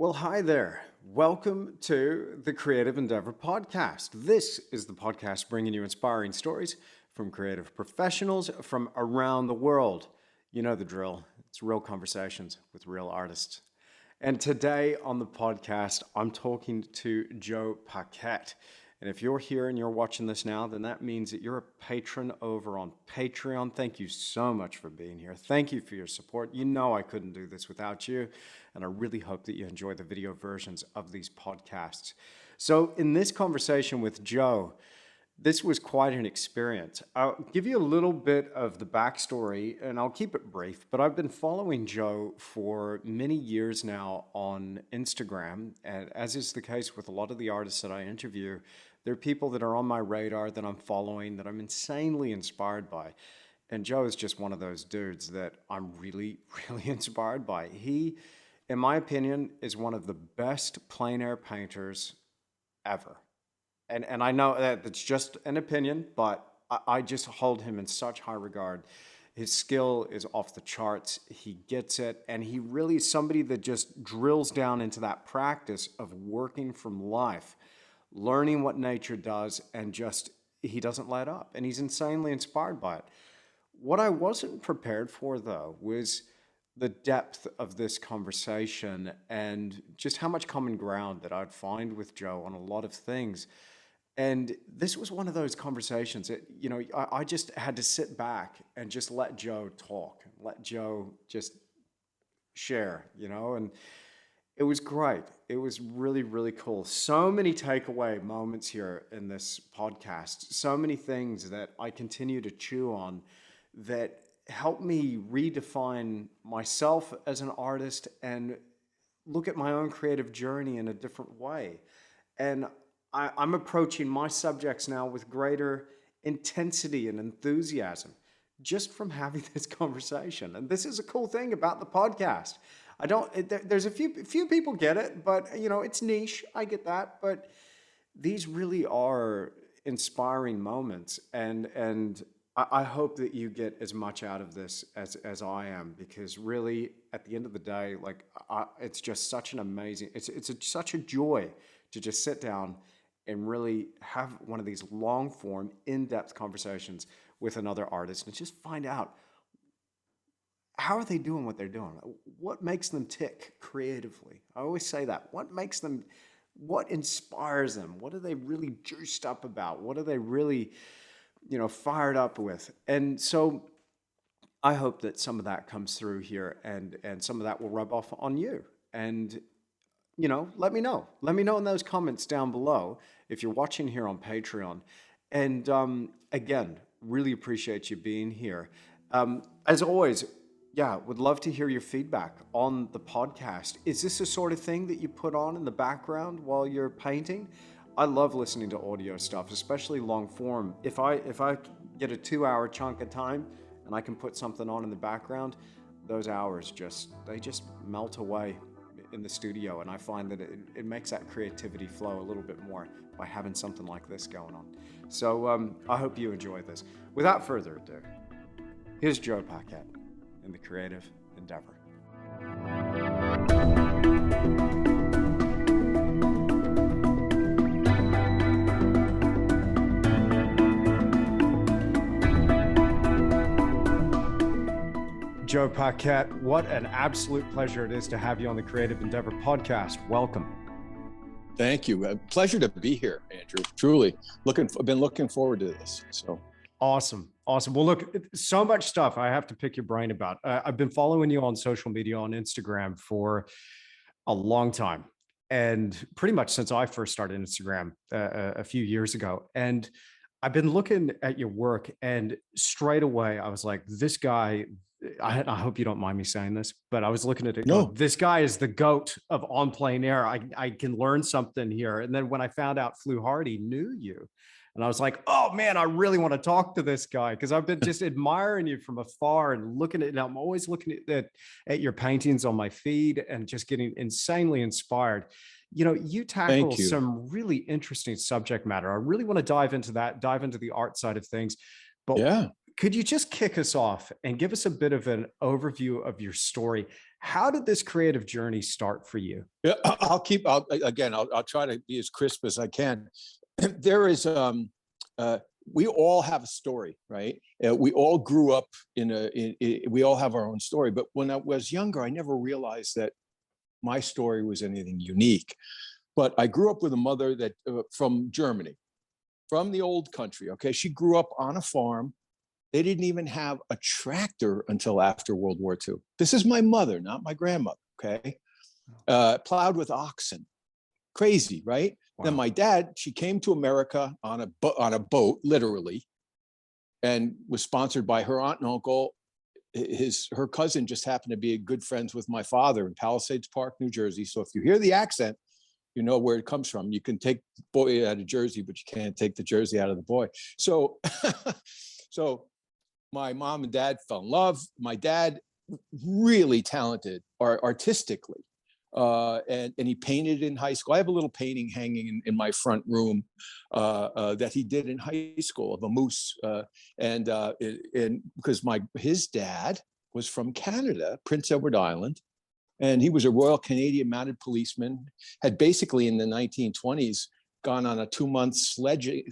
Well, hi there. Welcome to the Creative Endeavor Podcast. This is the podcast bringing you inspiring stories from creative professionals from around the world. You know the drill. It's real conversations with real artists. And today on the podcast, I'm talking to Joe PAQUET. And if you're here and you're watching this now, then that means that you're a patron over on Patreon. Thank you so much for being here. Thank you for your support. You know I couldn't do this without you. And I really hope that you enjoy the video versions of these podcasts. So in this conversation with Joe, this was quite an experience. I'll give you a little bit of the backstory, and I'll keep it brief, but I've been following Joe for many years now on Instagram, and as is the case with a lot of the artists that I interview, there are people that are on my radar that I'm following, that I'm insanely inspired by. And Joe is just one of those dudes that I'm really, really inspired by. He, in my opinion, is one of the best plein air painters ever. And I know that it's just an opinion, but I just hold him in such high regard. His skill is off the charts. He gets it. And he really is somebody that just drills down into that practice of working from life, learning what nature does, and just, he doesn't let up. And he's insanely inspired by it. What I wasn't prepared for, though, was the depth of this conversation and just how much common ground that I'd find with Joe on a lot of things. And this was one of those conversations that, I just had to sit back and just let Joe talk, let Joe just share, and it was great. It was really, really cool. So many takeaway moments here in this podcast, so many things that I continue to chew on that help me redefine myself as an artist and look at my own creative journey in a different way. And I'm approaching my subjects now with greater intensity and enthusiasm just from having this conversation. And this is a cool thing about the podcast. There's a few people get it, but it's niche. I get that, but these really are inspiring moments. And I hope that you get as much out of this as I am, because really at the end of the day, it's just such an amazing, such a joy to just sit down and really have one of these long-form, in-depth conversations with another artist and just find out, how are they doing what they're doing? What makes them tick creatively? I always say that. What inspires them? What are they really juiced up about? What are they really, fired up with? And so I hope that some of that comes through here and some of that will rub off on you. And let me know. Let me know in those comments down below if you're watching here on Patreon. And again, really appreciate you being here. As always, would love to hear your feedback on the podcast. Is this the sort of thing that you put on in the background while you're painting? I love listening to audio stuff, especially long form. If I get a 2-hour chunk of time and I can put something on in the background, those hours just melt away in the studio, and I find that it makes that creativity flow a little bit more by having something like this going on. So I hope you enjoy this. Without further ado, here's Joe PAQUET in the Creative Endeavor. Joe PAQUET, what an absolute pleasure it is to have you on the Creative Endeavor podcast. Welcome. Thank you. A pleasure to be here, Andrew. Truly, I've been looking forward to this. So awesome. Well, look, so much stuff I have to pick your brain about. I've been following you on social media, on Instagram for a long time, and pretty much since I first started Instagram a few years ago. And I've been looking at your work, and straight away I was like, this guy, I hope you don't mind me saying this, but I was looking at it. No, This guy is the GOAT of on plein air. I can learn something here. And then when I found out Flu Hardy knew you, and I was like, oh man, I really want to talk to this guy, because I've been just admiring you from afar and looking at it. I'm always looking at your paintings on my feed and just getting insanely inspired. You tackle some really interesting subject matter. I really want to dive into the art side of things. But could you just kick us off and give us a bit of an overview of your story? How did this creative journey start for you? Yeah, I'll try to be as crisp as I can. There is, we all have a story, right? We all grew up we all have our own story. But when I was younger, I never realized that my story was anything unique. But I grew up with a mother that from Germany, from the old country. Okay, she grew up on a farm. They didn't even have a tractor until after World War II. This is my mother, not my grandmother. Okay, plowed with oxen. Crazy, right? Then Wow. my dad, she came to America on a boat, literally, and was sponsored by her aunt and uncle. Her cousin just happened to be good friends with my father in Palisades Park, New Jersey. So if you hear the accent, you know where it comes from. You can take the boy out of Jersey, but you can't take the Jersey out of the boy. So, so my mom and dad fell in love. My dad, really talented artistically. And he painted in high school. I have a little painting hanging in my front room that he did in high school of a moose. And because his dad was from Canada, Prince Edward Island, and he was a Royal Canadian Mounted Policeman, had basically in the 1920s gone on a 2-month sledging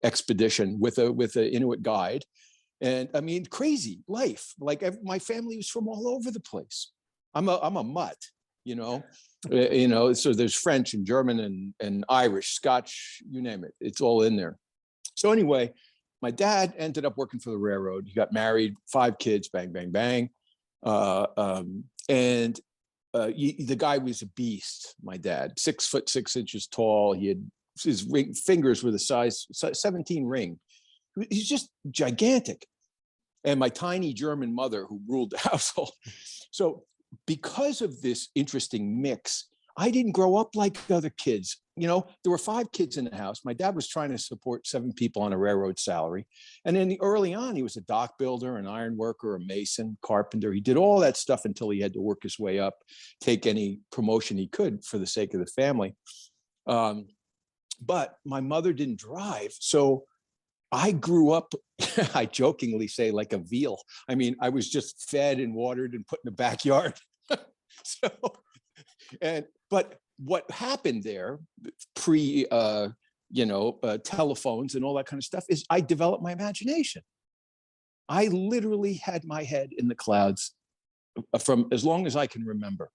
expedition with an Inuit guide. And I mean, crazy life. Like my family was from all over the place. I'm a mutt, you know, So there's French and German and Irish, Scotch, you name it. It's all in there. So anyway, my dad ended up working for the railroad. He got married, 5 kids, bang, bang, bang. And the guy was a beast. My dad, 6'6" tall. He had his fingers were the size 17 ring. He's just gigantic. And my tiny German mother who ruled the household. So because of this interesting mix, I didn't grow up like other kids. There were 5 kids in the house. My dad was trying to support 7 people on a railroad salary. And then early on, he was a dock builder, an iron worker, a mason, carpenter. He did all that stuff until he had to work his way up, take any promotion he could for the sake of the family. But my mother didn't drive. So I grew up, I jokingly say, like a veal. I mean, I was just fed and watered and put in the backyard. But what happened there, pre, telephones and all that kind of stuff, is I developed my imagination. I literally had my head in the clouds from as long as I can remember.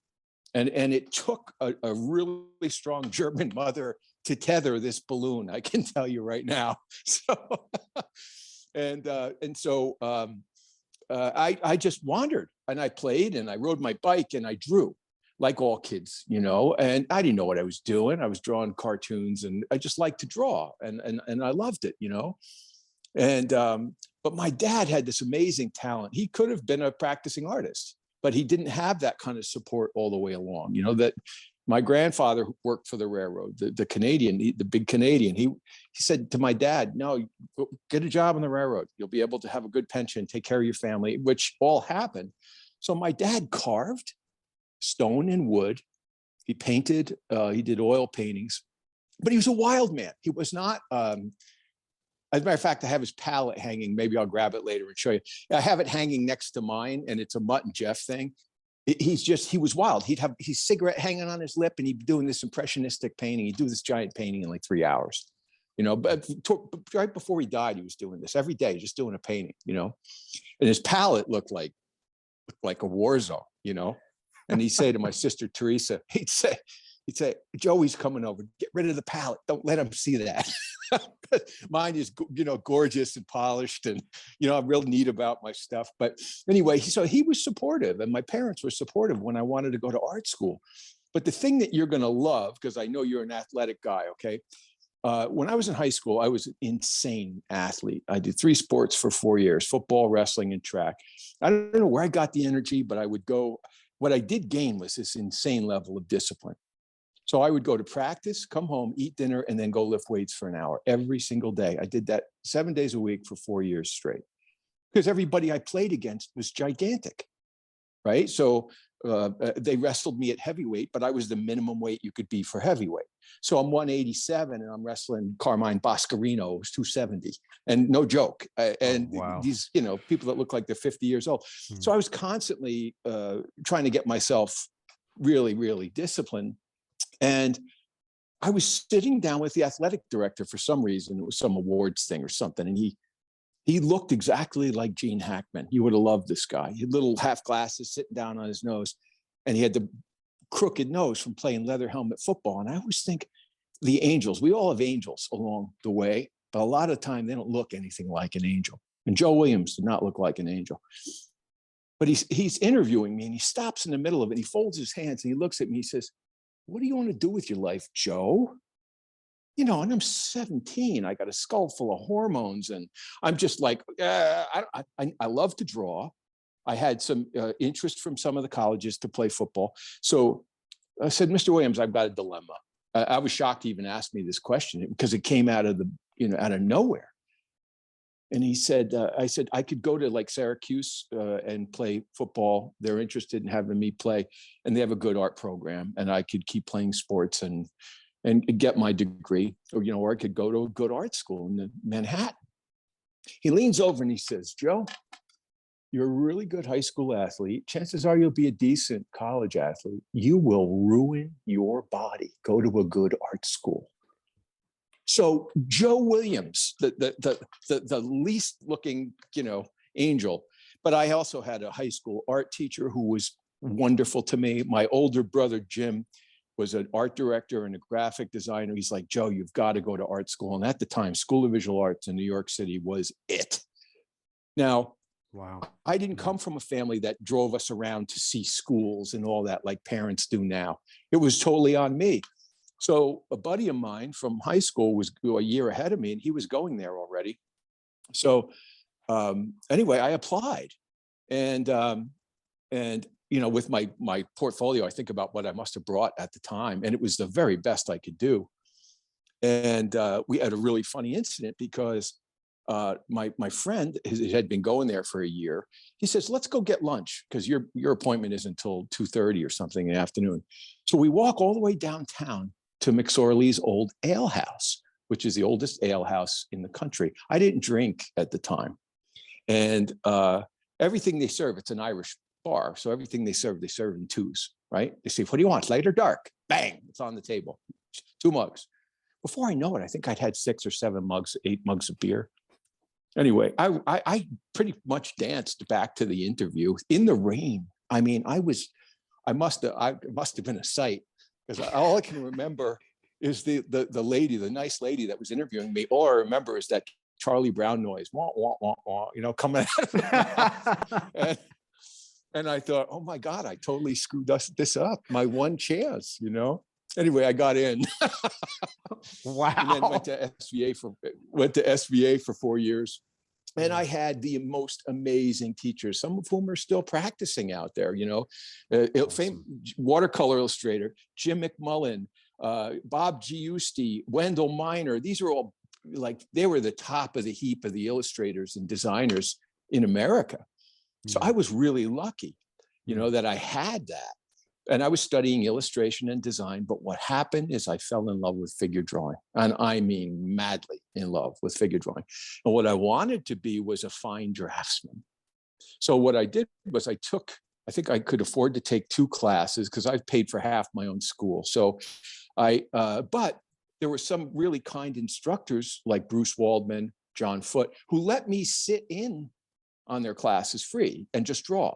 And it took a really strong German mother to tether this balloon, I can tell you right now. I just wandered, and I played, and I rode my bike, and I drew like all kids, and I didn't know what I was doing. I was drawing cartoons, and I just liked to draw, and I loved it, but my dad had this amazing talent. He could have been a practicing artist, but he didn't have that kind of support all the way along. That my grandfather worked for the railroad, the Canadian, the big Canadian. He said to my dad, "No, get a job on the railroad. You'll be able to have a good pension, take care of your family," which all happened. So my dad carved stone and wood. He painted. He did oil paintings, but he was a wild man. He was not. As a matter of fact, I have his palette hanging. Maybe I'll grab it later and show you. I have it hanging next to mine, and it's a Mutt and Jeff thing. He was wild. He'd have his cigarette hanging on his lip, and he'd be doing this impressionistic painting. He'd do this giant painting in like 3 hours, but right before he died, he was doing this every day, just doing a painting, and his palette looked like a war zone, and he'd say to my sister, Teresa, he'd say, "Joey's coming over. Get rid of the palette. Don't let him see that." Mine is, gorgeous and polished, and, I'm real neat about my stuff. But anyway, so he was supportive, and my parents were supportive when I wanted to go to art school. But the thing that you're going to love, because I know you're an athletic guy, okay? When I was in high school, I was an insane athlete. I did 3 sports for 4 years: football, wrestling, and track. I don't know where I got the energy, but I would go. What I did gain was this insane level of discipline. So I would go to practice, come home, eat dinner, and then go lift weights for an hour every single day. I did that 7 days a week for 4 years straight, because everybody I played against was gigantic, right? So they wrestled me at heavyweight, but I was the minimum weight you could be for heavyweight. So I'm 187 and I'm wrestling Carmine Boscarino, who's 270. And no joke. And wow. these, people that look like they're 50 years old. So I was constantly trying to get myself really, really disciplined. And I was sitting down with the athletic director for some reason. It was some awards thing or something. And he looked exactly like Gene Hackman. You would have loved this guy. He had little half glasses sitting down on his nose, and he had the crooked nose from playing leather helmet football. And I always think the angels, we all have angels along the way, but a lot of time they don't look anything like an angel. And Joe Williams did not look like an angel. But he's interviewing me, and he stops in the middle of it. And he folds his hands and he looks at me. He says, "What do you want to do with your life, Joe?" And I'm 17. I got a skull full of hormones, and I'm just like, I love to draw. I had some interest from some of the colleges to play football. So I said, "Mr. Williams, I've got a dilemma." I was shocked he even asked me this question because it came out of out of nowhere. And he said, I said, "I could go to like Syracuse and play football. They're interested in having me play, and they have a good art program, and I could keep playing sports and get my degree, or I could go to a good art school in Manhattan." He leans over and he says, "Joe, you're a really good high school athlete. Chances are you'll be a decent college athlete. You will ruin your body. Go to a good art school." So Joe Williams, the least looking, angel, but I also had a high school art teacher who was wonderful to me. My older brother, Jim, was an art director and a graphic designer. He's like, "Joe, you've got to go to art school." And at the time, School of Visual Arts in New York City was it. Now, Wow. I didn't come from a family that drove us around to see schools and all that like parents do now. It was totally on me. So a buddy of mine from high school was a year ahead of me, and he was going there already. So anyway, I applied, and with my portfolio, I think about what I must have brought at the time, and it was the very best I could do. And we had a really funny incident because my friend had been going there for a year. He says, "Let's go get lunch because your appointment is until 2:30 or something in the afternoon." So we walk all the way downtown to McSorley's old ale house, which is the oldest ale house in the country. I didn't drink at the time, and everything they serve, it's an Irish bar, so everything they serve in twos, right? They say, "What do you want, light or dark?" Bang, it's on the table. 2 mugs. Before I know it, I think I'd had 6 or 7 mugs, 8 mugs of beer. Anyway, I pretty much danced back to the interview in the rain. I mean, I must have been a sight, because all I can remember is the lady, the nice lady that was interviewing me. All I remember is that Charlie Brown noise, wah, wah, wah, wah, coming out of the mouth. And I thought, oh my God, I totally screwed this up. My one chance, Anyway, I got in. Wow. And then went to SVA for 4 years. And I had the most amazing teachers, some of whom are still practicing out there, Awesome. Watercolor illustrator, Jim McMullen, Bob Giusti, Wendell Miner. These are all they were the top of the heap of the illustrators and designers in America. So I was really lucky, that I had that. And I was studying illustration and design, but what happened is I fell in love with figure drawing. And I mean, madly in love with figure drawing. And what I wanted to be was a fine draftsman. So what I did was I think I could afford to take 2 classes because I paid for half my own school. So but there were some really kind instructors like Bruce Waldman, John Foote, who let me sit in on their classes free and just draw.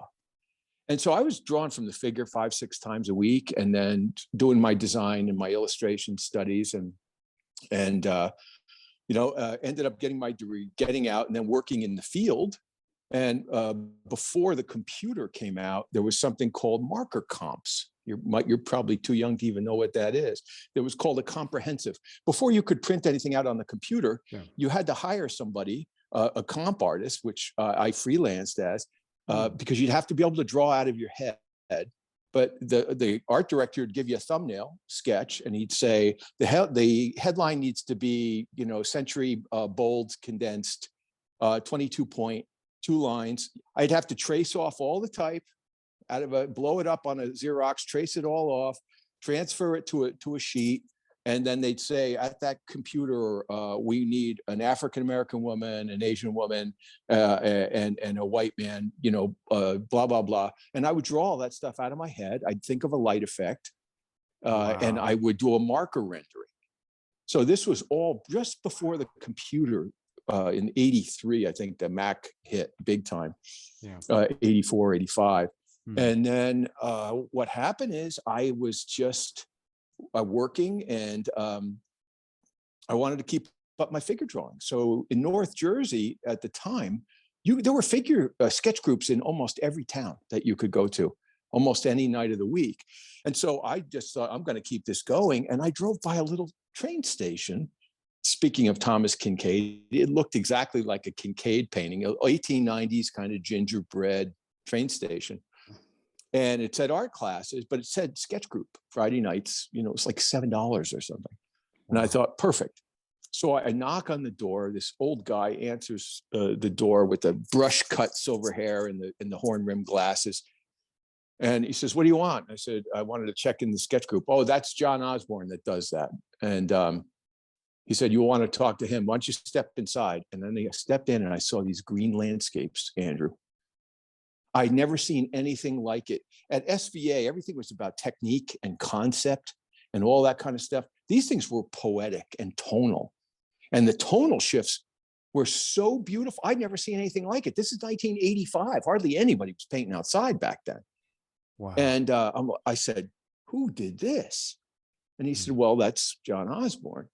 And so I was drawn from the figure 5-6 times a week, and then doing my design and my illustration studies, and ended up getting my degree, getting out, and then working in the field. And before the computer came out, there was something called marker comps. You're probably too young to even know what that is. It was called a comprehensive. Before you could print anything out on the computer, you had to hire somebody, a comp artist, which I freelanced as. Because you'd have to be able to draw out of your head. But the art director would give you a thumbnail sketch, and he'd say the headline needs to be, century bold, condensed, 22 point, 2 lines. I'd have to trace off all the type, blow it up on a Xerox, trace it all off, transfer it to a sheet. And then they'd say at that computer, we need an African-American woman, an Asian woman, and a white man, blah, blah, blah. And I would draw all that stuff out of my head. I'd think of a light effect, and I would do a marker rendering. So this was all just before the computer in 83, I think the Mac hit big time, 84, 85. And then what happened is I was just working, and I wanted to keep up my figure drawing. So in North Jersey at the time, there were figure sketch groups in almost every town that you could go to, almost any night of the week. And so I just thought, I'm going to keep this going. And I drove by a little train station. Speaking of Thomas Kinkade, it looked exactly like a Kinkade painting, 1890s kind of gingerbread train station. And it said art classes, but it said sketch group Friday nights. It was like $7 or something. And I thought, perfect. So I knock on the door. This old guy answers the door with the brush cut silver hair and the horn rimmed glasses. And he says, "What do you want?" I said, "I wanted to check in the sketch group." "Oh, that's John Osborne that does that." And he said, "You want to talk to him? Why don't you step inside?" And then I stepped in and I saw these green landscapes, Andrew. I'd never seen anything like it. At SVA, everything was about technique and concept and all that kind of stuff. These things were poetic and tonal. And the tonal shifts were so beautiful. I'd never seen anything like it. This is 1985. Hardly anybody was painting outside back then. Wow. And I said, "Who did this?" And he said, "Well, that's John Osborne."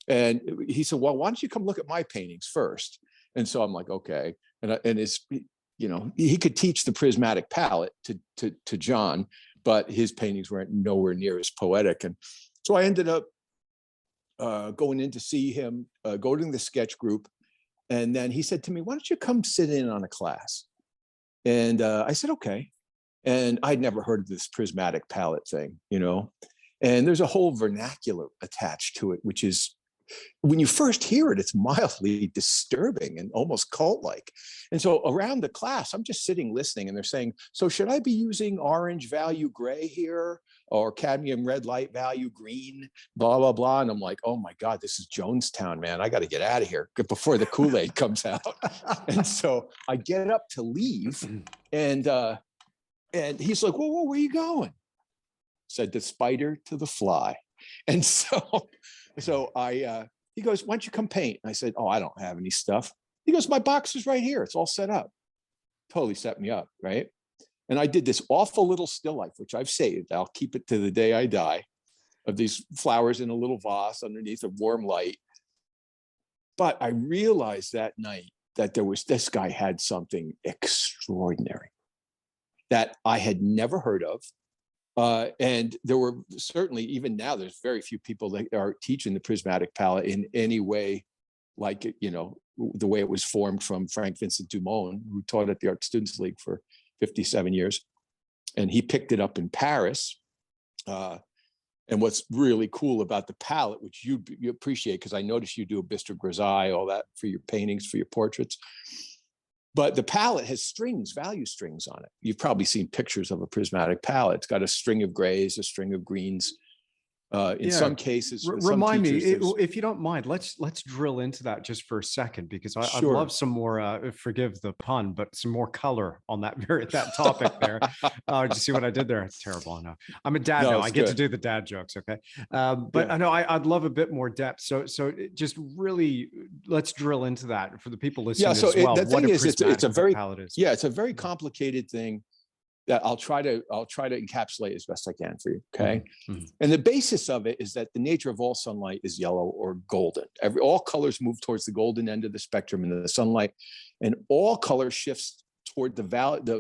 And he said, "Well, why don't you come look at my paintings first?" And so I'm like, okay. And it's, he could teach the prismatic palette to John, but his paintings weren't nowhere near as poetic. And so I ended up going in to see him, go to the sketch group. And then he said to me, "Why don't you come sit in on a class?" And I said, okay. And I'd never heard of this prismatic palette thing, and there's a whole vernacular attached to it, which is, when you first hear it, it's mildly disturbing and almost cult-like. And so around the class, I'm just sitting listening, and they're saying, "So should I be using orange value gray here, or cadmium red light value green, blah, blah, blah?" And I'm like, oh my God, this is Jonestown, man. I got to get out of here before the Kool-Aid comes out. And so I get up to leave, and he's like, "Whoa, where are you going?" Said, "The spider to the fly." And so he goes, "Why don't you come paint?" And I said, "Oh, I don't have any stuff." He goes, "My box is right here. It's all set up." Totally set me up, right? And I did this awful little still life, which I've saved. I'll keep it to the day I die, of these flowers in a little vase underneath a warm light. But I realized that night that this guy had something extraordinary that I had never heard of. And there were certainly, even now, there's very few people that are teaching the prismatic palette in any way like it, the way it was formed from Frank Vincent Dumont, who taught at the Art Students League for 57 years. And he picked it up in Paris. And what's really cool about the palette, which you appreciate, because I noticed you do a Bistro Grisaille, all that for your paintings, for your portraits. But the palette has strings, value strings on it. You've probably seen pictures of a prismatic palette. It's got a string of grays, a string of greens. In some cases, remind me, if you don't mind, let's drill into that just for a second, because I'd love some more, forgive the pun, but some more color on that topic there. Did you see what I did there? It's terrible. I know. I'm a dad now. I get to do the dad jokes. Okay. But I know I'd love a bit more depth. So just really, let's drill into that for the people listening as well. The thing is, it's a very palette is. Yeah, it's a very complicated thing that I'll try to encapsulate as best I can for you. Okay. Mm-hmm. And the basis of it is that the nature of all sunlight is yellow or golden. All colors move towards the golden end of the spectrum in the sunlight, and all color shifts toward the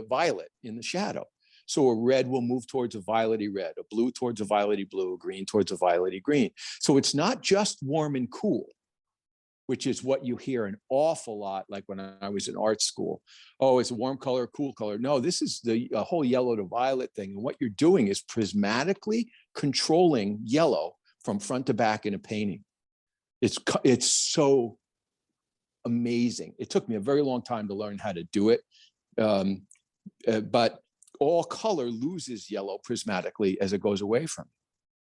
violet in the shadow. So a red will move towards a violety red, a blue towards a violety blue, a green towards a violety green. So it's not just warm and cool, which is what you hear an awful lot, like when I was in art school. Oh, it's a warm color, cool color. No, this is the whole yellow to violet thing. And what you're doing is prismatically controlling yellow from front to back in a painting. It's so amazing. It took me a very long time to learn how to do it. But all color loses yellow prismatically as it goes away from it.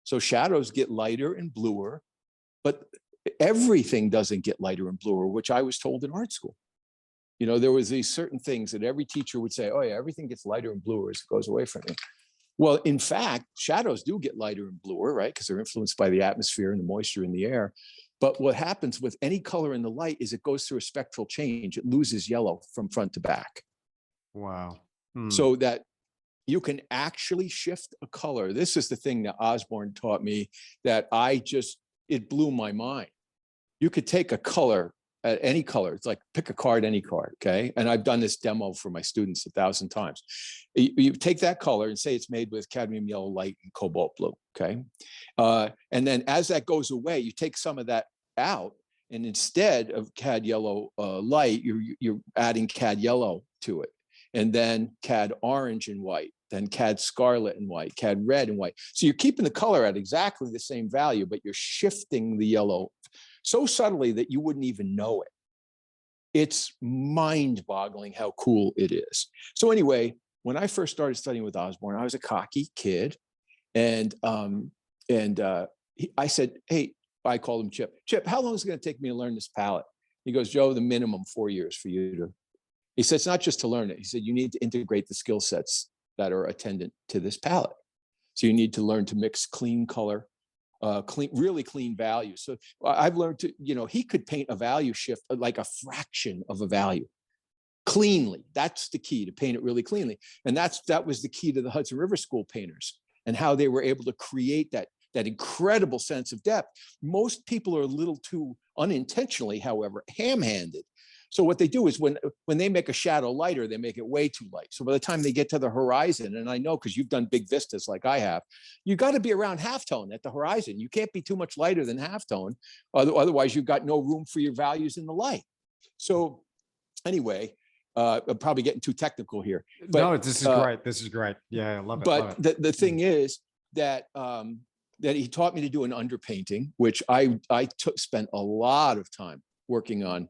So shadows get lighter and bluer, but everything doesn't get lighter and bluer, which I was told in art school. You know, there was these certain things that every teacher would say, oh yeah, everything gets lighter and bluer as it goes away from you. Well, in fact, shadows do get lighter and bluer, right? Because they're influenced by the atmosphere and the moisture in the air. But what happens with any color in the light is it goes through a spectral change. It loses yellow from front to back. Wow. So that you can actually shift a color. This is the thing that Osborne taught me that it blew my mind. You could take a color, any color. It's like pick a card, any card, okay? And I've done this demo for my students 1,000 times. You take that color and say it's made with cadmium yellow light and cobalt blue, okay? And then as that goes away, you take some of that out, and instead of cad yellow light, you're adding cad yellow to it, and then cad orange and white, then cad scarlet and white, cad red and white. So you're keeping the color at exactly the same value, but you're shifting the yellow so subtly that you wouldn't even know it. It's mind-boggling how cool it is. So anyway, when I first started studying with Osborne, I was a cocky kid, and I said, hey, I called him Chip. Chip, how long is it going to take me to learn this palette? He goes, Joe, the minimum 4 years for you to. He said, it's not just to learn it. He said, you need to integrate the skill sets that are attendant to this palette. So you need to learn to mix clean color, really clean values. So I've learned to, he could paint a value shift like a fraction of a value cleanly. That's the key, to paint it really cleanly. And that was the key to the Hudson River School painters and how they were able to create that incredible sense of depth. Most people are a little too unintentionally, however, ham-handed. So what they do is when they make a shadow lighter, they make it way too light. So by the time they get to the horizon, and I know because you've done big vistas like I have, you got to be around halftone at the horizon. You can't be too much lighter than halftone. Otherwise, you've got no room for your values in the light. So anyway, I'm probably getting too technical here. But, no, this is great. This is great. Yeah, I love it. But the thing is that that he taught me to do an underpainting, which I spent a lot of time working on.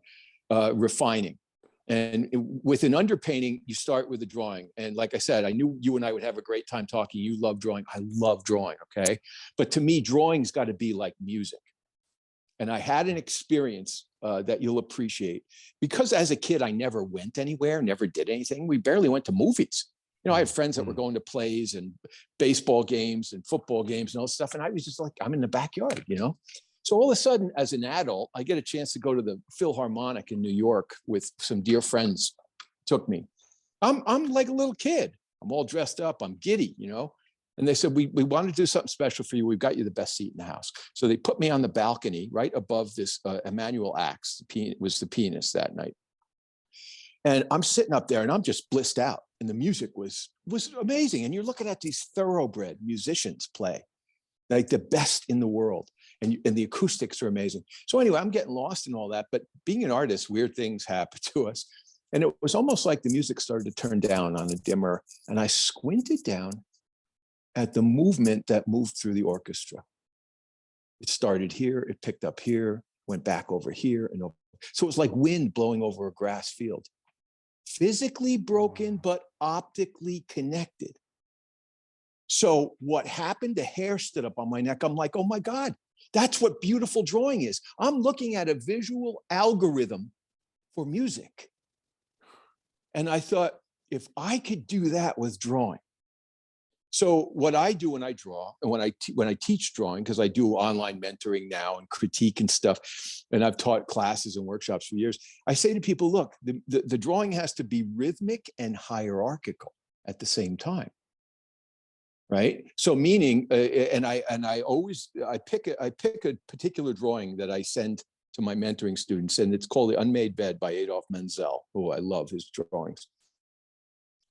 Refining. And with an underpainting, you start with a drawing. And like I said, I knew you and I would have a great time talking. You love drawing. I love drawing, okay? But to me, drawing's got to be like music. And I had an experience that you'll appreciate. Because as a kid, I never went anywhere, never did anything. We barely went to movies. I had friends that were going to plays and baseball games and football games and all this stuff. And I was just like, I'm in the backyard, So all of a sudden, as an adult, I get a chance to go to the Philharmonic in New York with some dear friends. Took me. I'm like a little kid. I'm all dressed up. I'm giddy, And they said, we want to do something special for you. We've got you the best seat in the house. So they put me on the balcony right above this Emanuel Axe, was the pianist that night. And I'm sitting up there and I'm just blissed out. And the music was amazing. And you're looking at these thoroughbred musicians play, like the best in the world. And the acoustics are amazing. So anyway, I'm getting lost in all that. But being an artist, weird things happen to us. And it was almost like the music started to turn down on a dimmer. And I squinted down at the movement that moved through the orchestra. It started here, it picked up here, went back over here. And over. So it was like wind blowing over a grass field. Physically broken, but optically connected. So what happened? The hair stood up on my neck. I'm like, oh my God, that's what beautiful drawing is. I'm looking at a visual algorithm for music. And I thought, if I could do that with drawing. So what I do when I draw and when I teach drawing, because I do online mentoring now and critique and stuff, and I've taught classes and workshops for years, I say to people, look, the drawing has to be rhythmic and hierarchical at the same time. Right. So meaning, and I pick a particular drawing that I send to my mentoring students, and it's called The Unmade Bed by Adolf Menzel, who I love his drawings.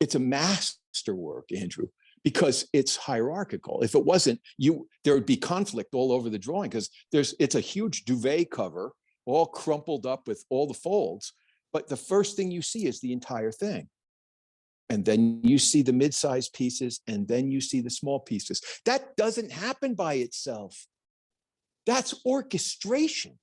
It's a masterwork, Andrew, because it's hierarchical. If it wasn't, there would be conflict all over the drawing, because it's a huge duvet cover, all crumpled up with all the folds. But the first thing you see is the entire thing. And then you see the mid-sized pieces, and then you see the small pieces. That doesn't happen by itself. That's orchestration.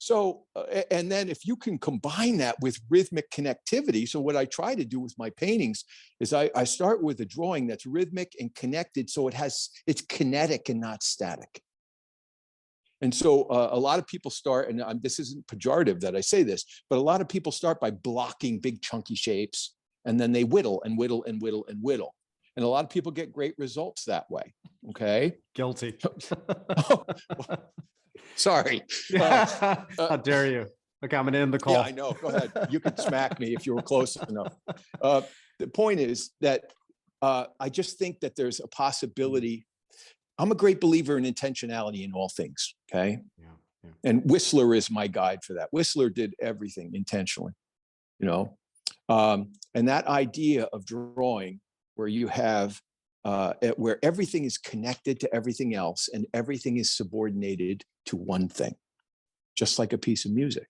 So, and then if you can combine that with rhythmic connectivity. So what I try to do with my paintings is I start with a drawing that's rhythmic and connected. So it's kinetic and not static. And so a lot of people start, and this isn't pejorative that I say this, but a lot of people start by blocking big chunky shapes, and then they whittle and whittle and whittle and whittle. And a lot of people get great results that way. Okay. Guilty. Oh, sorry. How dare you? Okay, I'm going to end the call. Yeah, I know. Go ahead. You could smack me if you were close enough. The point is that I just think that there's a possibility. I'm a great believer in intentionality in all things. Okay. Yeah. And Whistler is my guide for that. Whistler did everything intentionally, you know. And that idea of drawing where you have where everything is connected to everything else and everything is subordinated to one thing, just like a piece of music.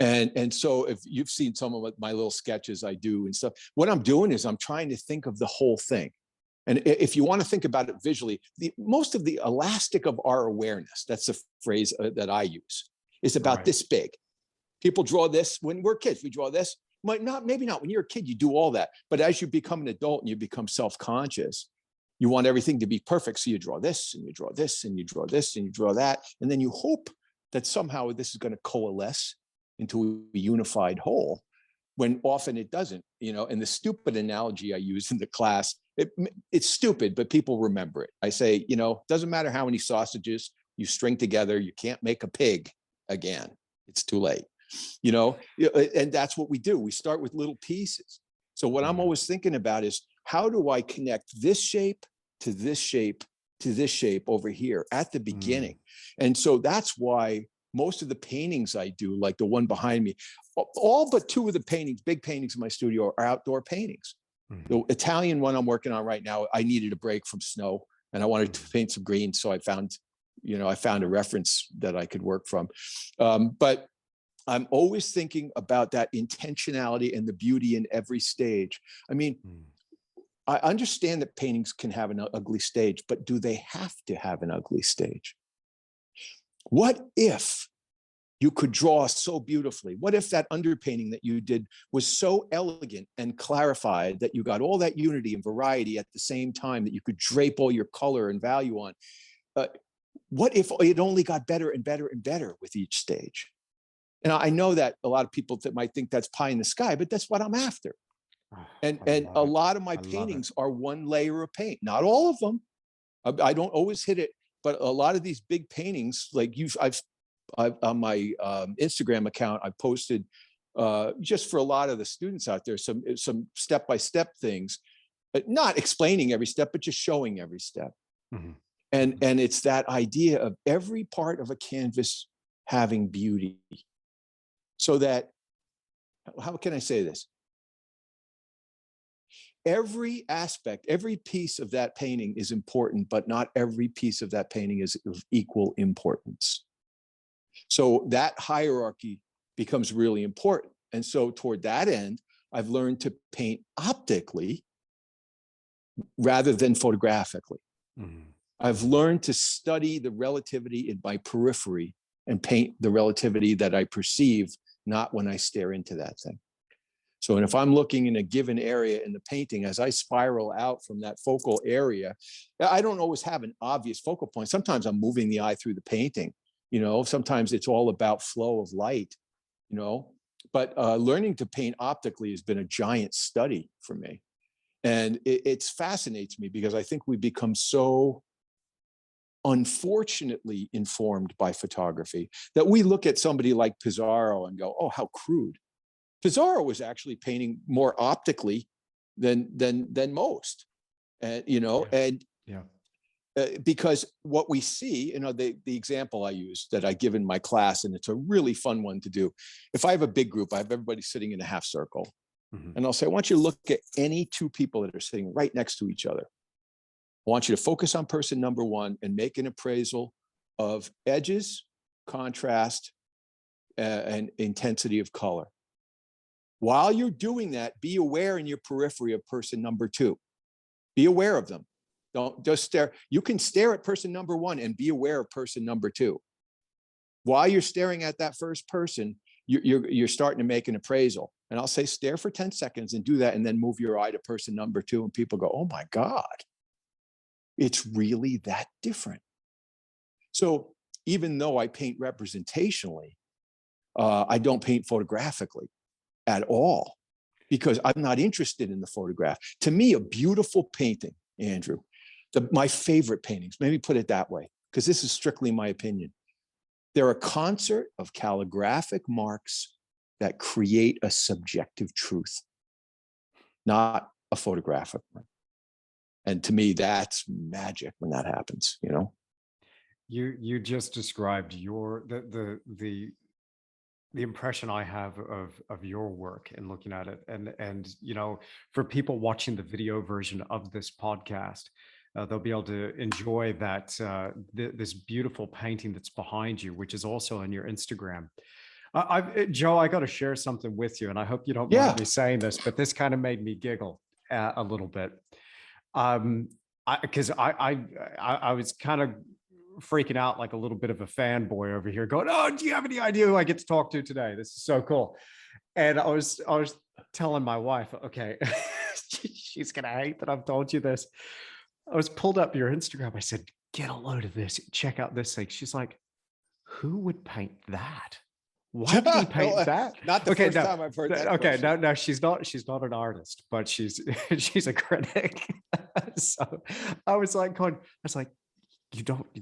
And so if you've seen some of my little sketches I do and stuff, what I'm doing is I'm trying to think of the whole thing. And if you want to think about it visually, most of the elastic of our awareness, that's a phrase that I use, is about this big. People draw this when we're kids, we draw this. Maybe not when you're a kid, you do all that. But as you become an adult and you become self-conscious, you want everything to be perfect. So you draw this and you draw this and you draw this and you draw that. And then you hope that somehow this is going to coalesce into a unified whole, when often it doesn't, you know. And the stupid analogy I use in the class, it's stupid, but people remember it. I say, you know, doesn't matter how many sausages you string together, you can't make a pig again. It's too late, you know. And that's what we do. We start with little pieces. So what I'm always thinking about is, how do I connect this shape to this shape to this shape over here at the beginning? And so that's why most of the paintings I do, like the one behind me, all but two of the paintings, big paintings in my studio, are outdoor paintings. The Italian one I'm working on right now, I needed a break from snow and I wanted to paint some green. So I found a reference that I could work from. But I'm always thinking about that intentionality and the beauty in every stage. I mean, I understand that paintings can have an ugly stage, but do they have to have an ugly stage? What if you could draw so beautifully? What if that underpainting that you did was so elegant and clarified that you got all that unity and variety at the same time, that you could drape all your color and value on? What if it only got better and better and better with each stage? And I know that a lot of people that might think that's pie in the sky, but that's what I'm after. And a lot of my paintings are one layer of paint, not all of them. I don't always hit it, but a lot of these big paintings, like I've on my Instagram account, I posted just for a lot of the students out there, some step-by-step things, but not explaining every step, but just showing every step. And it's that idea of every part of a canvas having beauty. So that, how can I say this? Every aspect, every piece of that painting is important, but not every piece of that painting is of equal importance. So that hierarchy becomes really important. And so toward that end, I've learned to paint optically rather than photographically. I've learned to study the relativity in my periphery and paint the relativity that I perceive, not when I stare into that thing. So, and if I'm looking in a given area in the painting, as I spiral out from that focal area, I don't always have an obvious focal point. Sometimes I'm moving the eye through the painting, you know, sometimes it's all about flow of light, you know, but learning to paint optically has been a giant study for me. And it fascinates me because I think we become so unfortunately informed by photography that we look at somebody like Pizarro and go, oh, how crude. Pizarro was actually painting more optically than most, and because what we see, you know, the example I use that I give in my class, and it's a really fun one to do. If I have a big group, I have everybody sitting in a half circle, and I'll say, I want you to look at any two people that are sitting right next to each other. I want you to focus on person number one and make an appraisal of edges, contrast, and intensity of color. While you're doing that, be aware in your periphery of person number two. Be aware of them. Don't just stare. You can stare at person number one and be aware of person number two. While you're staring at that first person, you're starting to make an appraisal. And I'll say, stare for 10 seconds and do that, and then move your eye to person number 2. And people go, oh my God, it's really that different. So even though I paint representationally, I don't paint photographically at all, because I'm not interested in the photograph. To me, a beautiful painting, Andrew, my favorite paintings, maybe put it that way, because this is strictly my opinion. They're a concert of calligraphic marks that create a subjective truth, not a photographic one. And to me, that's magic when that happens, you know? You just described the impression I have of your work and looking at it, and you know, for people watching the video version of this podcast, they'll be able to enjoy that this beautiful painting that's behind you, which is also on your Instagram. Joe, I got to share something with you, and I hope you don't mind me saying this, but this kind of made me giggle a little bit, because I was kind of freaking out like a little bit of a fanboy over here, going, "Oh, do you have any idea who I get to talk to today? This is so cool." And I was telling my wife, okay, she's gonna hate that I've told you this. I was pulled up your Instagram. I said, "Get a load of this. Check out this thing." She's like, "Who would paint that? Why did he paint that?" Not the first time I've heard that. Okay, no, she's not an artist, but she's she's a critic. So I was like,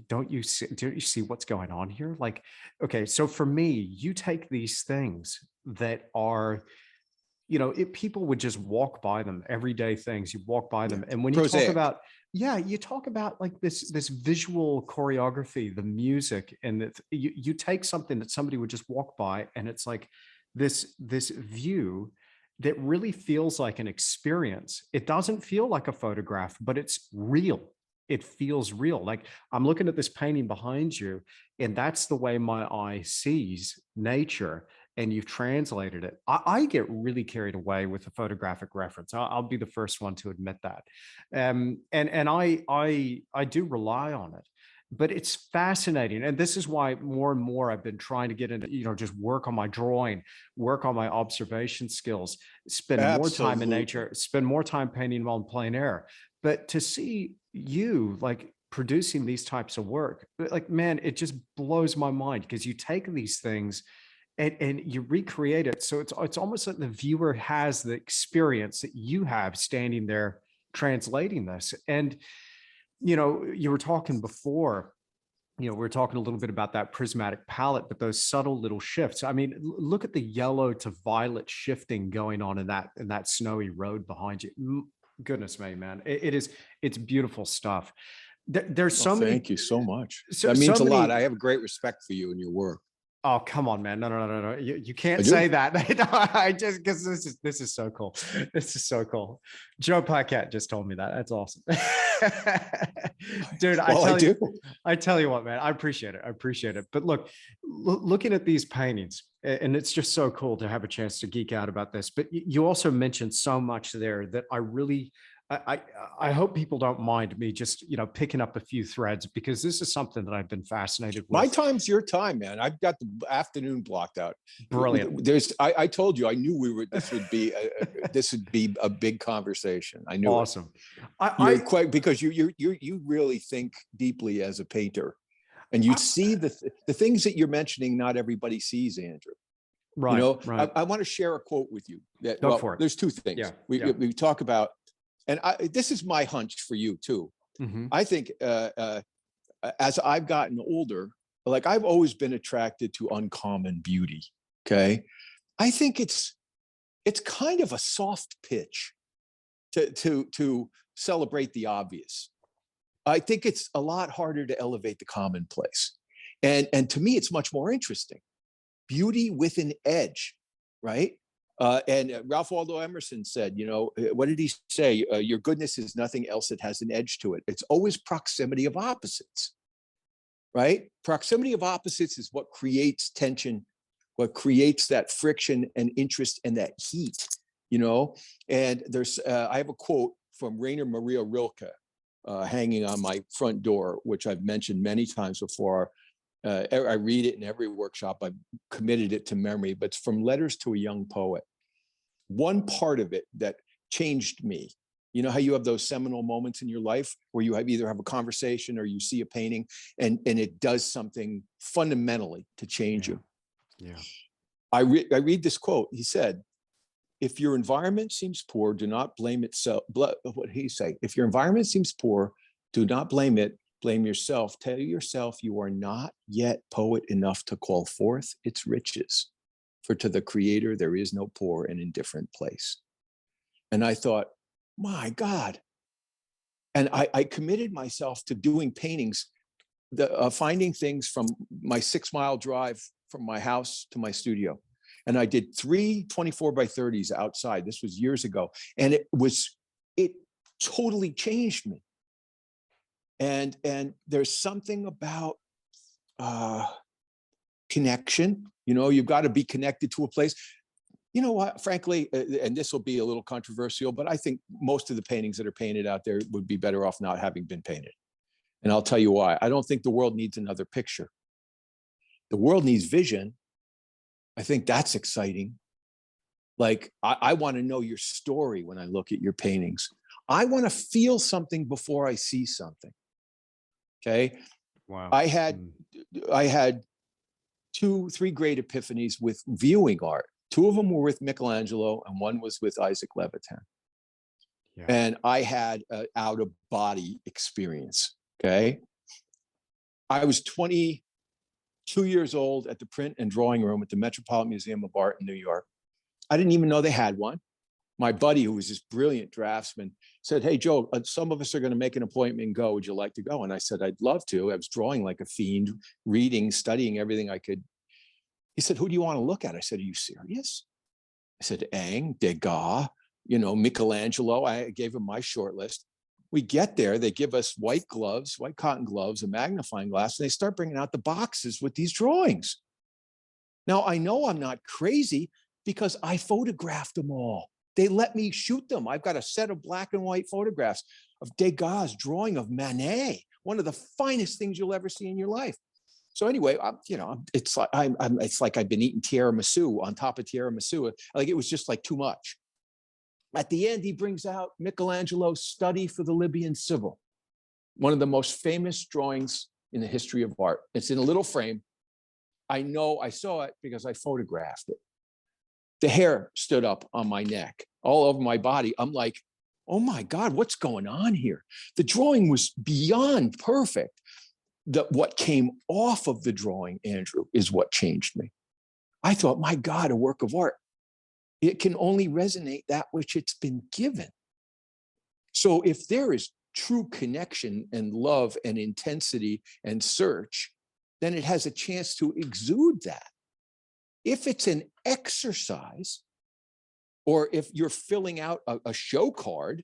don't you see what's going on here? Like, okay, so for me, you take these things that are, you know, if people would just walk by them, everyday things, you walk by them, and when you talk about, you talk about like this visual choreography, the music, and that you take something that somebody would just walk by, and it's like this view that really feels like an experience. It doesn't feel like a photograph, but it's real. It feels real. Like, I'm looking at this painting behind you, and that's the way my eye sees nature. And you've translated it. I get really carried away with the photographic reference. I'll be the first one to admit that. And I do rely on it, but it's fascinating. And this is why more and more I've been trying to get into, you know, just work on my drawing, work on my observation skills, spend more time in nature, spend more time painting while in plein air. But to see you like producing these types of work, like, man, it just blows my mind, because you take these things and you recreate it. So it's almost like the viewer has the experience that you have standing there translating this. And, you know, you were talking before, you know, we were talking a little bit about that prismatic palette, but those subtle little shifts. I mean, look at the yellow to violet shifting going on in that snowy road behind you. Goodness me, man. It's beautiful stuff. There's so many. Thank you so much. That means a lot. I have a great respect for you and your work. Oh, come on, man. No. You can't say that. I just, because this is so cool. This is so cool. Joe PAQUET just told me that. That's awesome. Dude, I tell you what, man, I appreciate it. I appreciate it. But look, looking at these paintings, and it's just so cool to have a chance to geek out about this. But you also mentioned so much there that I really, I hope people don't mind me just, you know, picking up a few threads, because this is something that I've been fascinated with. My time's your time, man. I've got the afternoon blocked out. Brilliant. I told you, I knew this would be a big conversation. I knew. Awesome. Because you really think deeply as a painter, and you see the things that you're mentioning. Not everybody sees, Andrew. Right. You know, right. I want to share a quote with you. Go for it. There's two things. We talk about. And this is my hunch for you too. Mm-hmm. I think as I've gotten older, like, I've always been attracted to uncommon beauty. Okay, I think it's kind of a soft pitch to celebrate the obvious. I think it's a lot harder to elevate the commonplace, and to me, it's much more interesting. Beauty with an edge, right? And Ralph Waldo Emerson said, you know, what did he say? Your goodness is nothing else that has an edge to it. It's always proximity of opposites, right? Proximity of opposites is what creates tension, what creates that friction and interest and that heat, you know? And there's, I have a quote from Rainer Maria Rilke hanging on my front door, which I've mentioned many times before. I read it in every workshop. I've committed it to memory, but it's from Letters to a Young Poet. One part of it that changed me. You know how you have those seminal moments in your life where you either have a conversation or you see a painting and it does something fundamentally to change you. Yeah. I read this quote. He said, if your environment seems poor, do not blame itself. What did he say? If your environment seems poor, do not blame it. Blame yourself. Tell yourself you are not yet poet enough to call forth its riches. For to the Creator, there is no poor and indifferent place. And I thought, my God. And I committed myself to doing paintings, finding things from my 6-mile drive from my house to my studio. And I did 3 24x30s outside. This was years ago. And it totally changed me. And there's something about connection. You know, you've got to be connected to a place. You know what, frankly, and this will be a little controversial, but I think most of the paintings that are painted out there would be better off not having been painted. And I'll tell you why. I don't think the world needs another picture. The world needs vision. I think that's exciting. Like, I want to know your story when I look at your paintings. I want to feel something before I see something. Okay. Wow. I had 2, 3 great epiphanies with viewing art. 2 of them were with Michelangelo and 1 was with Isaac Levitan. Yeah. And I had an out of body experience. Okay. I was 22 years old at the print and drawing room at the Metropolitan Museum of Art in New York. I didn't even know they had one. My buddy, who was this brilliant draftsman, said, hey, Joe, some of us are going to make an appointment and go. Would you like to go? And I said, I'd love to. I was drawing like a fiend, reading, studying everything I could. He said, who do you want to look at? I said, are you serious? I said, Eng, Degas, you know, Michelangelo. I gave him my short list. We get there. They give us white gloves, white cotton gloves, a magnifying glass, and they start bringing out the boxes with these drawings. Now, I know I'm not crazy because I photographed them all. They let me shoot them. I've got a set of black and white photographs of Degas' drawing of Manet, one of the finest things you'll ever see in your life. So anyway, it's like I've been eating tiramisu on top of tiramisu. Like, it was just like too much. At the end, he brings out Michelangelo's Study for the Libyan Civil, one of the most famous drawings in the history of art. It's in a little frame. I know I saw it because I photographed it. The hair stood up on my neck, all over my body. I'm like, oh my God, what's going on here? The drawing was beyond perfect. What came off of the drawing, Andrew, is what changed me. I thought, my God, a work of art. It can only resonate that which it's been given. So if there is true connection and love and intensity and search, then it has a chance to exude that. If it's an exercise, or if you're filling out a show card,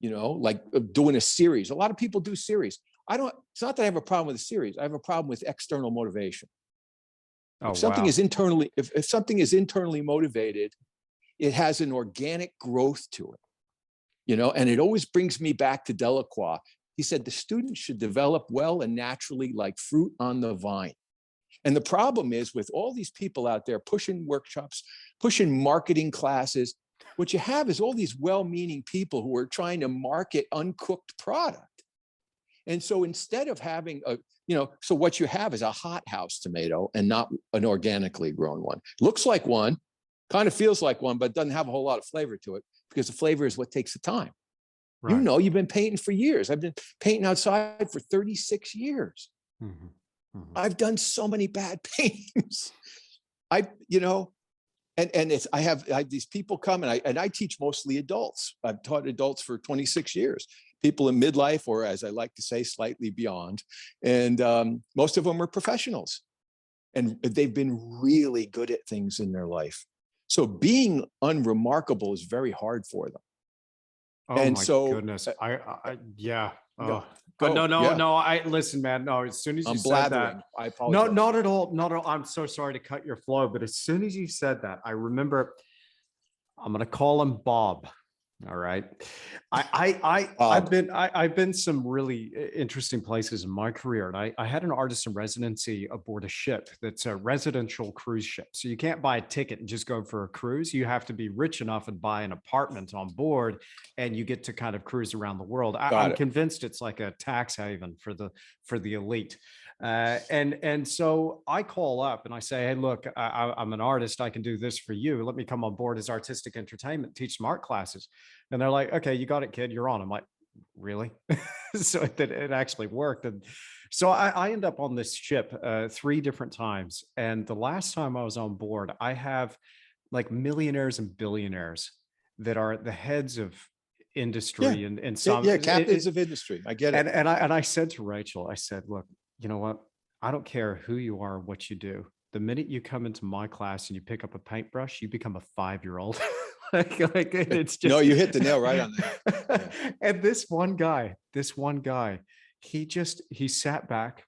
you know, like doing a series. A lot of people do series. It's not that I have a problem with a series. I have a problem with external motivation. Oh, if something wow. is internally, if something is internally motivated, it has an organic growth to it, you know, and it always brings me back to Delacroix. He said, the student should develop well and naturally like fruit on the vine. And the problem is, with all these people out there pushing workshops, pushing marketing classes, what you have is all these well-meaning people who are trying to market uncooked product. And so instead of having so what you have is a hothouse tomato and not an organically grown one. Looks like one, kind of feels like one, but doesn't have a whole lot of flavor to it, because the flavor is what takes the time. Right. You know, you've been painting for years. I've been painting outside for 36 years. Mm-hmm. Mm-hmm. I've done so many bad paintings. I have these people come, and I teach mostly adults. I've taught adults for 26 years, people in midlife, or as I like to say, slightly beyond. And most of them are professionals, and they've been really good at things in their life. So being unremarkable is very hard for them. Oh, and my goodness. Yeah. No, I listen, man. No, as soon as you said that, I apologize. No, not at all. Not at all. I'm so sorry to cut your flow, but as soon as you said that, I remember, I'm going to call him Bob. All right. Bob. I've been some really interesting places in my career, and I had an artist in residency aboard a ship that's a residential cruise ship. So you can't buy a ticket and just go for a cruise. You have to be rich enough and buy an apartment on board, and you get to kind of cruise around the world. Got I'm it. convinced it's like a tax haven for the elite. And so I call up and I say, hey, look, I'm an artist. I can do this for you. Let me come on board as artistic entertainment, teach some art classes. And they're like, okay, you got it, kid. You're on. I'm like, really? So it actually worked. And so I end up on this ship 3 different times. And the last time I was on board, I have like millionaires and billionaires that are the heads of Yeah. industry and Yeah. Captains of industry. I get it. and I said to Rachel, I said, look, you know what? I don't care who you are, what you do. The minute you come into my class and you pick up a paintbrush, you become a 5-year-old. Like it's No, just you hit the nail right on the head. Yeah. and this one guy, he sat back,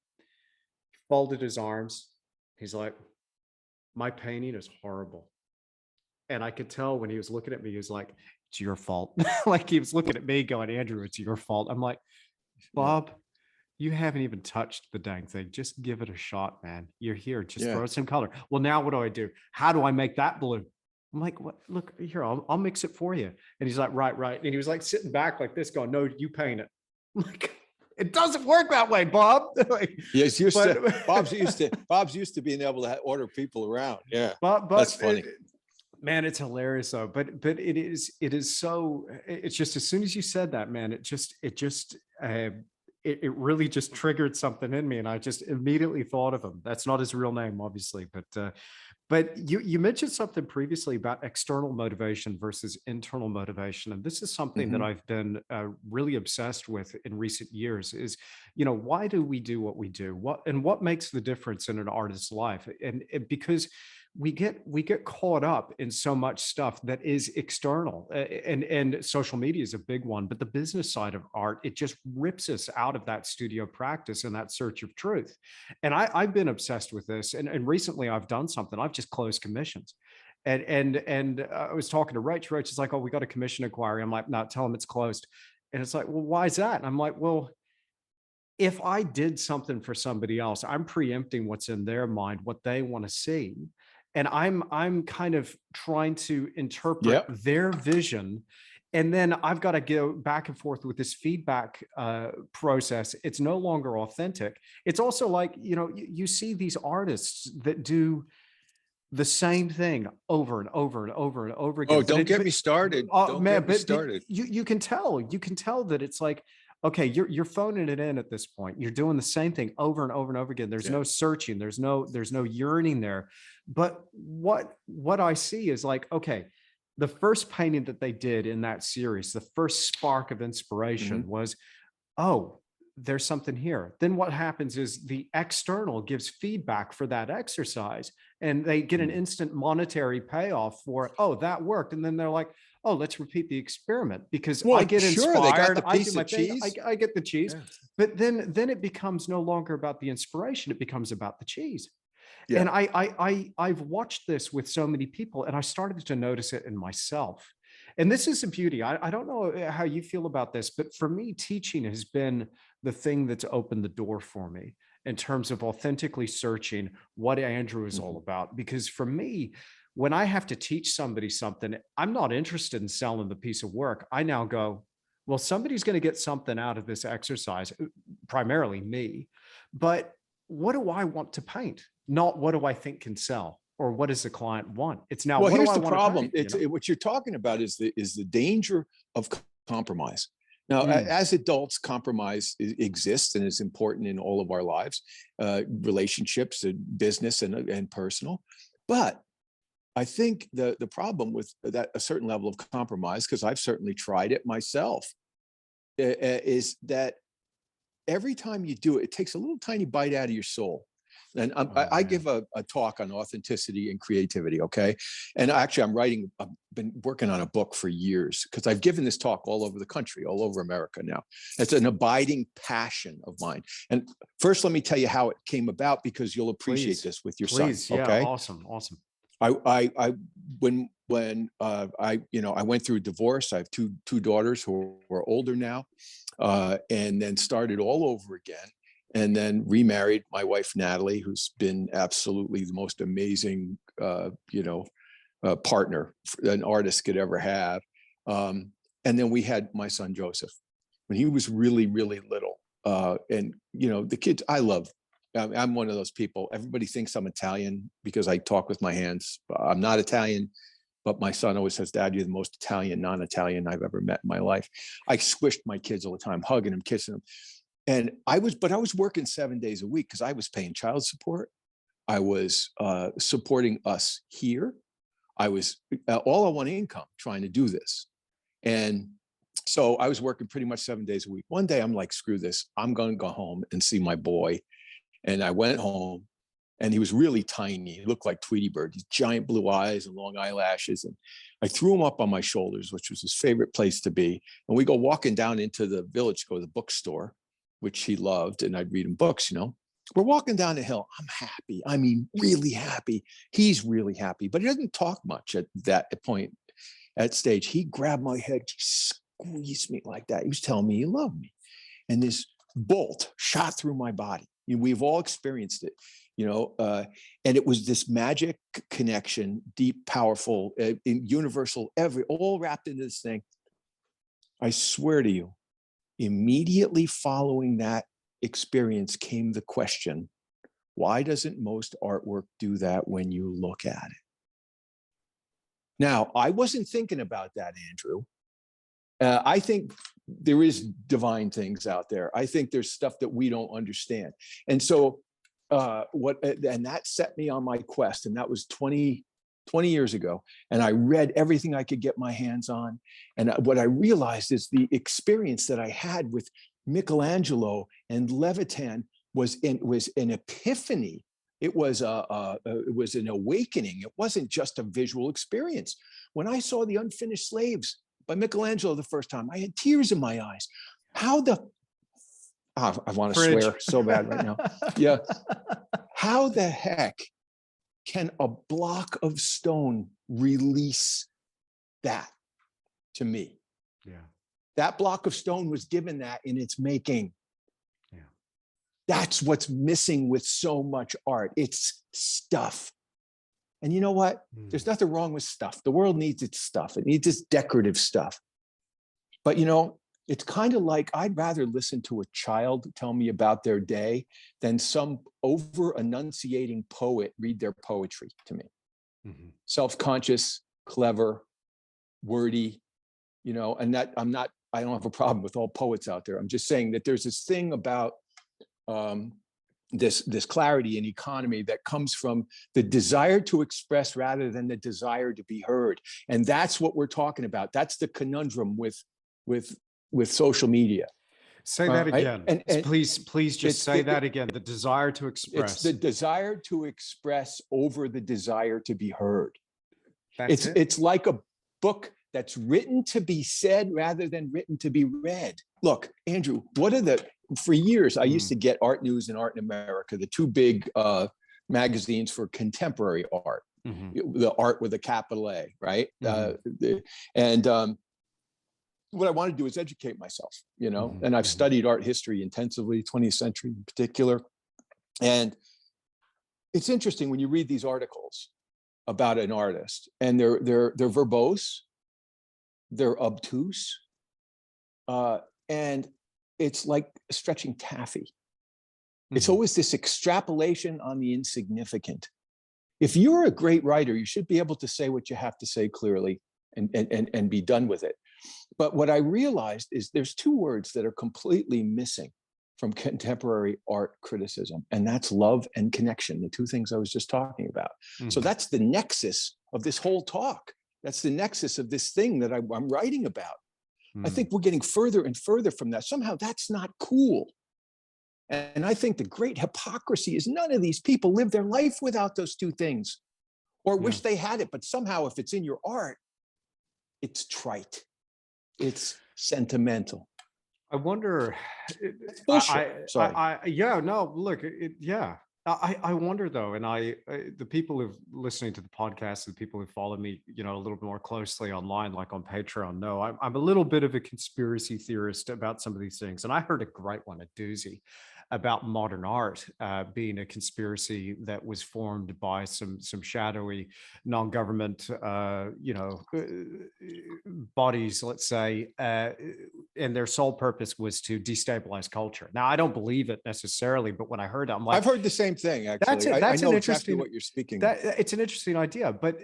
folded his arms. He's like, my painting is horrible. And I could tell when he was looking at me, he was like, it's your fault. Like he was looking at me going, Andrew, it's your fault. I'm like, Yeah. Bob, you haven't even touched the dang thing. Just give it a shot, man. You're here. Just Yeah. throw some color. Well, now what do I do? How do I make that blue? I'm like, what? Look here, I'll mix it for you. And he's like, right, right. And he was like sitting back like this, going, no, you paint it. I'm like, it doesn't work that way, Bob. Like, Yes, but Bob's used to being able to order people around. Yeah. but That's funny. man, it's hilarious though. But it is so. It's just as soon as you said that, man, it really just triggered something in me, and I just immediately thought of him. That's not his real name, obviously, but you mentioned something previously about external motivation versus internal motivation, and this is something that Mhm. I've been really obsessed with in recent years. Is why do we do what we do? What makes the difference in an artist's life? And because we get caught up in so much stuff that is external, and social media is a big one, but the business side of art, it just rips us out of that studio practice and that search of truth. And I've been obsessed with this, and recently I've done something. I've just closed commissions. And I was talking to Rach. Rach is like, oh, we got a commission inquiry. I'm like, no, tell them it's closed. And it's like, well, why is that? And I'm like, well, if I did something for somebody else, I'm preempting what's in their mind, what they want to see. And I'm kind of trying to interpret Yep. their vision. And then I've got to go back and forth with this feedback process. It's no longer authentic. It's also like, you see these artists that do the same thing over and over and over and over Oh, again. don't get me started. Oh Don't man, get me but started. you can tell that it's like, okay, you're phoning it in at this point. You're doing the same thing over and over and over again. There's Yeah. no searching. There's no yearning there. But what I see is like, okay, the first painting that they did in that series, the first spark of inspiration Mhm. was, oh, there's something here. Then what happens is the external gives feedback for that exercise, and they get an Mm. instant monetary payoff for, oh, that worked. And then they're like, oh, let's repeat the experiment because I Well, get sure, they got inspired. the I do piece my of thing. cheese. I get the cheese. Yeah. But then it becomes no longer about the inspiration. It becomes about the cheese. Yeah. And I've watched this with so many people, and I started to notice it in myself. And this is a beauty. I don't know how you feel about this, but for me, teaching has been the thing that's opened the door for me in terms of authentically searching what Andrew is all Mhm. about. Because for me, when I have to teach somebody something, I'm not interested in selling the piece of work. I now go, well, somebody's going to get something out of this exercise, primarily me. But what do I want to paint? Not what do I think can sell or what does the client want? It's now, Well, what do here's I the want to problem. paint? What you're talking about is the danger of compromise. Now, Mm, as adults, compromise exists and is important in all of our lives, relationships, business, and personal. But I think the problem with that a certain level of compromise, because I've certainly tried it myself, is that every time you do it, it takes a little tiny bite out of your soul. And oh I man. give a talk on authenticity and creativity. Okay. And actually, I've been working on a book for years because I've given this talk all over the country, all over America now. It's an abiding passion of mine. And first, let me tell you how it came about because you'll appreciate Please, this with your son. please. Yeah. Okay. Awesome. Awesome. I when I went through a divorce. I have two daughters who are older now, and then started all over again, and then remarried my wife Natalie, who's been absolutely the most amazing partner an artist could ever have. And then we had my son Joseph when he was really, really little. And the kids I love. I'm one of those people. Everybody thinks I'm Italian because I talk with my hands. I'm not Italian, but my son always says, "Dad, you're the most Italian non-Italian I've ever met in my life." I squished my kids all the time, hugging them, kissing them. And I was working 7 days a week because I was paying child support. I was supporting us here. I was all on one income trying to do this. And so I was working pretty much 7 days a week. One day I'm like, screw this. I'm going to go home and see my boy. And I went home, and he was really tiny. He looked like Tweety Bird, these giant blue eyes and long eyelashes. And I threw him up on my shoulders, which was his favorite place to be. And we go walking down into the village, go to the bookstore, which he loved. And I'd read him books, We're walking down the hill. I'm happy. I mean, really happy. He's really happy, but he doesn't talk much at that point, at stage. He grabbed my head, he squeezed me like that. He was telling me he loved me. And this bolt shot through my body. We've all experienced it, and it was this magic connection, deep, powerful, universal, all wrapped into this thing. I swear to you, immediately following that experience came the question, why doesn't most artwork do that when you look at it? Now, I wasn't thinking about that, Andrew. I think there is divine things out there. I think there's stuff that we don't understand. And so and that set me on my quest. And that was 20 years ago. And I read everything I could get my hands on. And what I realized is the experience that I had with Michelangelo and Levitan was an epiphany. It was an awakening. It wasn't just a visual experience. When I saw The Unfinished Slaves by Michelangelo the first time, I had tears in my eyes. I want to swear so bad right now. Yeah. How the heck can a block of stone release that to me? Yeah. That block of stone was given that in its making. Yeah. That's what's missing with so much art. It's stuff. And you know what? There's nothing wrong with stuff. The world needs its stuff. It needs its decorative stuff. But it's kind of like I'd rather listen to a child tell me about their day than some over-enunciating poet read their poetry to me. Mm-hmm. Self-conscious, clever, wordy, and that I don't have a problem with all poets out there. I'm just saying that there's this thing about this clarity and economy that comes from the desire to express rather than the desire to be heard. And that's what we're talking about. That's the conundrum with social media. Say that again. And please just say that again. The desire to express. It's the desire to express over the desire to be heard. It's like a book that's written to be said rather than written to be read. Look, Andrew, for years, I used to get Art News and Art in America, the two big magazines for contemporary art, the art with a capital A, right? What I want to do is educate myself, and I've studied art history intensively, 20th century in particular. And it's interesting when you read these articles about an artist, and they're verbose, they're obtuse, and it's like stretching taffy. It's always this extrapolation on the insignificant. If you're a great writer, you should be able to say what you have to say clearly and be done with it. But what I realized is there's two words that are completely missing from contemporary art criticism, and that's love and connection, the two things I was just talking about. So that's the nexus of this whole talk. That's the nexus of this thing that I'm writing about. I think we're getting further and further from that. Somehow that's not cool. And I think the great hypocrisy is none of these people live their life without those two things or wish they had it. But somehow if it's in your art, it's trite. It's sentimental. I wonder. It's bullshit. Sorry. Yeah. No. Look. Yeah. I wonder though, and the people who've listening to the podcast, the people who follow me, a little bit more closely online, like on Patreon, know I'm a little bit of a conspiracy theorist about some of these things. And I heard a great one, a doozy, about modern art being a conspiracy that was formed by some shadowy non-government, bodies, let's say, and their sole purpose was to destabilize culture. Now, I don't believe it necessarily, but when I heard it, I'm like, I've heard the same thing, that's actually. it. I That's an know exactly interesting. what you're speaking of. That it's an interesting idea, but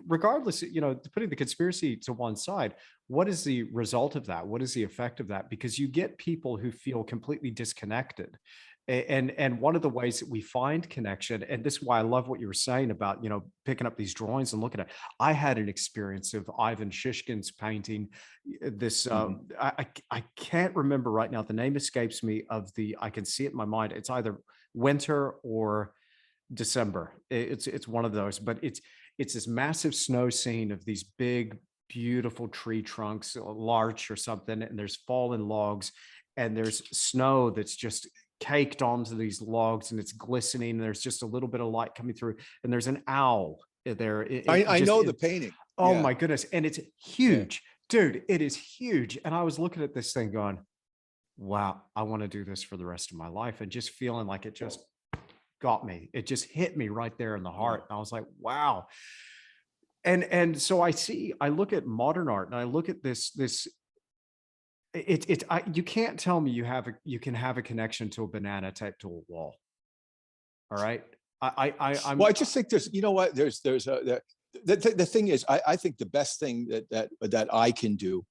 regardless, putting the conspiracy to one side, what is the result of that? What is the effect of that? Because you get people who feel completely disconnected, and one of the ways that we find connection, and this is why I love what you were saying about picking up these drawings and looking at. I had an experience of Ivan Shishkin's painting. This Mhm. I can't remember right now. The name escapes me. I can see it in my mind. It's either Winter or December. It's one of those, but it's this massive snow scene of these big, beautiful tree trunks, larch or something, and there's fallen logs, and there's snow that's just caked onto these logs, and it's glistening. And there's just a little bit of light coming through, and there's an owl there. I know the painting. Oh Yeah. my goodness, and it's Yeah. huge, dude. It is huge, and I was looking at this thing going, "Wow, I want to do this for the rest of my life," and just feeling like it just got me. It just hit me right there in the Yeah. heart. And I was like, wow. And so I look at modern art and I look at this you can't tell me you can have a connection to a banana taped to a wall. All right. Well, I'm I just think you know what, the thing is, I think the best thing that I can do,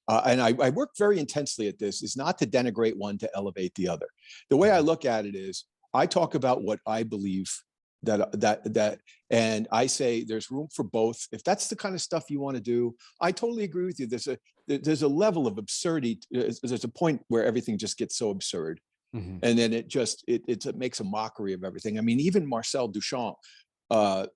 and I work very intensely at this, is not to denigrate one to elevate the other. The way I look at it is, I talk about what I believe and I say there's room for both. If that's the kind of stuff you want to do, I totally agree with you. There's a level of absurdity. There's a point where everything just gets so absurd, Mhm. and then it makes a mockery of everything. I mean, even Marcel Duchamp, uh,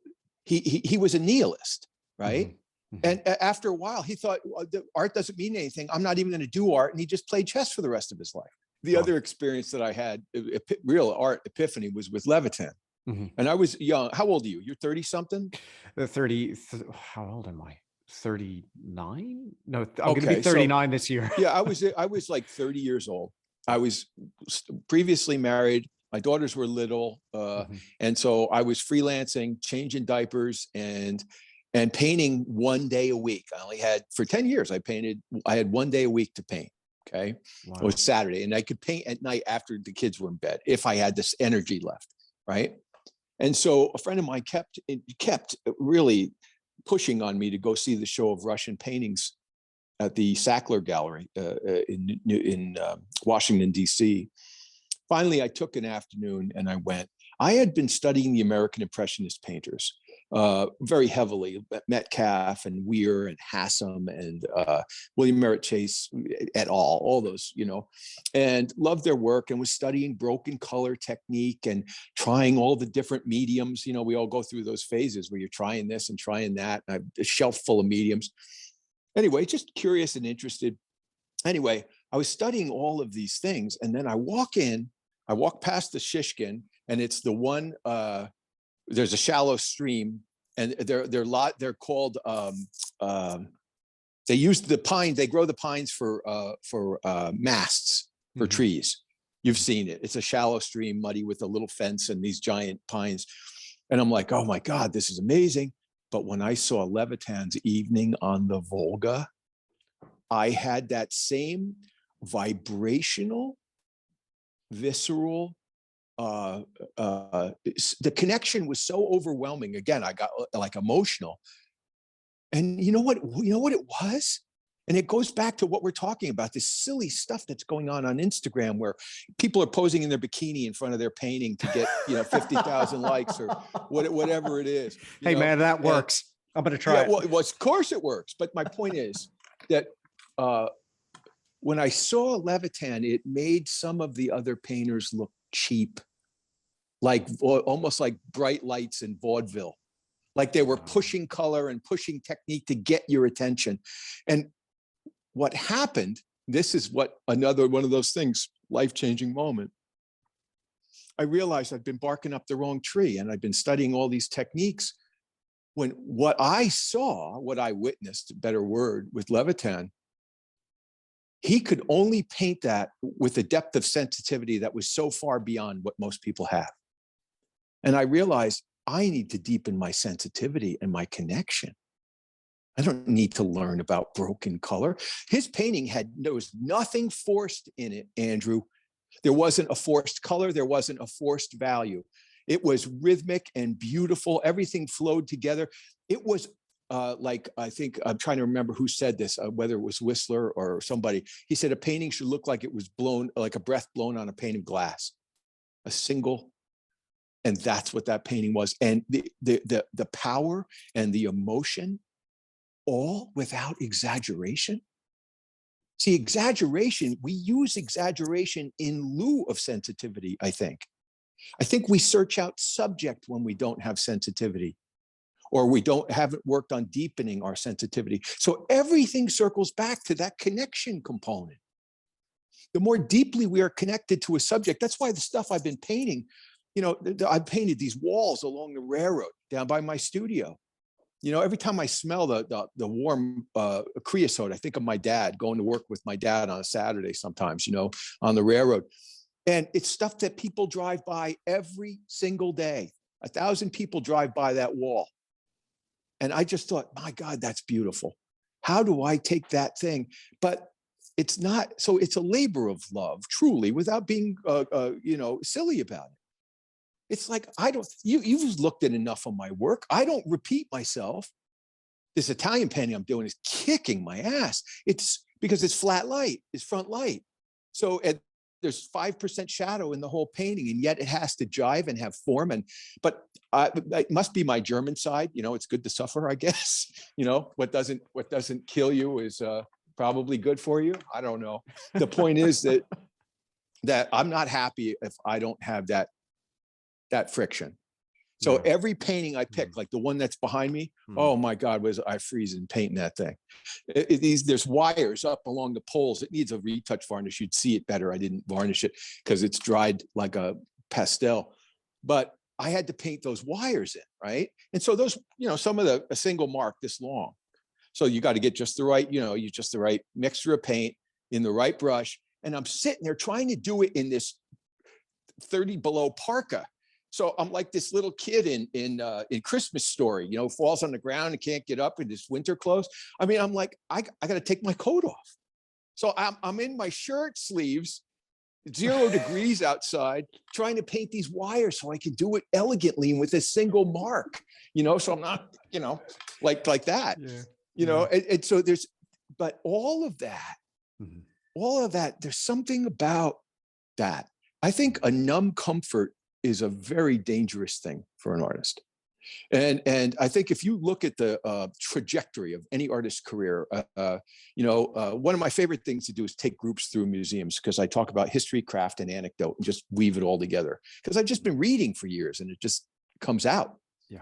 he was a nihilist, right? Mhm. Mhm. And after a while, he thought, well, art doesn't mean anything. I'm not even going to do art, and he just played chess for the rest of his life. The Wow. other experience that I had, real art epiphany, was with Levitan. Mhm. And I was young. How old are you? You're 30 something? The 30, how old am I? 39? No, I'm going to be Okay. So 39 this year. yeah, I was like 30 years old. I was previously married. My daughters were little. Mhm. And so I was freelancing, changing diapers, and painting 1 day a week. I only had, for 10 years, I had 1 day a week to paint. Okay. It was Wow. Saturday, and I could paint at night after the kids were in bed if I had this energy left. Right. And so a friend of mine kept really pushing on me to go see the show of Russian paintings at the Sackler Gallery in Washington, D.C. Finally, I took an afternoon and I went. I had been studying the American Impressionist painters very heavily, Metcalf and Weir and Hassam and William Merritt Chase et al., all those, and loved their work, and was studying broken color technique and trying all the different mediums. We all go through those phases where you're trying this and trying that. I have a shelf full of mediums. Anyway, just curious and interested. Anyway, I was studying all of these things, and then I walk past the Shishkin, and it's the one, there's a shallow stream, and they're called, they use the pine, they grow the pines for masts for Mhm. trees. You've seen it. It's a shallow stream, muddy, with a little fence and these giant pines. And I'm like, oh my God, this is amazing. But when I saw Levitan's Evening on the Volga, I had that same vibrational, visceral, the connection was so overwhelming. Again, I got like emotional. And you know what it was? And it goes back to what we're talking about, this silly stuff that's going on Instagram, where people are posing in their bikini in front of their painting to get 50,000 likes or whatever it is. Hey man, that And works. I'm going to try yeah, it. well, of course it works. But my point is that when I saw Levitan, it made some of the other painters look cheap, like almost like bright lights in vaudeville, like they were pushing color and pushing technique to get your attention. And what happened, this is what another one of those things, life-changing moment. I realized I'd been barking up the wrong tree, and I'd been studying all these techniques, when what I saw, what I witnessed, better word, with Levitan, he could only paint that with a depth of sensitivity that was so far beyond what most people have. And I realized I need to deepen my sensitivity and my connection. I don't need to learn about broken color. His painting there was nothing forced in it, Andrew. There wasn't a forced color. There wasn't a forced value. It was rhythmic and beautiful. Everything flowed together. It was like, I think, I'm trying to remember who said this, whether it was Whistler or somebody. He said a painting should look like it was blown, like a breath blown on a pane of glass. A single, and that's what that painting was. And the power and the emotion, all without exaggeration. See, exaggeration, we use exaggeration in lieu of sensitivity, I think. I think we search out subject when we don't have sensitivity, or we haven't worked on deepening our sensitivity. So everything circles back to that connection component. The more deeply we are connected to a subject, that's why the stuff I've been painting, I've painted these walls along the railroad down by my studio. Every time I smell the warm creosote, I think of my dad, going to work with my dad on a Saturday sometimes, on the railroad. And it's stuff that people drive by every single day. 1,000 people drive by that wall. And I just thought, my God, that's beautiful. How do I take that thing? But it's not, so it's a labor of love, truly, without being, silly about it. It's like, you've looked at enough of my work. I don't repeat myself. This Italian painting I'm doing is kicking my ass. It's because it's flat light, it's front light. So there's 5% shadow in the whole painting, and yet it has to jive and have form. But it must be my German side. It's good to suffer, I guess. What doesn't kill you is probably good for you. I don't know. The point is that I'm not happy if I don't have that friction. So every painting I pick, like the one that's behind me, oh my God, was I freezing painting that thing. There's wires up along the poles. It needs a retouch varnish. You'd see it better. I didn't varnish it because it's dried like a pastel. But I had to paint those wires in, right? And so those, some of a single mark this long. So you got to get just the right, just the right mixture of paint in the right brush. And I'm sitting there trying to do it in this 30 below parka. So I'm like this little kid in Christmas Story, falls on the ground and can't get up in his winter clothes. I mean, I'm like, I got to take my coat off. So I'm in my shirt sleeves, 0 degrees outside, trying to paint these wires so I can do it elegantly and with a single mark, so I'm not, like that, and so but all of that, there's something about that. I think a numb comfort is a very dangerous thing for an artist. And I think if you look at the trajectory of any artist's career, one of my favorite things to do is take groups through museums, because I talk about history, craft, and anecdote and just weave it all together. Because I've just been reading for years and it just comes out. Yeah.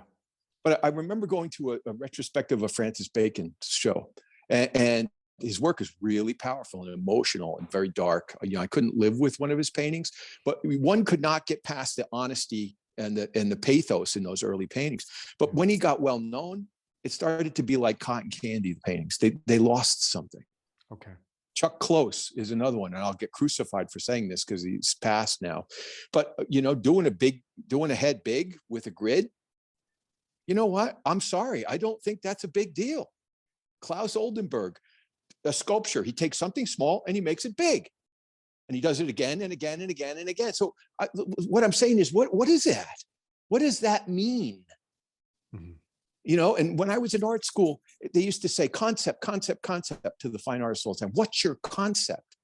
But I remember going to a retrospective of Francis Bacon's show, and his work is really powerful and emotional and very dark. I couldn't live with one of his paintings, but one could not get past the honesty and the pathos in those early paintings. But when he got well known, it started to be like cotton candy, the paintings. They lost something. Okay. Chuck Close is another one, and I'll get crucified for saying this because he's passed now. But doing a head big with a grid, you know what? I'm sorry. I don't think that's a big deal. Klaus Oldenburg, a sculpture, he takes something small and he makes it big, and he does it again and again and again and again. So what I'm saying is, what is that? What does that mean? Mm-hmm. And when I was in art school, they used to say concept to the fine artists all the time. What's your concept?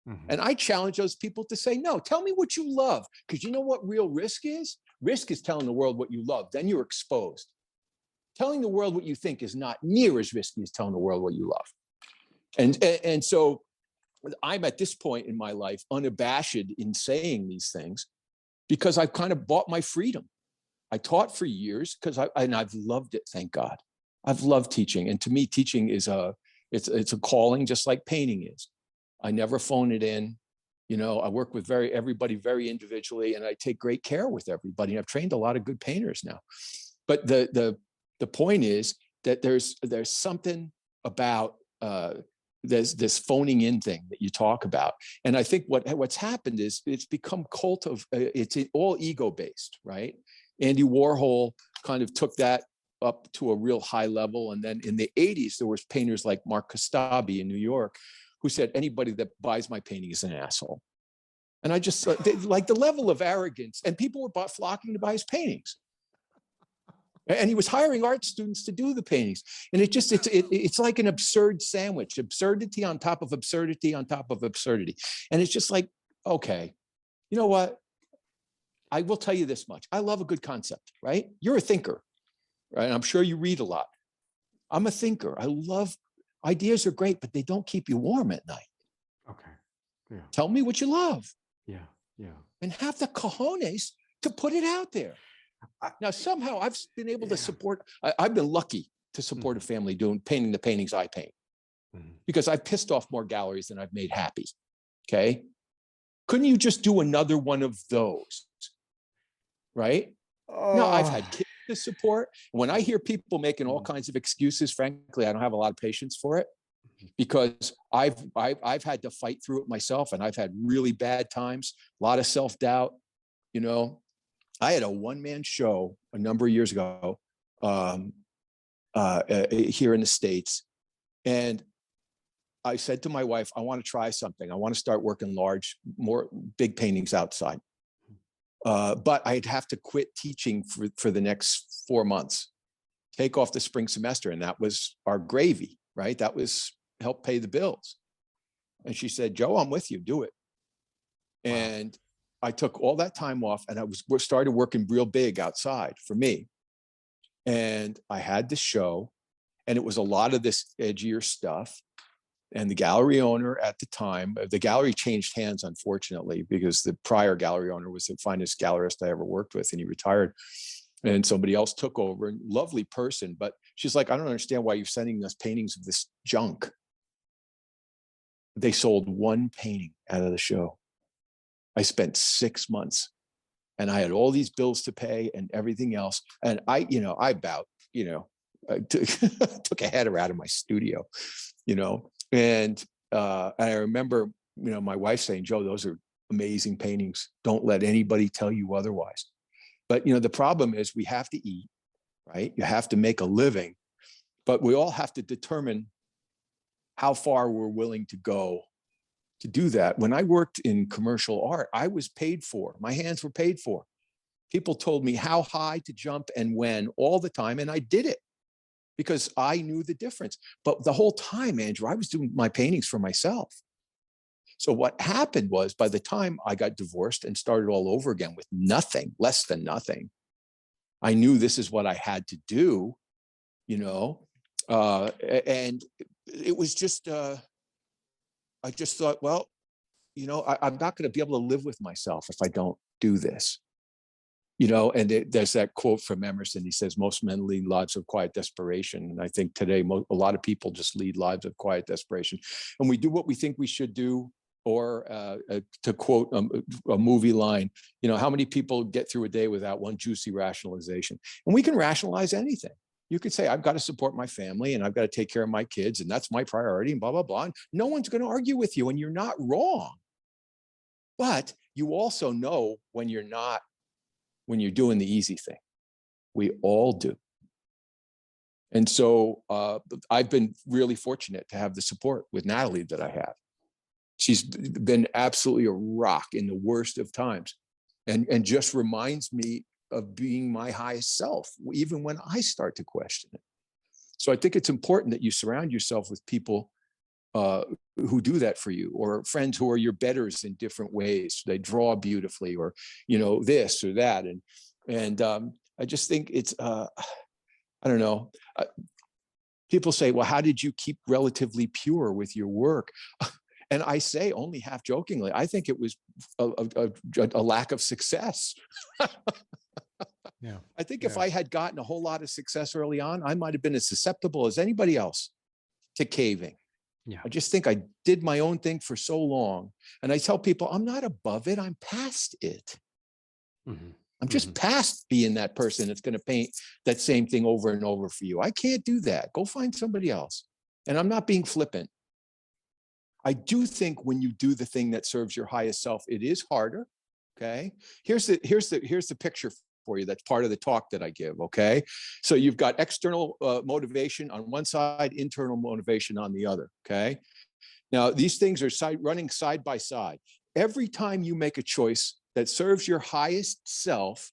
Mm-hmm. And I challenge those people to say, no, tell me what you love. Because you know what real risk is? Risk is telling the world what you love. Then you're exposed. Telling the world what you think is not near as risky as telling the world what you love. And so I'm at this point in my life unabashed in saying these things because I've kind of bought my freedom. I taught for years and I've loved it. Thank God. I've loved teaching. And to me, teaching is it's a calling, just like painting is. I never phone it in. You know, I work with everybody very individually, and I take great care with everybody. And I've trained a lot of good painters now. But the point is that there's something about there's this phoning in thing that you talk about. And I think what's happened is it's become it's all ego based, right? Andy Warhol kind of took that up to a real high level. And then in the 80s, there was painters like Mark Kostabi in New York who said, anybody that buys my painting is an asshole. And I just like the level of arrogance, and people were flocking to buy his paintings. And he was hiring art students to do the paintings. And it's like an absurd sandwich, absurdity on top of absurdity on top of absurdity. And it's just like, okay, you know what? I will tell you this much. I love a good concept, right? You're a thinker, right? I'm sure you read a lot. I'm a thinker. I love ideas are great, but they don't keep you warm at night. Okay. Yeah. Tell me what you love. Yeah. Yeah. And have the cojones to put it out there. Now, somehow I've been able to support, I've been lucky to support a family painting the paintings I paint, because I've pissed off more galleries than I've made happy. Okay. Couldn't you just do another one of those? Right? No, I've had kids to support. When I hear people making all kinds of excuses, frankly, I don't have a lot of patience for it, because I've had to fight through it myself, and I've had really bad times, a lot of self-doubt. You know, I had a one-man show a number of years ago here in the States. And I said to my wife, I want to try something. I want to start working more big paintings outside. But I'd have to quit teaching for the next 4 months, take off the spring semester. And that was our gravy, right? That was help pay the bills. And she said, Joe, I'm with you, do it. Wow. And I took all that time off, and we started working real big outside for me. And I had this show, and it was a lot of this edgier stuff. And the gallery owner at the time, the gallery changed hands, unfortunately, because the prior gallery owner was the finest gallerist I ever worked with, and he retired. And somebody else took over, and lovely person. But she's like, I don't understand why you're sending us paintings of this junk. They sold one painting out of the show. I spent 6 months, and I had all these bills to pay and everything else. And I took a header out of my studio, and I remember, my wife saying, Joe, those are amazing paintings. Don't let anybody tell you otherwise. But, the problem is we have to eat, right? You have to make a living, but we all have to determine how far we're willing to go to do that. When I worked in commercial art, I was paid for. My hands were paid for. People told me how high to jump and when all the time, and I did it because I knew the difference. But the whole time, Andrew, I was doing my paintings for myself. So what happened was, by the time I got divorced and started all over again with nothing, less than nothing, I knew this is what I had to do, and it was just, I just thought, well, I'm not going to be able to live with myself if I don't do this. And there's that quote from Emerson. He says, most men lead lives of quiet desperation. And I think today, a lot of people just lead lives of quiet desperation. And we do what we think we should do. Or to quote a movie line, how many people get through a day without one juicy rationalization? And we can rationalize anything. You could say, I've got to support my family, and I've got to take care of my kids, and that's my priority, and blah, blah, blah. And no one's going to argue with you, and you're not wrong. But you also know when you're doing the easy thing. We all do. And so I've been really fortunate to have the support with Natalie that I have. She's been absolutely a rock in the worst of times, and just reminds me of being my highest self, even when I start to question it. So I think it's important that you surround yourself with people who do that for you, or friends who are your betters in different ways. They draw beautifully, or, this or that. And I just think it's, I don't know. People say, well, how did you keep relatively pure with your work? And I say, only half jokingly, I think it was a lack of success. Yeah. I think if I had gotten a whole lot of success early on, I might have been as susceptible as anybody else to caving. Yeah. I just think I did my own thing for so long. And I tell people, I'm not above it. I'm past it. Hmm. I'm Hmm. just past being that person that's going to paint that same thing over and over for you. I can't do that. Go find somebody else. And I'm not being flippant. I do think when you do the thing that serves your highest self, it is harder. Okay. Here's the picture for you. That's part of the talk that I give. Okay. So you've got external motivation on one side, internal motivation on the other. Okay. Now these things are running side by side. Every time you make a choice that serves your highest self,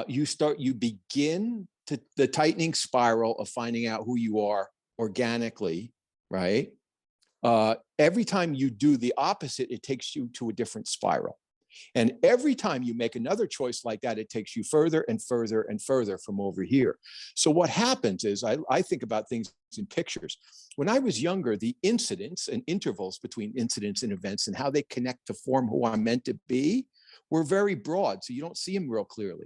you begin the tightening spiral of finding out who you are organically, right? Every time you do the opposite, it takes you to a different spiral. And every time you make another choice like that, it takes you further and further and further from over here. So what happens is I think about things in pictures. When I was younger, the incidents and intervals between incidents and events and how they connect to form who I'm meant to be were very broad. So you don't see them real clearly.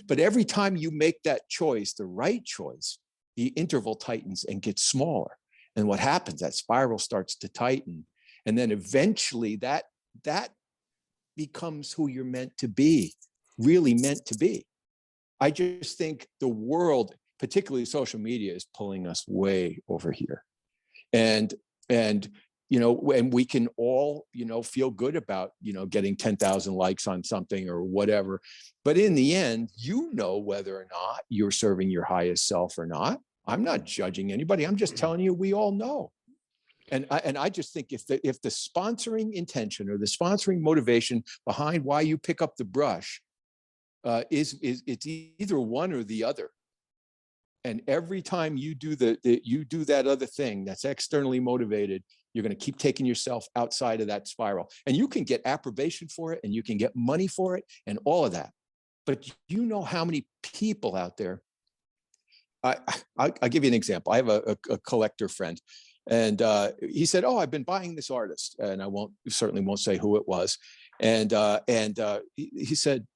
But every time you make that choice, the right choice, the interval tightens and gets smaller. And what happens? That spiral starts to tighten. And then eventually that becomes who you're meant to be, really meant to be. I just think the world, particularly social media, is pulling us way over here. And and we can all, feel good about, getting 10,000 likes on something or whatever. But in the end, whether or not you're serving your highest self or not. I'm not judging anybody. I'm just telling you, we all know. And I just think if the sponsoring intention or the sponsoring motivation behind why you pick up the brush is it's either one or the other. And every time you do you do that other thing that's externally motivated, you're going to keep taking yourself outside of that spiral. And you can get approbation for it, and you can get money for it, and all of that. But you know how many people out there? I'll give you an example. I have a collector friend, and he said, "Oh, I've been buying this artist," and I certainly won't say who it was. And he said,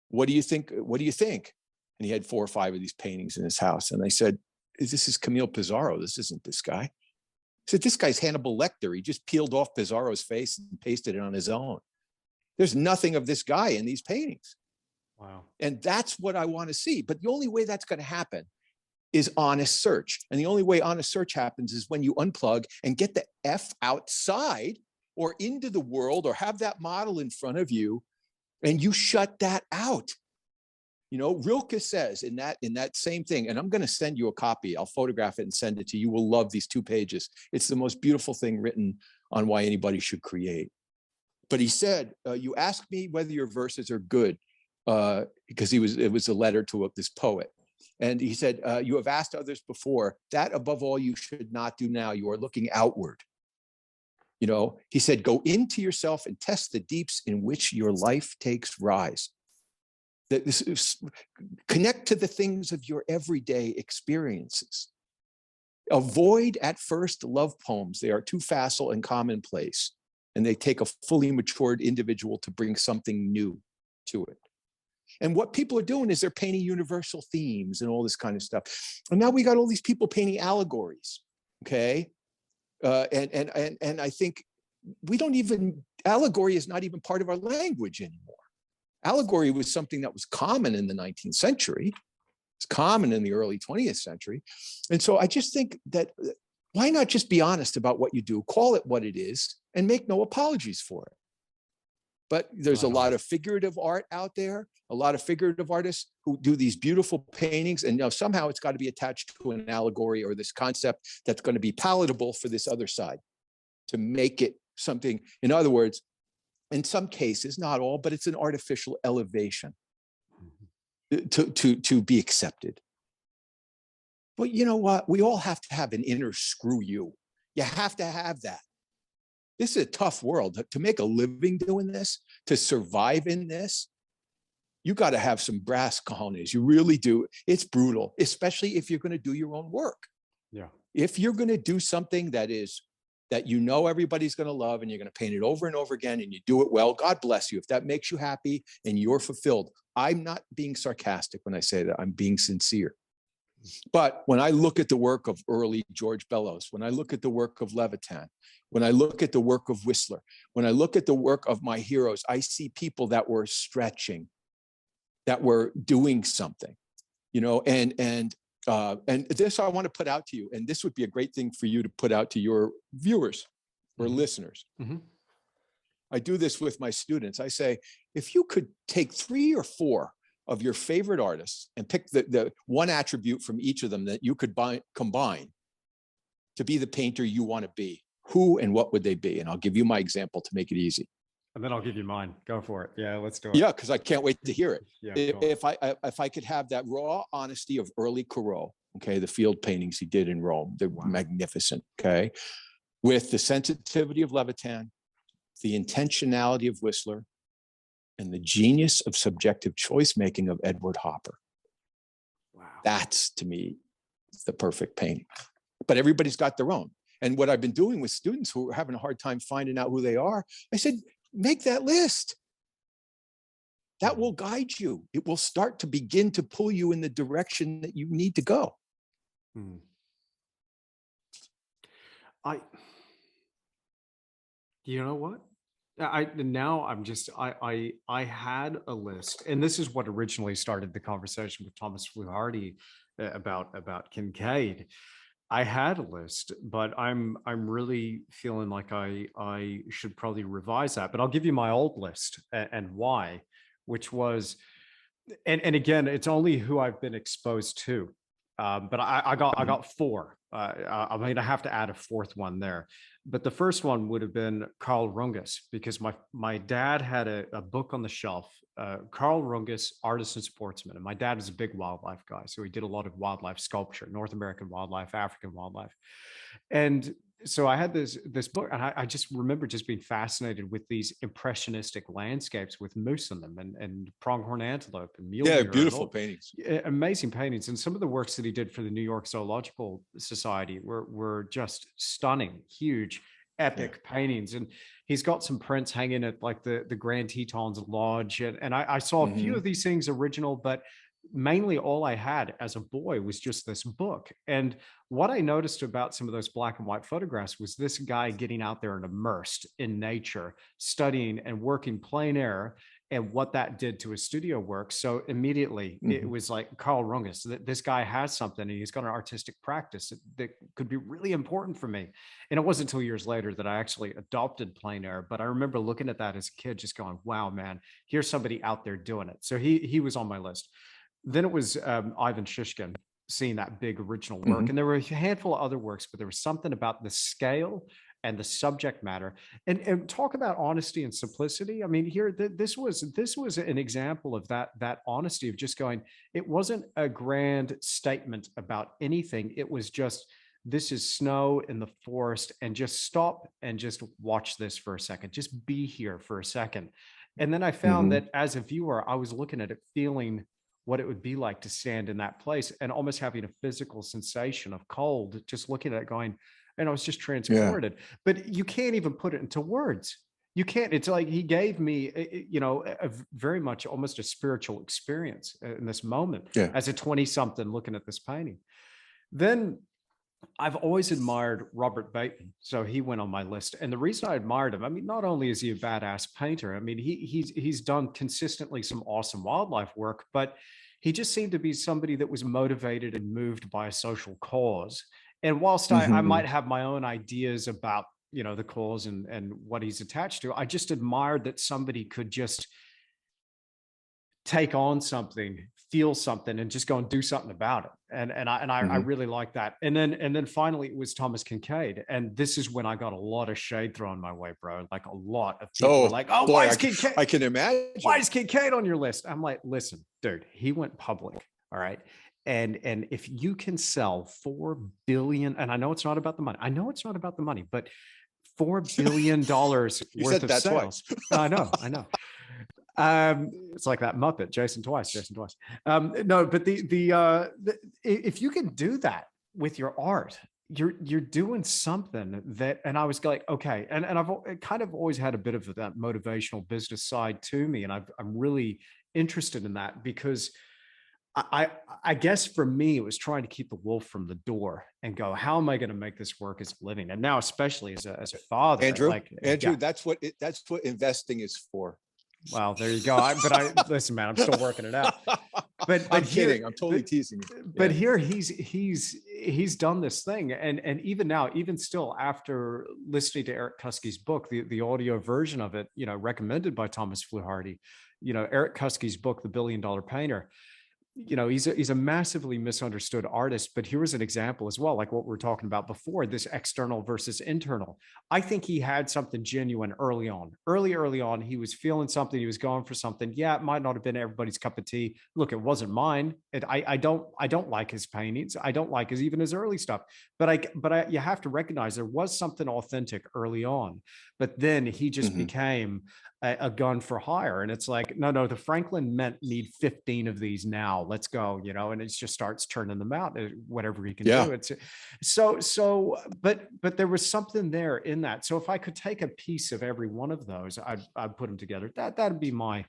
"What do you think? What do you think?" And he had 4 or 5 of these paintings in his house. And I said, "This is Camille Pizarro. This isn't this guy." I said, "This guy's Hannibal Lecter. He just peeled off Pizarro's face and pasted it on his own. There's nothing of this guy in these paintings." Wow. And that's what I want to see. But the only way that's going to happen is honest search. And the only way honest search happens is when you unplug and get the F outside or into the world, or have that model in front of you, and you shut that out. Rilke says in that same thing, and I'm going to send you a copy. I'll photograph it and send it to you. You will love these 2 pages. It's the most beautiful thing written on why anybody should create. But he said, you ask me whether your verses are good, because it was a letter to this poet. And he said, you have asked others before, that above all you should not do now. You are looking outward. He said, go into yourself and test the deeps in which your life takes rise. Connect to the things of your everyday experiences. Avoid at first love poems. They are too facile and commonplace, and they take a fully matured individual to bring something new to it. And what people are doing is they're painting universal themes and all this kind of stuff. And now we got all these people painting allegories, okay? And I think allegory is not even part of our language anymore. Allegory was something that was common in the 19th century. It's common in the early 20th century. And so I just think that why not just be honest about what you do, call it what it is, and make no apologies for it. But there's a lot of figurative art out there, a lot of figurative artists who do these beautiful paintings, and somehow it's got to be attached to an allegory or this concept that's going to be palatable for this other side to make it something. In other words, in some cases, not all, but it's an artificial elevation to be accepted. But you know what? We all have to have an inner screw you. You have to have that. This is a tough world. To make a living doing this, to survive in this, you got to have some brass cojones. You really do. It's brutal, especially if you're going to do your own work. Yeah. If you're going to do something that everybody's going to love, and you're going to paint it over and over again, and you do it well, God bless you. If that makes you happy and you're fulfilled. I'm not being sarcastic when I say that. I'm being sincere. But when I look at the work of early George Bellows, when I look at the work of Levitan, when I look at the work of Whistler, when I look at the work of my heroes, I see people that were stretching, that were doing something, and this I want to put out to you, and this would be a great thing for you to put out to your viewers or listeners. I do this with my students. I say, if you could take 3 or 4 of your favorite artists and pick the one attribute from each of them that you could combine to be the painter you want to be, who and what would they be? And I'll give you my example to make it easy. And then I'll give you mine. Go for it. Yeah, let's do it. Yeah, because I can't wait to hear it. Yeah, if I could have that raw honesty of early Corot, okay, the field paintings he did in Rome, they're magnificent, okay, with the sensitivity of Levitan, the intentionality of Whistler, and the genius of subjective choice making of Edward Hopper. Wow. That's, to me, the perfect painting. But everybody's got their own. And what I've been doing with students who are having a hard time finding out who they are, I said, make that list. That will guide you. It will start to begin to pull you in the direction that you need to go. You know what? I had a list, and this is what originally started the conversation with Thomas Fluharty about Kincaid. I had a list, but I'm really feeling like I should probably revise that. But I'll give you my old list and why, which was, and again, it's only who I've been exposed to. But I got 4. I mean, I have to add a 4th one there. But the first one would have been Carl Rungus, because my dad had a book on the shelf, Carl Rungus, Artist and Sportsman. And my dad was a big wildlife guy. So he did a lot of wildlife sculpture, North American wildlife, African wildlife. And so I had this book, and I just remember just being fascinated with these impressionistic landscapes with moose in them, and pronghorn antelope and mule deer. Beautiful paintings. Amazing paintings. And some of the works that he did for the New York Zoological Society were just stunning, huge, epic paintings. And he's got some prints hanging at like the Grand Tetons Lodge. And I saw a few of these things original, but mainly all I had as a boy was just this book. And what I noticed about some of those black and white photographs was this guy getting out there and immersed in nature, studying and working plein air, and what that did to his studio work. So immediately it was like, Carl Rungus, this guy has something, and he's got an artistic practice that could be really important for me. And it wasn't until years later that I actually adopted plein air. But I remember looking at that as a kid, just going, wow, man, here's somebody out there doing it. So he was on my list. Then it was Ivan Shishkin, seeing that big original work. And there were a handful of other works, but there was something about the scale and the subject matter. And talk about honesty and simplicity. I mean, here, this was an example of that honesty of just going, it wasn't a grand statement about anything. It was just, this is snow in the forest, and just stop and just watch this for a second. Just be here for a second. And then I found that as a viewer, I was looking at it, feeling what it would be like to stand in that place, and almost having a physical sensation of cold, just looking at it going, and I was just transported. But you can't even put it into words. You can't. It's like he gave me, a very much almost a spiritual experience in this moment as a 20-something looking at this painting. Then I've always admired Robert Bateman. So he went on my list. And the reason I admired him, I mean, not only is he a badass painter, I mean, he's done consistently some awesome wildlife work, but he just seemed to be somebody that was motivated and moved by a social cause. And whilst I might have my own ideas about, the cause and what he's attached to, I just admired that somebody could just take on something, feel something, and just go and do something about it. I really like that. And then finally it was Thomas Kincaid. And this is when I got a lot of shade thrown my way, bro. Like a lot of people were like, oh, boy, why is Kincaid? I can imagine. Why is Kincaid on your list? I'm like, listen, dude, he went public. All right. And if you can sell 4 billion, and I know it's not about the money, but $4 billion worth of sales. I know. It's like that Muppet, Jason twice. No, but if you can do that with your art, you're doing something that, and I was like, okay. And I've kind of always had a bit of that motivational business side to me. And I'm really interested in that, because I I guess for me, it was trying to keep the wolf from the door and go, how am I going to make this work as a living? And now, especially as a father, Andrew, like, Andrew, yeah, that's what investing is for. well, there you go. But I listen, man, I'm still working it out. But I'm here, kidding. I'm totally but teasing you. but Yeah. here he's done this thing, and even now, even still, after listening to Eric Kuski's book, the audio version of it, recommended by Thomas Fluharty, Eric Kuski's book, The $1 Billion Painter. He's a massively misunderstood artist, but here was an example as well, like what we were talking about before, this external versus internal. I think he had something genuine early on. Early on, he was feeling something, he was going for something. Yeah, it might not have been everybody's cup of tea. Look, it wasn't mine. I don't like his paintings. I don't like even his early stuff. But you have to recognize there was something authentic early on. But then he just Mhm. became a gun for hire. And it's like, no, the Franklin Mint need 15 of these now. Let's go, and it just starts turning them out, whatever he can Yeah. do. It's but there was something there in that. So if I could take a piece of every one of those, I'd put them together. That'd be my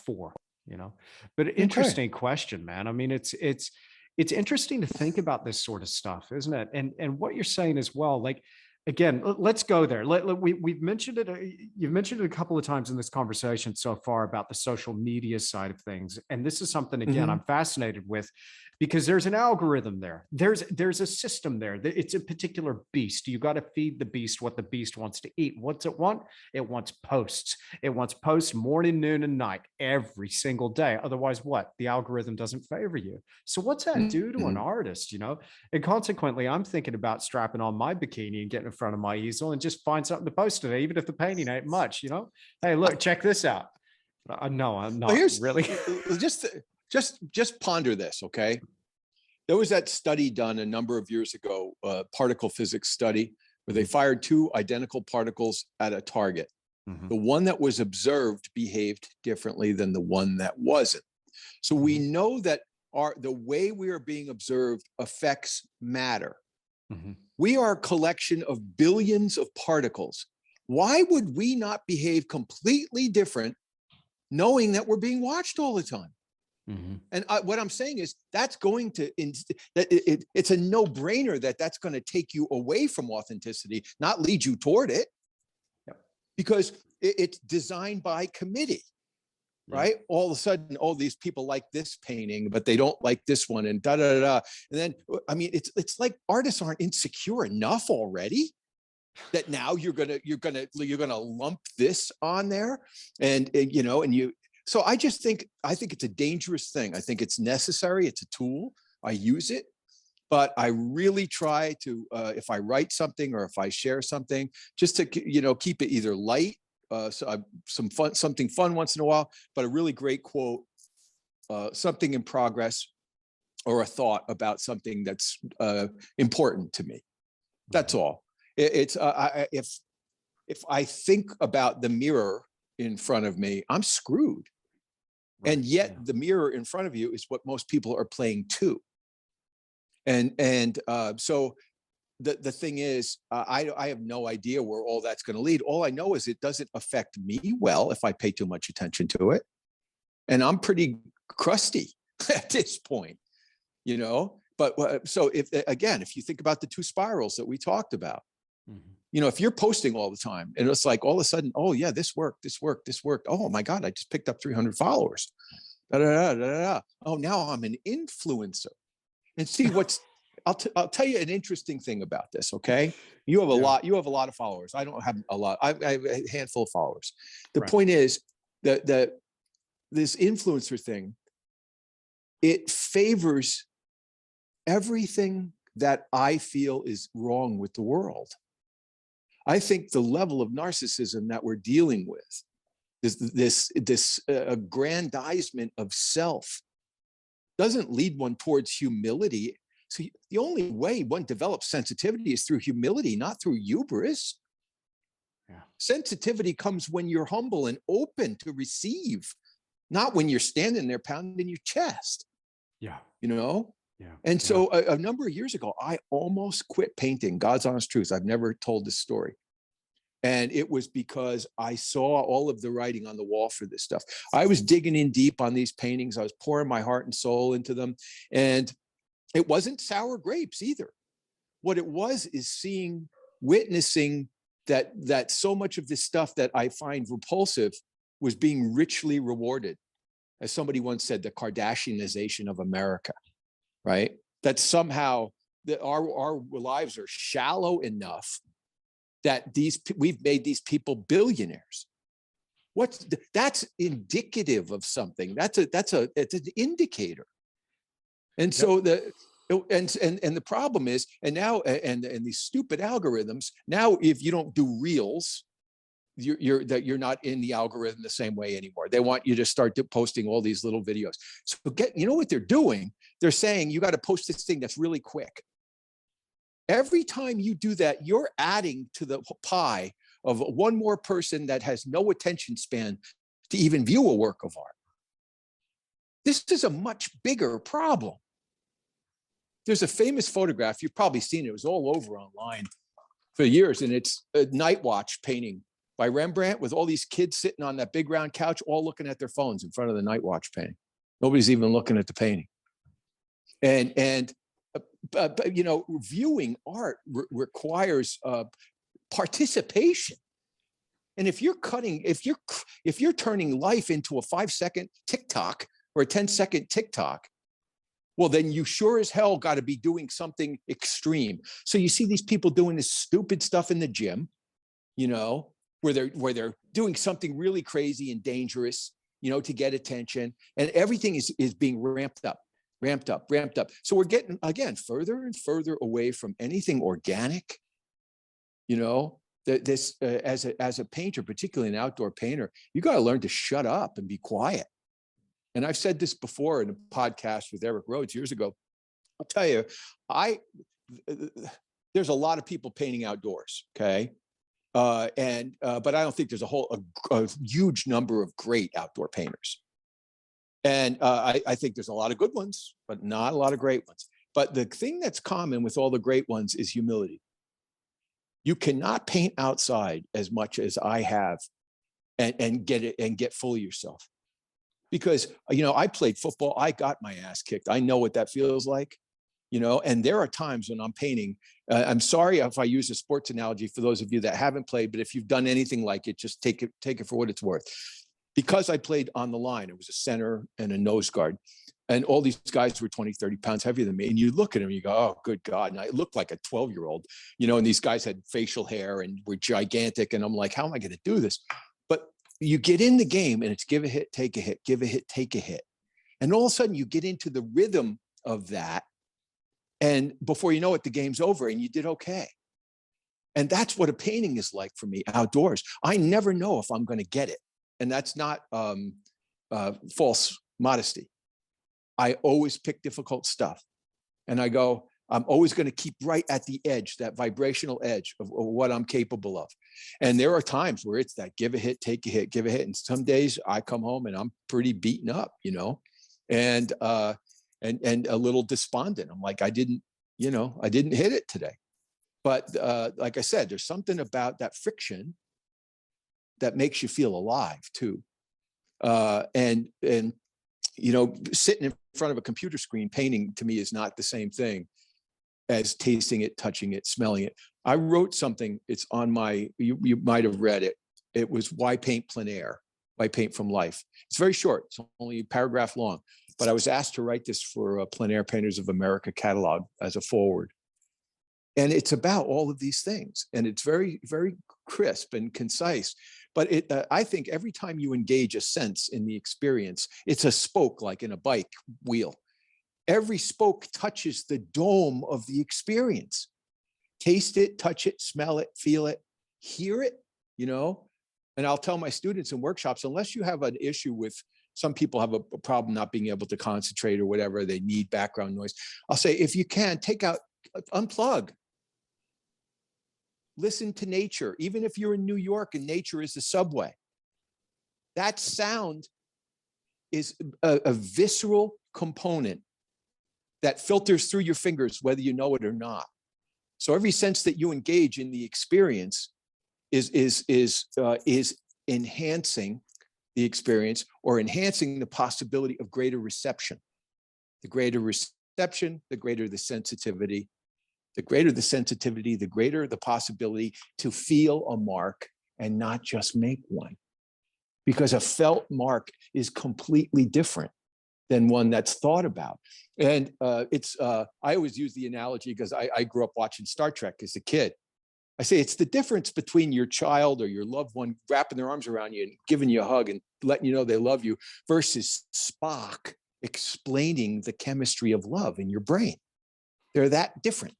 four. But Okay. interesting question, man. I mean, it's interesting to think about this sort of stuff, isn't it? And what you're saying as well, like, again, let's go there. We've mentioned it. You've mentioned it a couple of times in this conversation so far about the social media side of things, and this is something, again, Mhm. I'm fascinated with, because there's an algorithm there. There's a system there. It's a particular beast. You got to feed the beast what the beast wants to eat. What's it want? It wants posts. It wants posts morning, noon, and night every single day. Otherwise, what? The algorithm doesn't favor you. So what's that do to an Mhm. artist? And consequently, I'm thinking about strapping on my bikini and getting in front of my easel and just find something to post today, even if the painting ain't much. Hey, look, check this out. No, I'm Well, not here's really. just ponder this, okay? There was that study done a number of years ago, particle physics study, where they fired two identical particles at a target. Mhm, The one that was observed behaved differently than the one that wasn't. So we mhm, know that the way we are being observed affects matter. mhm, We are a collection of billions of particles. Why would we not behave completely different knowing that we're being watched all the time? mhm. And what I'm saying is that's going to it's a no-brainer that that's going to take you away from authenticity, not lead you toward it, Yep, because it's designed by committee, yep, right? All of a sudden, oh, these people like this painting, but they don't like this one, and da da da. And then, I mean, it's like artists aren't insecure enough already that now you're gonna lump this on there, and you. So I think it's a dangerous thing. I think it's necessary. It's a tool. I use it, but I really try to, if I write something or if I share something, just to keep it either light, something fun once in a while, but a really great quote, something in progress, or a thought about something that's important to me. That's right, all. It's if I think about the mirror in front of me, I'm screwed. right, And yet yeah, the mirror in front of you is what most people are playing to. So the thing is, I have no idea where all that's going to lead. All I know is it doesn't affect me well if I pay too much attention to it, and I'm pretty crusty at this point, you know. But so if you think about the two spirals that we talked about, mhm, if you're posting all the time and it's like all of a sudden, oh yeah, this worked, this worked, this worked. Oh my God, I just picked up 300 followers. Da, da, da, da, da. Oh, now I'm an influencer. And see I'll tell you an interesting thing about this. Okay. yeah, You have a lot of followers. I don't have a lot. I have a handful of followers. The right, point is that this influencer thing, it favors everything that I feel is wrong with the world. I think the level of narcissism that we're dealing with, this aggrandizement of self, doesn't lead one towards humility. So the only way one develops sensitivity is through humility, not through hubris. yeah, Sensitivity comes when you're humble and open to receive, not when you're standing there pounding your chest, yeah, you know? yeah, And yeah, so a number of years ago, I almost quit painting. God's honest truth. I've never told this story. And it was because I saw all of the writing on the wall for this stuff. I was digging in deep on these paintings. I was pouring my heart and soul into them. And it wasn't sour grapes either. What it was is witnessing that so much of this stuff that I find repulsive was being richly rewarded. As somebody once said, the Kardashianization of America, right? That somehow that our lives are shallow enough that we've made these people billionaires. That's indicative of something. It's an indicator. And so the problem is, and now these stupid algorithms, now if you don't do reels, you're not in the algorithm the same way anymore. They want you to start posting all these little videos. So you know what they're doing? They're saying you got to post this thing that's really quick. Every time you do that, you're adding to the pie of one more person that has no attention span to even view a work of art. This is a much bigger problem. There's a famous photograph, you've probably seen it, it was all over online for years, and it's a night watch painting by Rembrandt with all these kids sitting on that big round couch, all looking at their phones in front of the night watch painting. Nobody's even looking at the painting. And you know, viewing art requires participation. And if you're turning life into a 5-second TikTok or a 10-second TikTok, well, then you sure as hell got to be doing something extreme. So you see these people doing this stupid stuff in the gym, you know, where they're doing something really crazy and dangerous, you know, to get attention, and everything is being ramped up. So we're getting, again, further and further away from anything organic. You know, this as a painter, particularly an outdoor painter, you got to learn to shut up and be quiet. And I've said this before in a podcast with Eric Rhodes years ago. I'll tell you, there's a lot of people painting outdoors, okay? But I don't think there's a huge number of great outdoor painters. And I think there's a lot of good ones, but not a lot of great ones. But the thing that's common with all the great ones is humility. You cannot paint outside as much as I have and get full of yourself. Because, you know, I played football. I got my ass kicked. I know what that feels like, you know, and there are times when I'm painting. I'm sorry if I use a sports analogy for those of you that haven't played, but if you've done anything like it, just take it for what it's worth. Because I played on the line, it was a center and a nose guard. And all these guys were 20, 30 pounds heavier than me. And you look at them and you go, oh, good God. And I looked like a 12-year-old, you know, and these guys had facial hair and were gigantic. And I'm like, how am I going to do this? But you get in the game and it's give a hit, take a hit, give a hit, take a hit. And all of a sudden you get into the rhythm of that. And before you know it, the game's over and you did okay. And that's what a painting is like for me outdoors. I never know if I'm going to get it. And that's not false modesty. I always pick difficult stuff. And I go, I'm always going to keep right at the edge, that vibrational edge of what I'm capable of. And there are times where it's that give a hit, take a hit, give a hit. And some days I come home and I'm pretty beaten up, you know, and a little despondent. I'm like, I didn't hit it today. But like I said, there's something about that friction that makes you feel alive too. And you know, sitting in front of a computer screen painting to me is not the same thing as tasting it, touching it, smelling it. I wrote something, it's on you might have read it. It was Why Paint Plein Air? Why Paint from Life? It's very short, it's only a paragraph long, but I was asked to write this for a Plein Air Painters of America catalog as a forward. And it's about all of these things. And it's very, very crisp and concise. But I think every time you engage a sense in the experience, it's a spoke like in a bike wheel. Every spoke touches the dome of the experience. Taste it, touch it, smell it, feel it, hear it, you know? And I'll tell my students in workshops, unless you have an issue with, some people have a problem not being able to concentrate or whatever, they need background noise. I'll say, if you can, unplug. Listen to nature, even if you're in New York and nature is the subway. That sound is a visceral component that filters through your fingers, whether you know it or not. So every sense that you engage in the experience is enhancing the experience, or enhancing the possibility of greater reception. The greater reception, the greater the sensitivity. The greater the sensitivity, the greater the possibility to feel a mark and not just make one. Because a felt mark is completely different than one that's thought about. And I always use the analogy, because I grew up watching Star Trek as a kid. I say it's the difference between your child or your loved one wrapping their arms around you and giving you a hug and letting you know they love you, versus Spock explaining the chemistry of love in your brain. They're that different.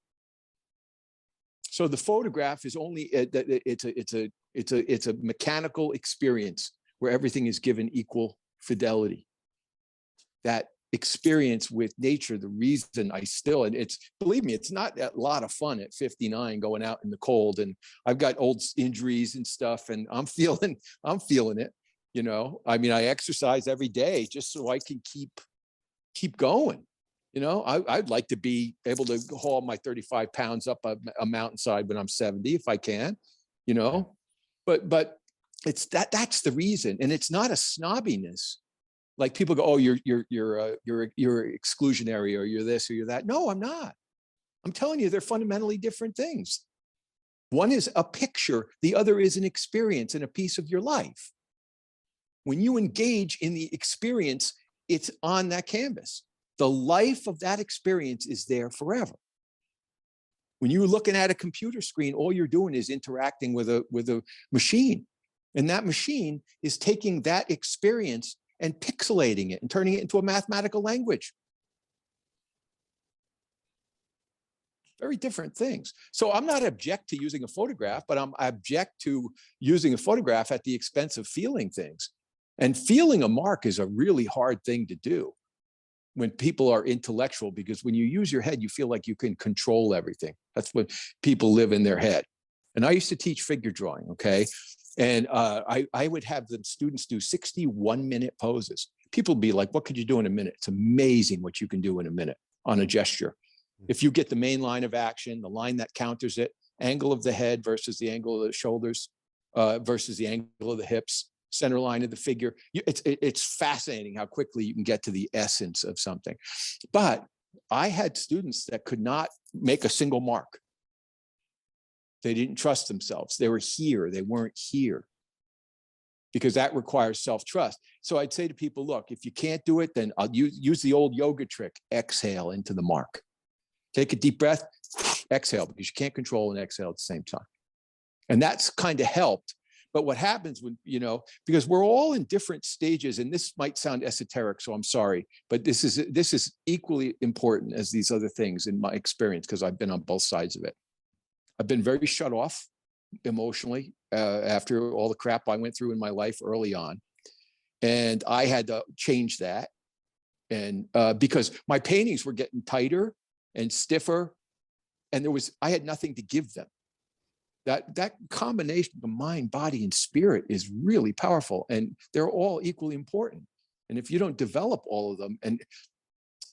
So the photograph is only it's a mechanical experience where everything is given equal fidelity. That experience with nature, the reason I still, and it's, believe me, it's not a lot of fun at 59 going out in the cold, and I've got old injuries and stuff, and I'm feeling it, you know. I mean, I exercise every day just so I can keep going. You know, I'd like to be able to haul my 35 pounds up a mountainside when I'm 70, if I can, you know, but it's that's the reason. And it's not a snobbiness. Like people go, oh, you're exclusionary, or you're this or you're that. No, I'm not. I'm telling you, they're fundamentally different things. One is a picture. The other is an experience and a piece of your life. When you engage in the experience, it's on that canvas. The life of that experience is there forever. When you're looking at a computer screen, all you're doing is interacting with a machine. And that machine is taking that experience and pixelating it and turning it into a mathematical language. Very different things. So I'm not object to using a photograph, but I'm object to using a photograph at the expense of feeling things. And feeling a mark is a really hard thing to do when people are intellectual, because when you use your head, you feel like you can control everything. That's what people live in their head. And I used to teach figure drawing, okay? And I would have the students do 61-minute poses. People would be like, what could you do in a minute? It's amazing what you can do in a minute on a gesture. If you get the main line of action, the line that counters it, angle of the head versus the angle of the shoulders versus the angle of the hips, center line of the figure. It's fascinating how quickly you can get to the essence of something. But I had students that could not make a single mark. They didn't trust themselves. They were here. They weren't here, because that requires self-trust. So I'd say to people, look, if you can't do it, then I'll use the old yoga trick. Exhale into the mark. Take a deep breath, exhale, because you can't control and exhale at the same time. And that's kind of helped. But what happens when, you know, because we're all in different stages, and this might sound esoteric, so I'm sorry, but this is equally important as these other things in my experience, because I've been on both sides of it. I've been very shut off emotionally after all the crap I went through in my life early on. And I had to change that. And because my paintings were getting tighter and stiffer, and I had nothing to give them. That combination of mind, body, and spirit is really powerful, and they're all equally important. And if you don't develop all of them, and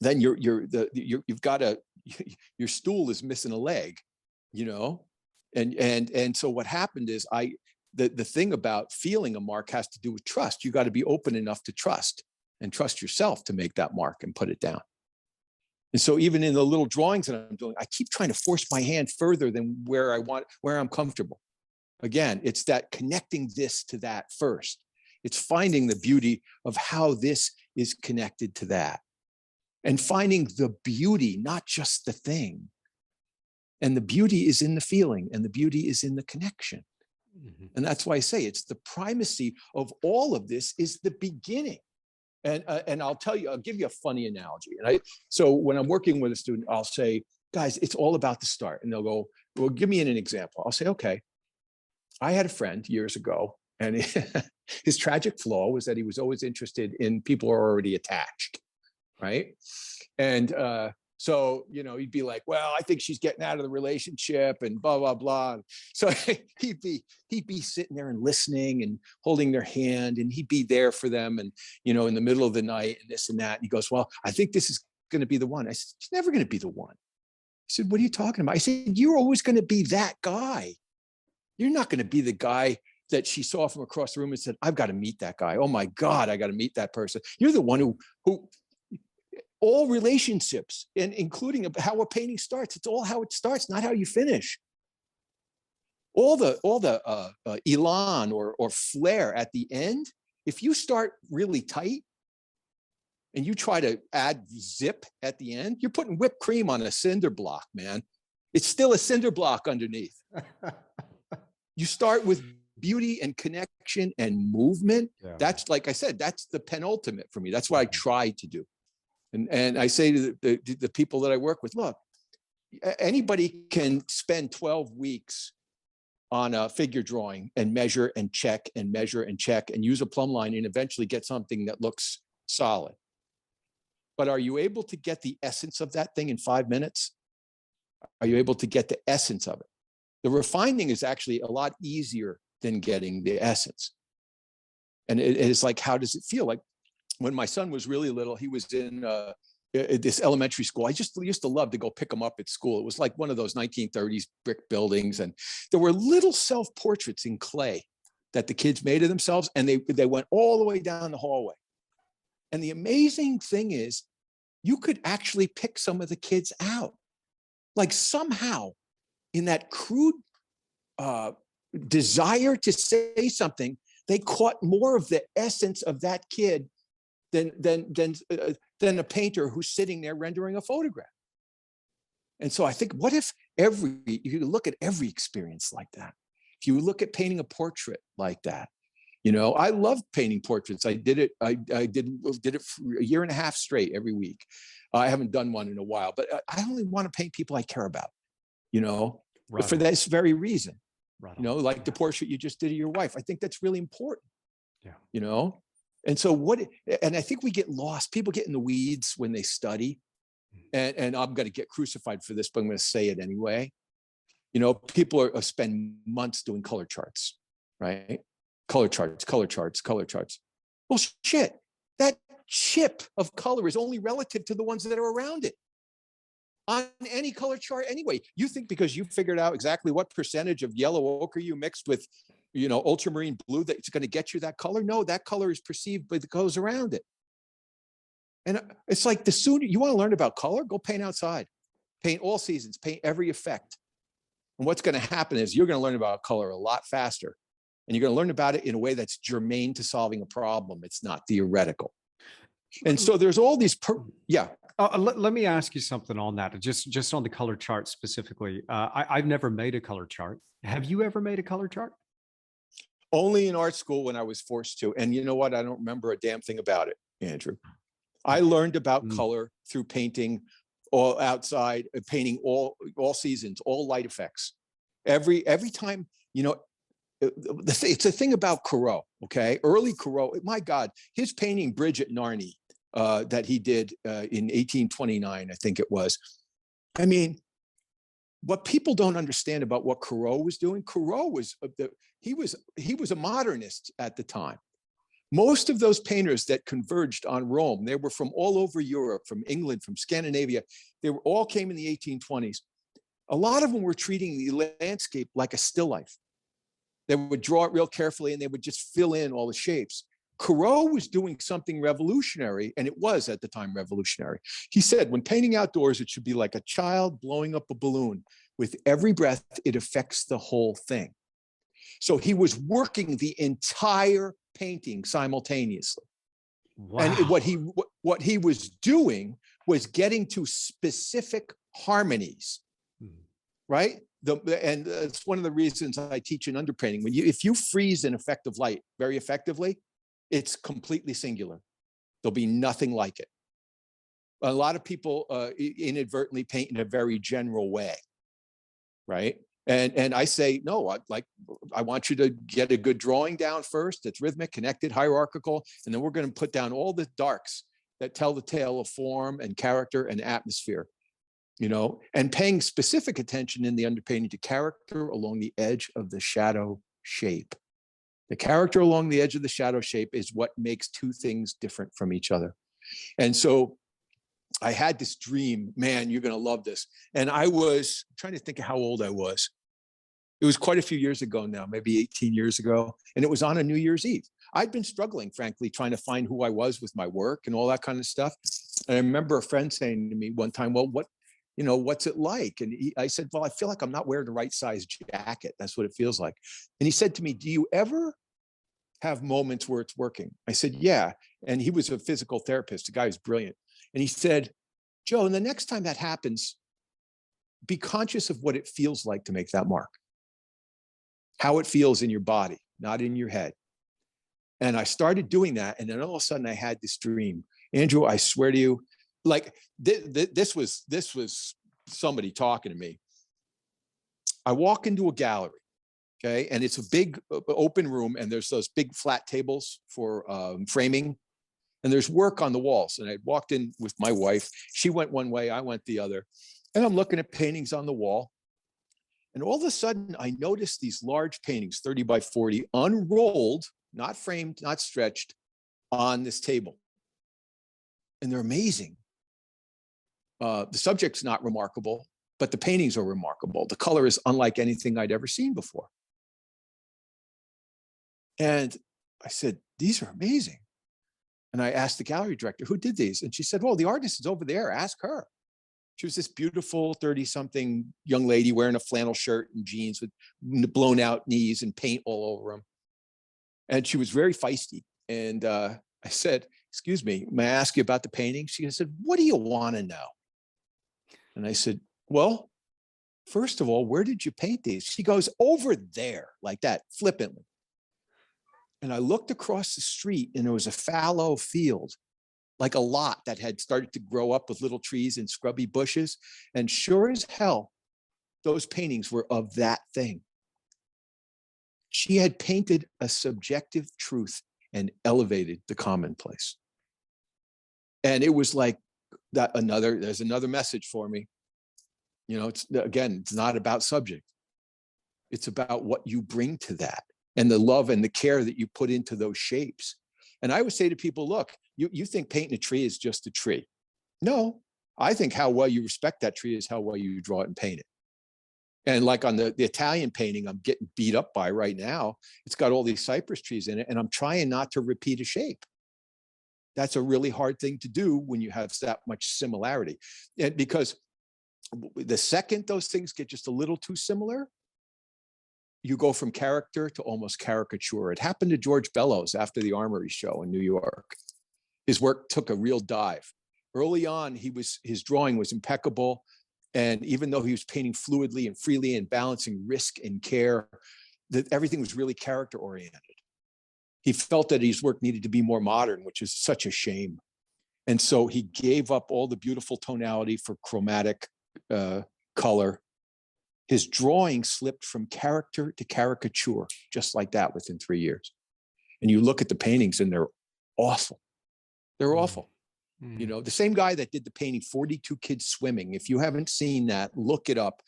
then you've got your stool is missing a leg, you know. And so what happened is the thing about feeling a mark has to do with trust. You got to be open enough to trust, and trust yourself to make that mark and put it down. And so even in the little drawings that I'm doing, I keep trying to force my hand further than where I'm comfortable. Again, it's that connecting this to that first. It's finding the beauty of how this is connected to that, and finding the beauty, not just the thing. And the beauty is in the feeling, and the beauty is in the connection. Mm-hmm. And that's why I say it's the primacy of all of this is the beginning. And I'll give you a funny analogy. So when I'm working with a student, I'll say, guys, it's all about the start. And they'll go, well, give me an example. I'll say, okay, I had a friend years ago, and his tragic flaw was that he was always interested in people who are already attached, right? And so, you know, he'd be like, well, I think she's getting out of the relationship and blah, blah, blah. So he'd be sitting there and listening and holding their hand, and he'd be there for them. And, you know, in the middle of the night and this and that. And he goes, well, I think this is going to be the one. I said, she's never going to be the one. He said, what are you talking about? I said, you're always going to be that guy. You're not going to be the guy that she saw from across the room and said, I've got to meet that guy. Oh my God, I got to meet that person. You're the one who all relationships, and including how a painting starts, it's all how it starts, not how you finish. All the elan or flair at the end, if you start really tight and you try to add zip at the end, you're putting whipped cream on a cinder block, man. It's still a cinder block underneath. You start with beauty and connection and movement. Yeah. That's, like I said, that's the penultimate for me. That's what I try to do. And I say to the people that I work with, look, anybody can spend 12 weeks on a figure drawing and measure and check and measure and check and use a plumb line and eventually get something that looks solid. But are you able to get the essence of that thing in 5 minutes? Are you able to get the essence of it? The refining is actually a lot easier than getting the essence. And it is like, how does it feel? Like when my son was really little, he was in this elementary school. I just used to love to go pick him up at school. It was like one of those 1930s brick buildings. And there were little self-portraits in clay that the kids made of themselves. And they went all the way down the hallway. And the amazing thing is you could actually pick some of the kids out. Like somehow in that crude desire to say something, they caught more of the essence of that kid than a painter who's sitting there rendering a photograph. And so I think, what if you look at every experience like that? If you look at painting a portrait like that, you know, I love painting portraits. I did it. I did it for a year and a half straight every week. I haven't done one in a while, but I only want to paint people I care about, you know, for this very reason. You know, like the portrait you just did of your wife. I think that's really important. Yeah. You know, and so and I think we get lost. People get in the weeds when they study, and I'm going to get crucified for this, but I'm going to say it anyway. You know, people spend months doing color charts, right? Color charts. Well, shit, that chip of color is only relative to the ones that are around it. On any color chart anyway. You think because you figured out exactly what percentage of yellow ochre you mixed with, you know, ultramarine blue, that it's going to get you that color? No, that color is perceived by the colors around it. And it's like, the sooner you want to learn about color, go paint outside. Paint all seasons, paint every effect. And what's going to happen is you're going to learn about color a lot faster. And you're going to learn about it in a way that's germane to solving a problem. It's not theoretical. And so there's all these, let me ask you something on that. Just on the color chart specifically. I've never made a color chart. Have you ever made a color chart? Only in art school when I was forced to. And you know what? I don't remember a damn thing about it, Andrew. I learned about color through painting all outside, painting all seasons, all light effects. Every time, you know, it's a thing about Corot, okay? Early Corot, my God, his painting Bridget Narny that he did in 1829, I think it was. I mean, what people don't understand about what Corot was doing, Corot was, he was a modernist at the time. Most of those painters that converged on Rome, they were from all over Europe, from England, from Scandinavia. They all came in the 1820s. A lot of them were treating the landscape like a still life. They would draw it real carefully and they would just fill in all the shapes. Corot was doing something revolutionary, and it was at the time revolutionary. He said, when painting outdoors, it should be like a child blowing up a balloon. With every breath, it affects the whole thing. So he was working the entire painting simultaneously. Wow. And what he was doing was getting to specific harmonies, right? And it's one of the reasons I teach in underpainting. If you freeze an effect of light very effectively, it's completely singular. There'll be nothing like it. A lot of people inadvertently paint in a very general way, right? And I say, no, I want you to get a good drawing down first. That's rhythmic, connected, hierarchical. And then we're going to put down all the darks that tell the tale of form and character and atmosphere, you know, and paying specific attention in the underpainting to character along the edge of the shadow shape. The character along the edge of the shadow shape is what makes two things different from each other. And so I had this dream, man, you're going to love this. And I was trying to think of how old I was. It was quite a few years ago now, maybe 18 years ago. And it was on a New Year's Eve. I'd been struggling, frankly, trying to find who I was with my work and all that kind of stuff. And I remember a friend saying to me one time, well, what's it like? And I said, well, I feel like I'm not wearing the right size jacket. That's what it feels like. And he said to me, do you ever have moments where it's working? I said, yeah. And he was a physical therapist. The guy was brilliant. And he said, Joe, and the next time that happens, be conscious of what it feels like to make that mark, how it feels in your body, not in your head. And I started doing that. And then all of a sudden I had this dream. Andrew, I swear to you, like this was somebody talking to me. I walk into a gallery, okay? And it's a big open room, and there's those big flat tables for framing, and there's work on the walls. And I walked in with my wife. She went one way, I went the other. And I'm looking at paintings on the wall. And all of a sudden, I noticed these large paintings, 30 by 40, unrolled, not framed, not stretched, on this table. And they're amazing. The subject's not remarkable, but the paintings are remarkable. The color is unlike anything I'd ever seen before. And I said, these are amazing. And I asked the gallery director, who did these? And she said, well, the artist is over there, ask her. She was this beautiful 30-something young lady wearing a flannel shirt and jeans with blown out knees and paint all over them. And she was very feisty. And I said, excuse me, may I ask you about the painting? She said, what do you want to know? And I said, well, first of all, where did you paint these? She goes, over there, like that, flippantly. And I looked across the street, and there was a fallow field, like a lot that had started to grow up with little trees and scrubby bushes. And sure as hell, those paintings were of that thing. She had painted a subjective truth and elevated the commonplace. And it was like that there's another message for me. It's not about subject. It's about what you bring to that and the love and the care that you put into those shapes. And I would say to people, look, you think painting a tree is just a tree. No, I think how well you respect that tree is how well you draw it and paint it. And like on the Italian painting I'm getting beat up by right now, it's got all these cypress trees in it, and I'm trying not to repeat a shape. That's a really hard thing to do when you have that much similarity. And because the second those things get just a little too similar, you go from character to almost caricature. It happened to George Bellows after the Armory show in New York. His work took a real dive. Early on, his drawing was impeccable. And even though he was painting fluidly and freely and balancing risk and care, that everything was really character oriented. He felt that his work needed to be more modern, which is such a shame. And so he gave up all the beautiful tonality for chromatic color. His drawing slipped from character to caricature, just like that within 3 years. And you look at the paintings and they're awful. They're awful. Mm. The same guy that did the painting 42 Kids Swimming. If you haven't seen that, look it up.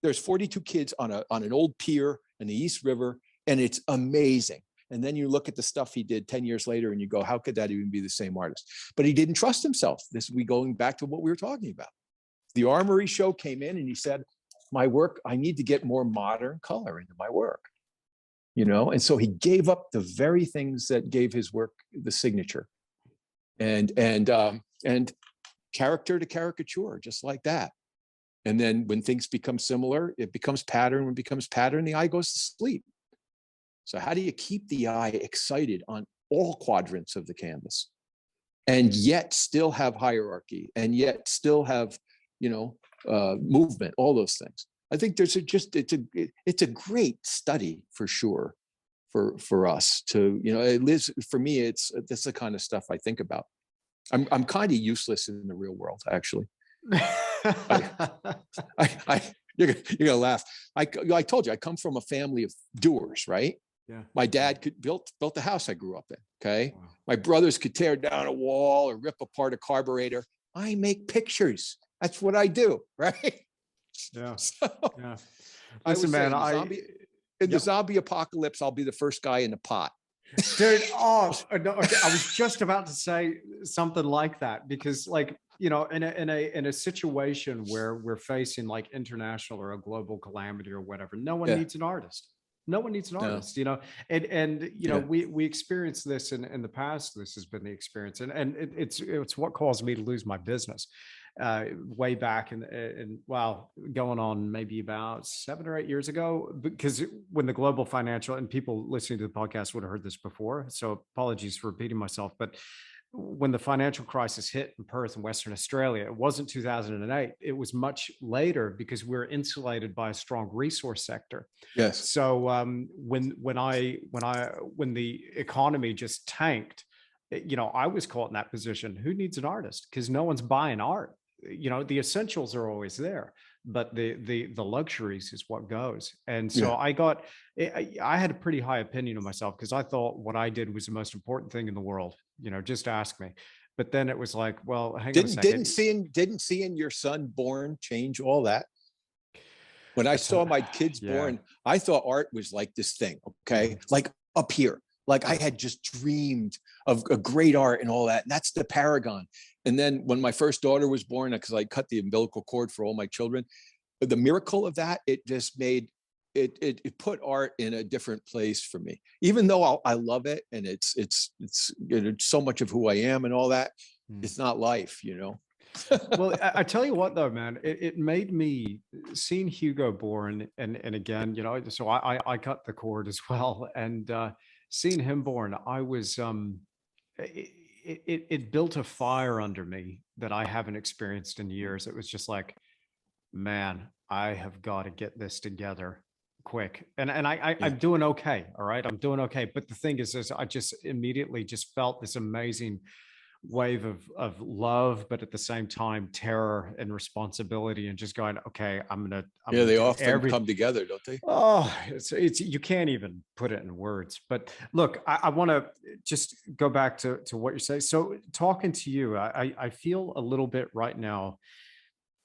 There's 42 kids on an old pier in the East River, and it's amazing. And then you look at the stuff he did 10 years later and you go, how could that even be the same artist? But he didn't trust himself. We going back to what we were talking about. The Armory show came in and he said, my work, I need to get more modern color into my work. And so he gave up the very things that gave his work the signature. And character to caricature, just like that. And then when things become similar, it becomes pattern. When it becomes pattern, the eye goes to sleep. So how do you keep the eye excited on all quadrants of the canvas and yet still have hierarchy and yet still have, movement, all those things? I think it's a great study for sure for us to, it lives for me. That's the kind of stuff I think about. I'm kind of useless in the real world, actually. You're gonna laugh. I told you I come from a family of doers, right? Yeah. My dad built the house I grew up in. Okay. Wow. My brothers could tear down a wall or rip apart a carburetor. I make pictures. That's what I do, right? Yeah. So, yeah. Listen, man, the zombie apocalypse, I'll be the first guy in the pot. Dude, no, okay, I was just about to say something like that because, in a situation where we're facing like international or a global calamity or whatever, no one Yeah. needs an artist. No one needs an No. artist, and Yeah. we experienced this in the past. This has been the experience, and it's what caused me to lose my business way back in wow, going on maybe about 7 or 8 years ago. Because when the global financial, and people listening to the podcast would have heard this before, so apologies for repeating myself, but when the financial crisis hit in Perth and Western Australia, it wasn't 2008. It was much later because we're insulated by a strong resource sector. Yes. So when the economy just tanked, I was caught in that position. Who needs an artist? Because no one's buying art. The essentials are always there, but the luxuries is what goes. And so Yeah. I had a pretty high opinion of myself because I thought what I did was the most important thing in the world. Just ask me. But then it was like, well, hang on a Didn't second. seeing your son born change all that? When I That's a, saw my kids yeah. born, I thought art was like this thing, okay? Like up here. Like I had just dreamed of a great art and all that. And that's the paragon. And then when my first daughter was born, because I cut the umbilical cord for all my children, the miracle of that, it just made it put art in a different place for me. Even though I love it and it's so much of who I am and all that, it's not life, Well, I tell you what, though, man, it made me seeing Hugo born, and again, so I cut the cord as well, and seeing him born, I was it built a fire under me that I haven't experienced in years. It was just like, man, I have got to get this together quick, and Yeah. I'm doing okay. All right, I'm doing okay. But the thing is I just immediately just felt this amazing wave of love, but at the same time terror and responsibility, and just going, okay, I'm Yeah, gonna they do often every. come together, don't they? Oh, it's you can't even put it in words. But look, I want to just go back to what you're saying. So talking to you, I feel a little bit right now.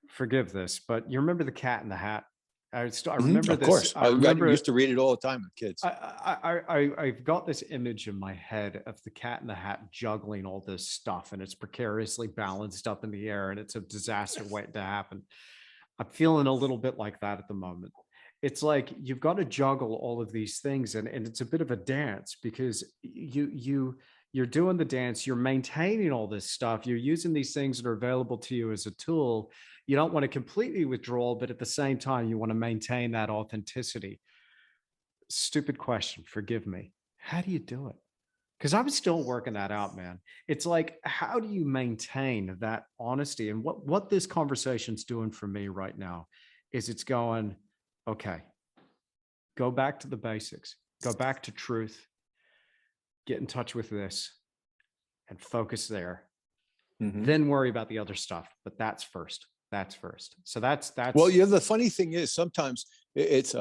Forgive this, but you remember the Cat in the Hat? I remember Of this. course. I I remember used to read it all the time with kids. I've got this image in my head of the Cat in the Hat juggling all this stuff, and it's precariously balanced up in the air, and it's a disaster waiting to happen. I'm feeling a little bit like that at the moment. It's like you've got to juggle all of these things, and it's a bit of a dance because you're doing the dance, you're maintaining all this stuff, you're using these things that are available to you as a tool. You don't want to completely withdraw, but at the same time, you want to maintain that authenticity. Stupid question, forgive me. How do you do it? Because I'm still working that out, man. It's like, how do you maintain that honesty? And what this conversation's doing for me right now is it's going, okay, go back to the basics, go back to truth, get in touch with this, and focus there. Mhm. Then worry about the other stuff. But that's first. That's first. So Well, that's the funny thing is sometimes it's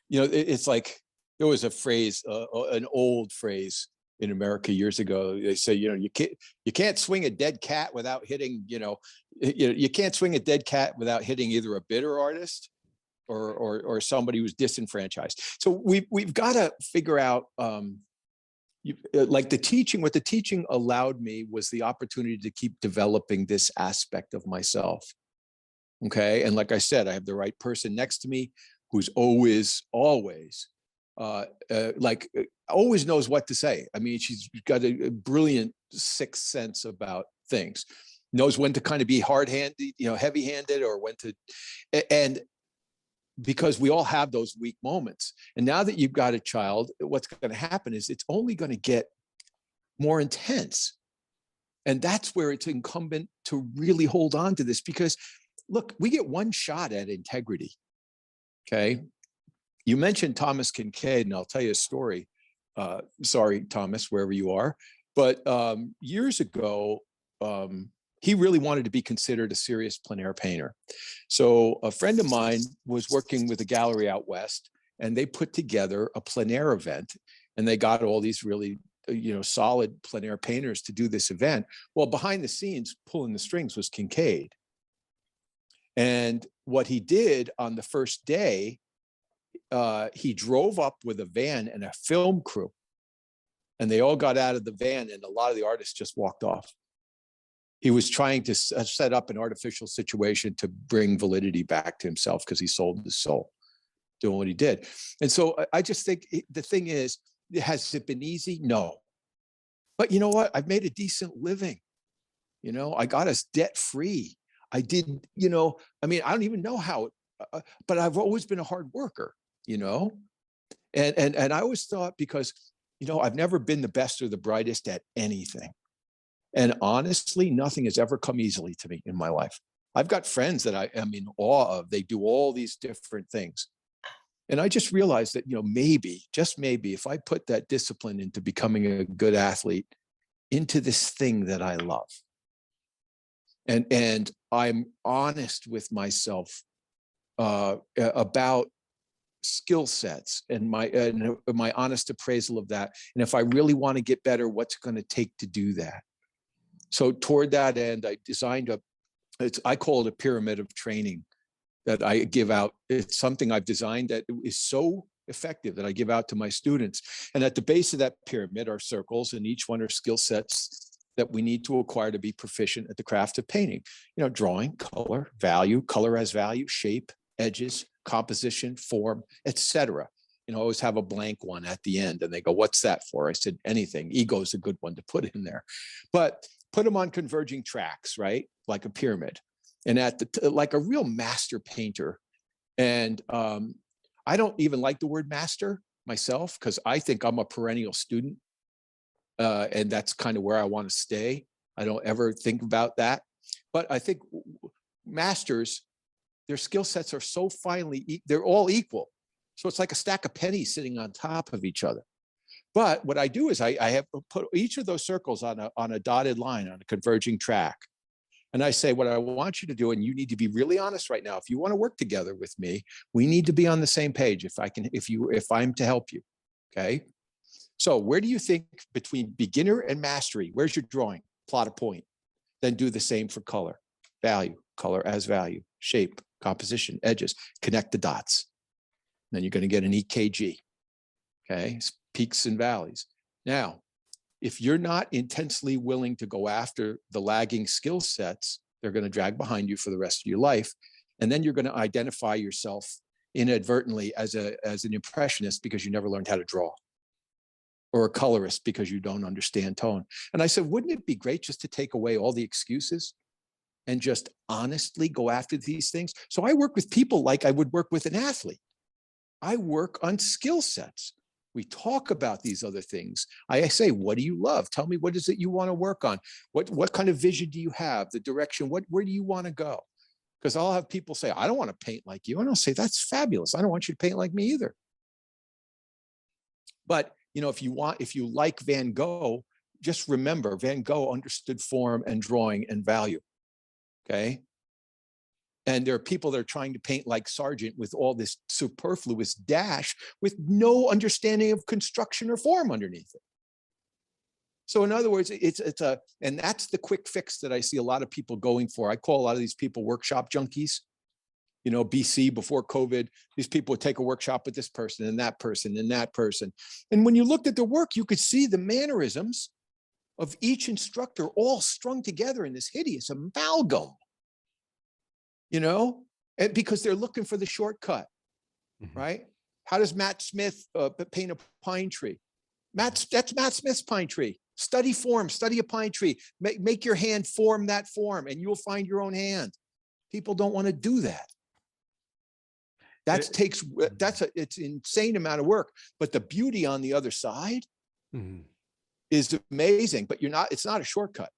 it's like there was a phrase, an old phrase in America years ago. They say, you can't swing a dead cat without hitting, you can't swing a dead cat without hitting either a bitter artist or somebody who's disenfranchised. So we've got to figure out like what the teaching allowed me was the opportunity to keep developing this aspect of myself. Okay. And like I said, I have the right person next to me who's always always knows what to say. I mean, she's got a brilliant sixth sense about things, knows when to kind of be hard-handed, heavy-handed, or when to, and because we all have those weak moments. And now that you've got a child, what's going to happen is it's only going to get more intense. And that's where it's incumbent to really hold on to this, because look, we get one shot at integrity. Okay. You mentioned Thomas Kincaid, and I'll tell you a story. Sorry, Thomas, wherever you are. But years ago, he really wanted to be considered a serious plein air painter. So a friend of mine was working with a gallery out west, and they put together a plein air event, and they got all these really solid plein air painters to do this event. Well, behind the scenes, pulling the strings was Kincaid. And what he did on the first day, he drove up with a van and a film crew, and they all got out of the van, and a lot of the artists just walked off. He was trying to set up an artificial situation to bring validity back to himself because he sold his soul doing what he did. And so I just think the thing is, has it been easy? No. But you know what? I've made a decent living. You know, I got us debt free. I did, you know, I mean, I don't even know how, but I've always been a hard worker, you know, and I always thought, because, you know, I've never been the best or the brightest at anything. And honestly, nothing has ever come easily to me in my life. I've got friends that I am in awe of. They do all these different things. And I just realized that, you know, maybe, just maybe, if I put that discipline into becoming a good athlete, into this thing that I love, and I'm honest with myself about skill sets and my honest appraisal of that. And if I really want to get better, what's it going to take to do that? So toward that end, I designed I call it a pyramid of training that I give out. It's something I've designed that is so effective that I give out to my students. And at the base of that pyramid are circles, and each one are skill sets that we need to acquire to be proficient at the craft of painting. You know, drawing, color, value, color as value, shape, edges, composition, form, etc. You know, I always have a blank one at the end, and they go, "What's that for?" I said, "Anything." Ego is a good one to put in there, but put them on converging tracks, right? Like a pyramid, and like a real master painter. And I don't even like the word master myself, because I think I'm a perennial student. And that's kind of where I want to stay. I don't ever think about that. But I think masters, their skill sets are so finely, they're all equal. So it's like a stack of pennies sitting on top of each other. But what I do is I have put each of those circles on a dotted line, on a converging track. And I say, what I want you to do, and you need to be really honest right now, if you want to work together with me, we need to be on the same page if I'm to help you. Okay. So where do you think, between beginner and mastery, where's your drawing? Plot a point. Then do the same for color, value, color as value, shape, composition, edges, connect the dots. Then you're going to get an EKG. Okay. Peaks and valleys. Now, if you're not intensely willing to go after the lagging skill sets, they're going to drag behind you for the rest of your life. And then you're going to identify yourself inadvertently as an impressionist because you never learned how to draw, or a colorist because you don't understand tone. And I said, wouldn't it be great just to take away all the excuses and just honestly go after these things? So I work with people like I would work with an athlete. I work on skill sets. We talk about these other things. I say, what do you love? Tell me, what is it you want to work on? What kind of vision do you have? The direction, where do you want to go? Because I'll have people say, I don't want to paint like you. And I'll say, that's fabulous. I don't want you to paint like me either. But you know, if you like Van Gogh, just remember Van Gogh understood form and drawing and value. Okay. And there are people that are trying to paint like Sargent with all this superfluous dash with no understanding of construction or form underneath it. So in other words, and that's the quick fix that I see a lot of people going for. I call a lot of these people workshop junkies. You know, BC, before COVID, these people would take a workshop with this person and that person and that person. And when you looked at their work, you could see the mannerisms of each instructor all strung together in this hideous amalgam, you know, and because they're looking for the shortcut, right? How does Matt Smith paint a pine tree? That's Matt Smith's pine tree. Study form, study a pine tree, make your hand form that form, and you'll find your own hand. People don't want to do that. It's an insane amount of work, but the beauty on the other side is amazing. But it's not a shortcut,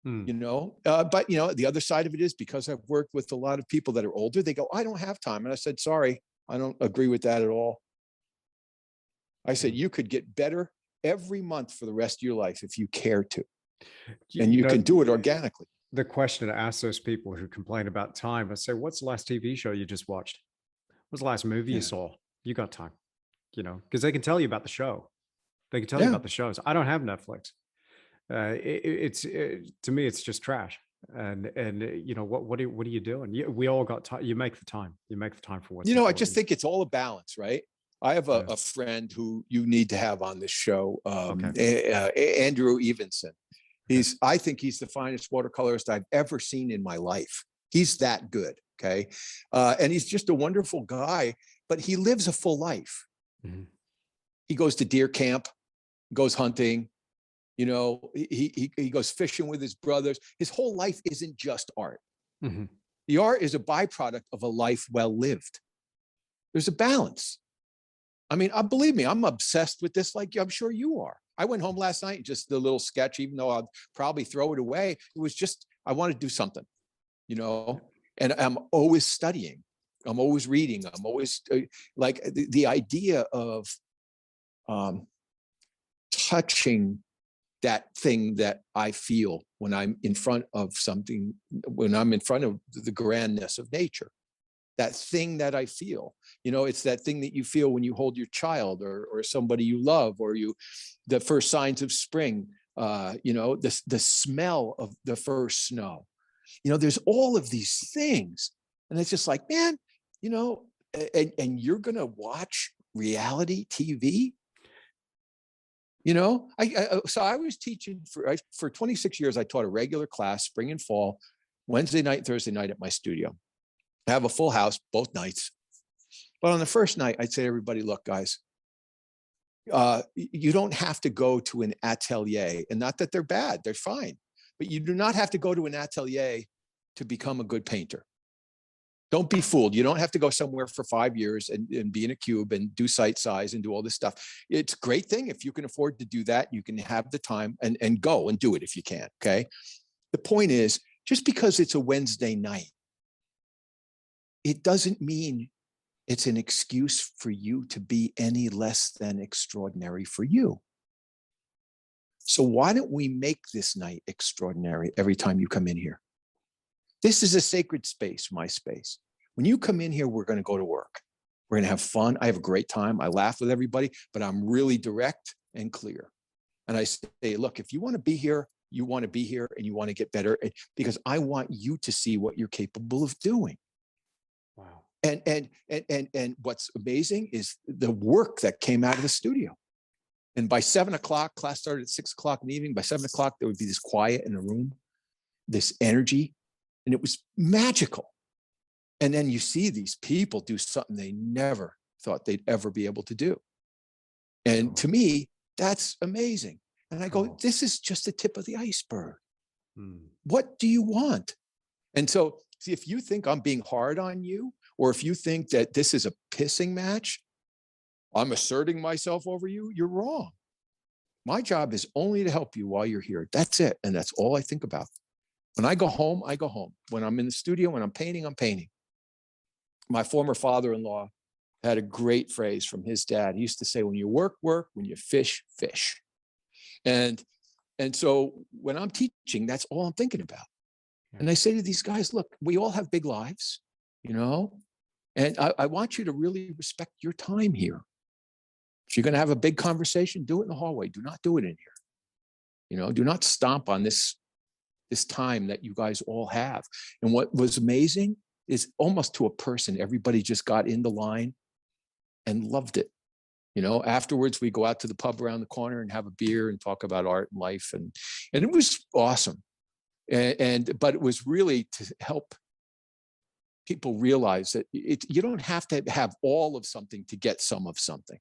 you know. But you know, the other side of it is, because I've worked with a lot of people that are older, they go, I don't have time. And I said, sorry, I don't agree with that at all. I said, you could get better every month for the rest of your life if you care to, and you can do it organically. The question to ask those people who complain about time, I say, what's the last TV show you just watched? What's the last movie you saw? You got time, you know, because they can tell you about the show. They can tell you about the shows. I don't have Netflix. To me, it's just trash. And you know, what are you doing? We all got time. You make the time. You make the time for what's important. I just think it's all a balance, right? I have a friend who you need to have on this show, Andrew Evenson. I think he's the finest watercolorist I've ever seen in my life. He's that good. Okay. And he's just a wonderful guy, but he lives a full life. Mm-hmm. He goes to deer camp, goes hunting, you know, he goes fishing with his brothers. His whole life isn't just art. Mm-hmm. The art is a byproduct of a life well lived. There's a balance. I mean, believe me, I'm obsessed with this like I'm sure you are. I went home last night, just a little sketch, even though I'll probably throw it away. It was just, I want to do something, you know, and I'm always studying. I'm always reading. I'm always like the idea of touching that thing that I feel when I'm in front of something, when I'm in front of the grandness of nature, that thing that I feel, you know, it's that thing that you feel when you hold your child or somebody you love, or the first signs of spring, you know, the smell of the first snow, you know, there's all of these things. And it's just like, man, you know, and you're going to watch reality TV. You know, so I was teaching for 26 years. I taught a regular class, spring and fall, Wednesday night, Thursday night at my studio. I have a full house both nights. But on the first night, I'd say to everybody, look, guys, you don't have to go to an atelier, and not that they're bad, they're fine, but you do not have to go to an atelier to become a good painter. Don't be fooled. You don't have to go somewhere for 5 years and be in a cube and do site size and do all this stuff. It's a great thing. If you can afford to do that, you can have the time and go and do it if you can. Okay. The point is, just because it's a Wednesday night, it doesn't mean it's an excuse for you to be any less than extraordinary for you. So why don't we make this night extraordinary every time you come in here? This is a sacred space, my space. When you come in here, we're going to go to work. We're going to have fun. I have a great time. I laugh with everybody, but I'm really direct and clear. And I say, look, if you want to be here, you want to be here and you want to get better, because I want you to see what you're capable of doing. Wow. And what's amazing is the work that came out of the studio. And by 7 o'clock, class started at 6 o'clock in the evening. By 7 o'clock, there would be this quiet in the room, this energy, and it was magical. And then you see these people do something they never thought they'd ever be able to do. And to me, that's amazing. And I go, this is just the tip of the iceberg. What do you want? And so, see, if you think I'm being hard on you, or if you think that this is a pissing match, I'm asserting myself over you, you're wrong. My job is only to help you while you're here. That's it. And that's all I think about. When I go home, I go home. When I'm in the studio, when I'm painting, I'm painting. My former father-in-law had a great phrase from his dad. He used to say, when you work, work, when you fish, fish. And so when I'm teaching, that's all I'm thinking about. And I say to these guys, look, we all have big lives, you know, and I want you to really respect your time here. If you're going to have a big conversation, do it in the hallway. Do not do it in here. You know, do not stomp on this time that you guys all have. And what was amazing is almost to a person, everybody just got in the line and loved it. You know, afterwards we go out to the pub around the corner and have a beer and talk about art and life. And it was awesome. But it was really to help people realize that you don't have to have all of something to get some of something.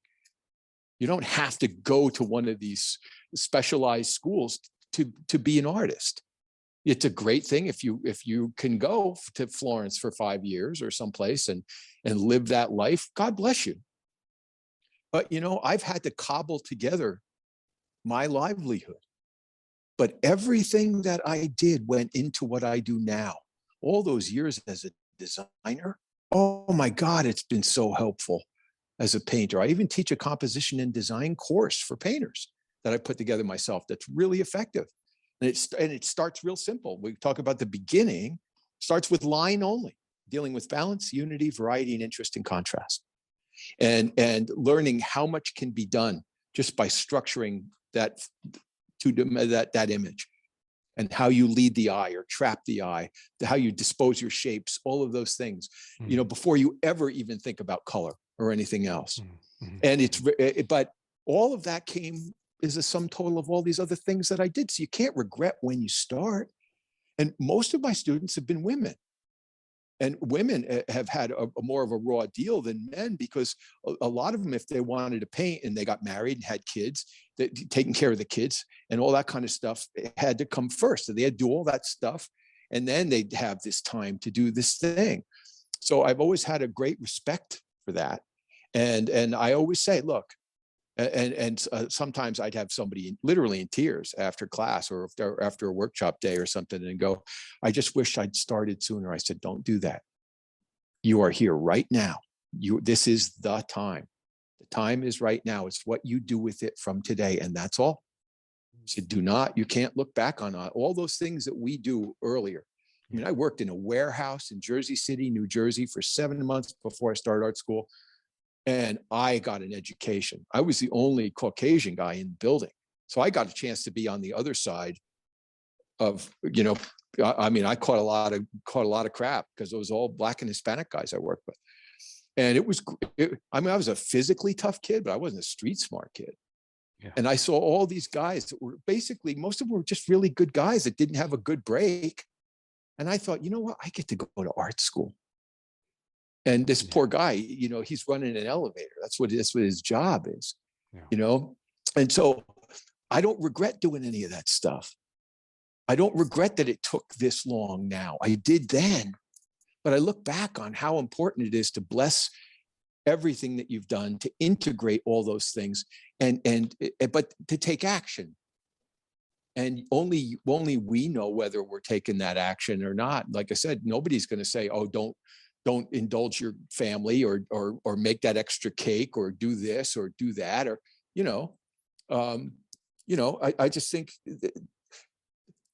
You don't have to go to one of these specialized schools to be an artist. It's a great thing if you can go to Florence for 5 years or someplace and live that life. God bless you. But, you know, I've had to cobble together my livelihood. But everything that I did went into what I do now. All those years as a designer, oh my God, it's been so helpful as a painter. I even teach a composition and design course for painters that I put together myself that's really effective. And it starts real simple. We talk about the beginning, starts with line only, dealing with balance, unity, variety, and interest and contrast. And learning how much can be done just by structuring that image, and how you lead the eye or trap the eye, how you dispose your shapes, all of those things, you know, before you ever even think about color or anything else. And but all of that came is a sum total of all these other things that I did. So you can't regret when you start. And most of my students have been women. And women have had a more of a raw deal than men, because a lot of them, if they wanted to paint and they got married and had kids, taking care of the kids and all that kind of stuff had to come first. So they had to do all that stuff. And then they'd have this time to do this thing. So I've always had a great respect for that. And I always say, look, and sometimes I'd have somebody literally in tears after class or after a workshop day or something, and go, I just wish I'd started sooner. I said, don't do that. You are here right now. This is the time. The time is right now. It's what you do with it from today, and that's all. So you can't look back on all those things that we do earlier. I mean, I worked in a warehouse in Jersey City, New Jersey for 7 months before I started art school. And I got an education. I was the only Caucasian guy in the building. So I got a chance to be on the other side of, I mean, I caught a lot of crap because it was all Black and Hispanic guys I worked with. And I was a physically tough kid, but I wasn't a street smart kid. Yeah. And I saw all these guys that were basically, most of them were just really good guys that didn't have a good break. And I thought, you know what? I get to go to art school. And this poor guy, he's running an elevator. That's what his job is, And so I don't regret doing any of that stuff. I don't regret that it took this long now. I did then, but I look back on how important it is to bless everything that you've done, to integrate all those things, but to take action. And only we know whether we're taking that action or not. Like I said, nobody's going to say, oh, don't indulge your family or make that extra cake or do this or do that, or I just think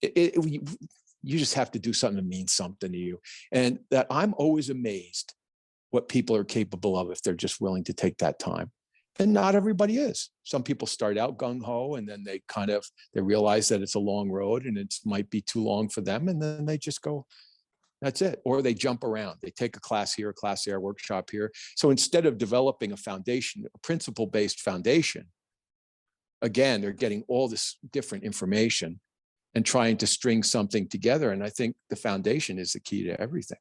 you just have to do something that means something to you, and that I'm always amazed what people are capable of if they're just willing to take that time. And not everybody is. Some people start out gung-ho, and then they realize that it's a long road and it might be too long for them, and then they just go, that's it. Or they jump around. They take a class here, a class there, a workshop here. So instead of developing a foundation, a principle-based foundation, again, they're getting all this different information and trying to string something together. And I think the foundation is the key to everything.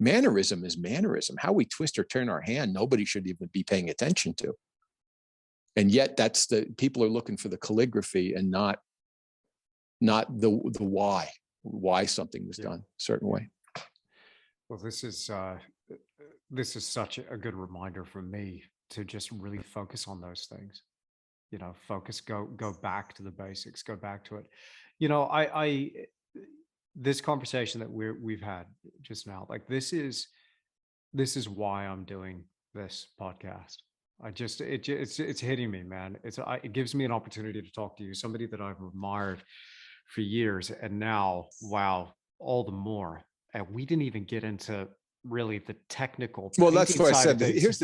Mannerism is mannerism. How we twist or turn our hand, nobody should even be paying attention to. And yet people are looking for the calligraphy and not the why something was done a certain way. Well, this is such a good reminder for me to just really focus on those things. Focus, go back to the basics, go back to it. I this conversation that we've had just now, like this is why I'm doing this podcast. It's hitting me, man. It gives me an opportunity to talk to you, somebody that I've admired for years, and now, wow, all the more. And we didn't even get into really the technical. Well, that's what I said. Here's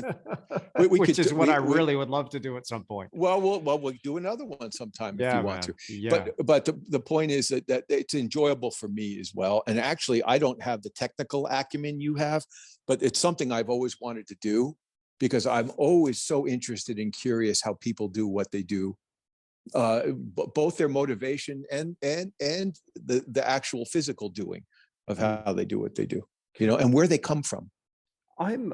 which is what I really would love to do at some point. Well, we'll do another one sometime if you want to. Yeah. But the point is that it's enjoyable for me as well. And actually, I don't have the technical acumen you have, but it's something I've always wanted to do, because I'm always so interested and curious how people do what they do, both their motivation and the actual physical doing of how they do what they do, and where they come from. I'm,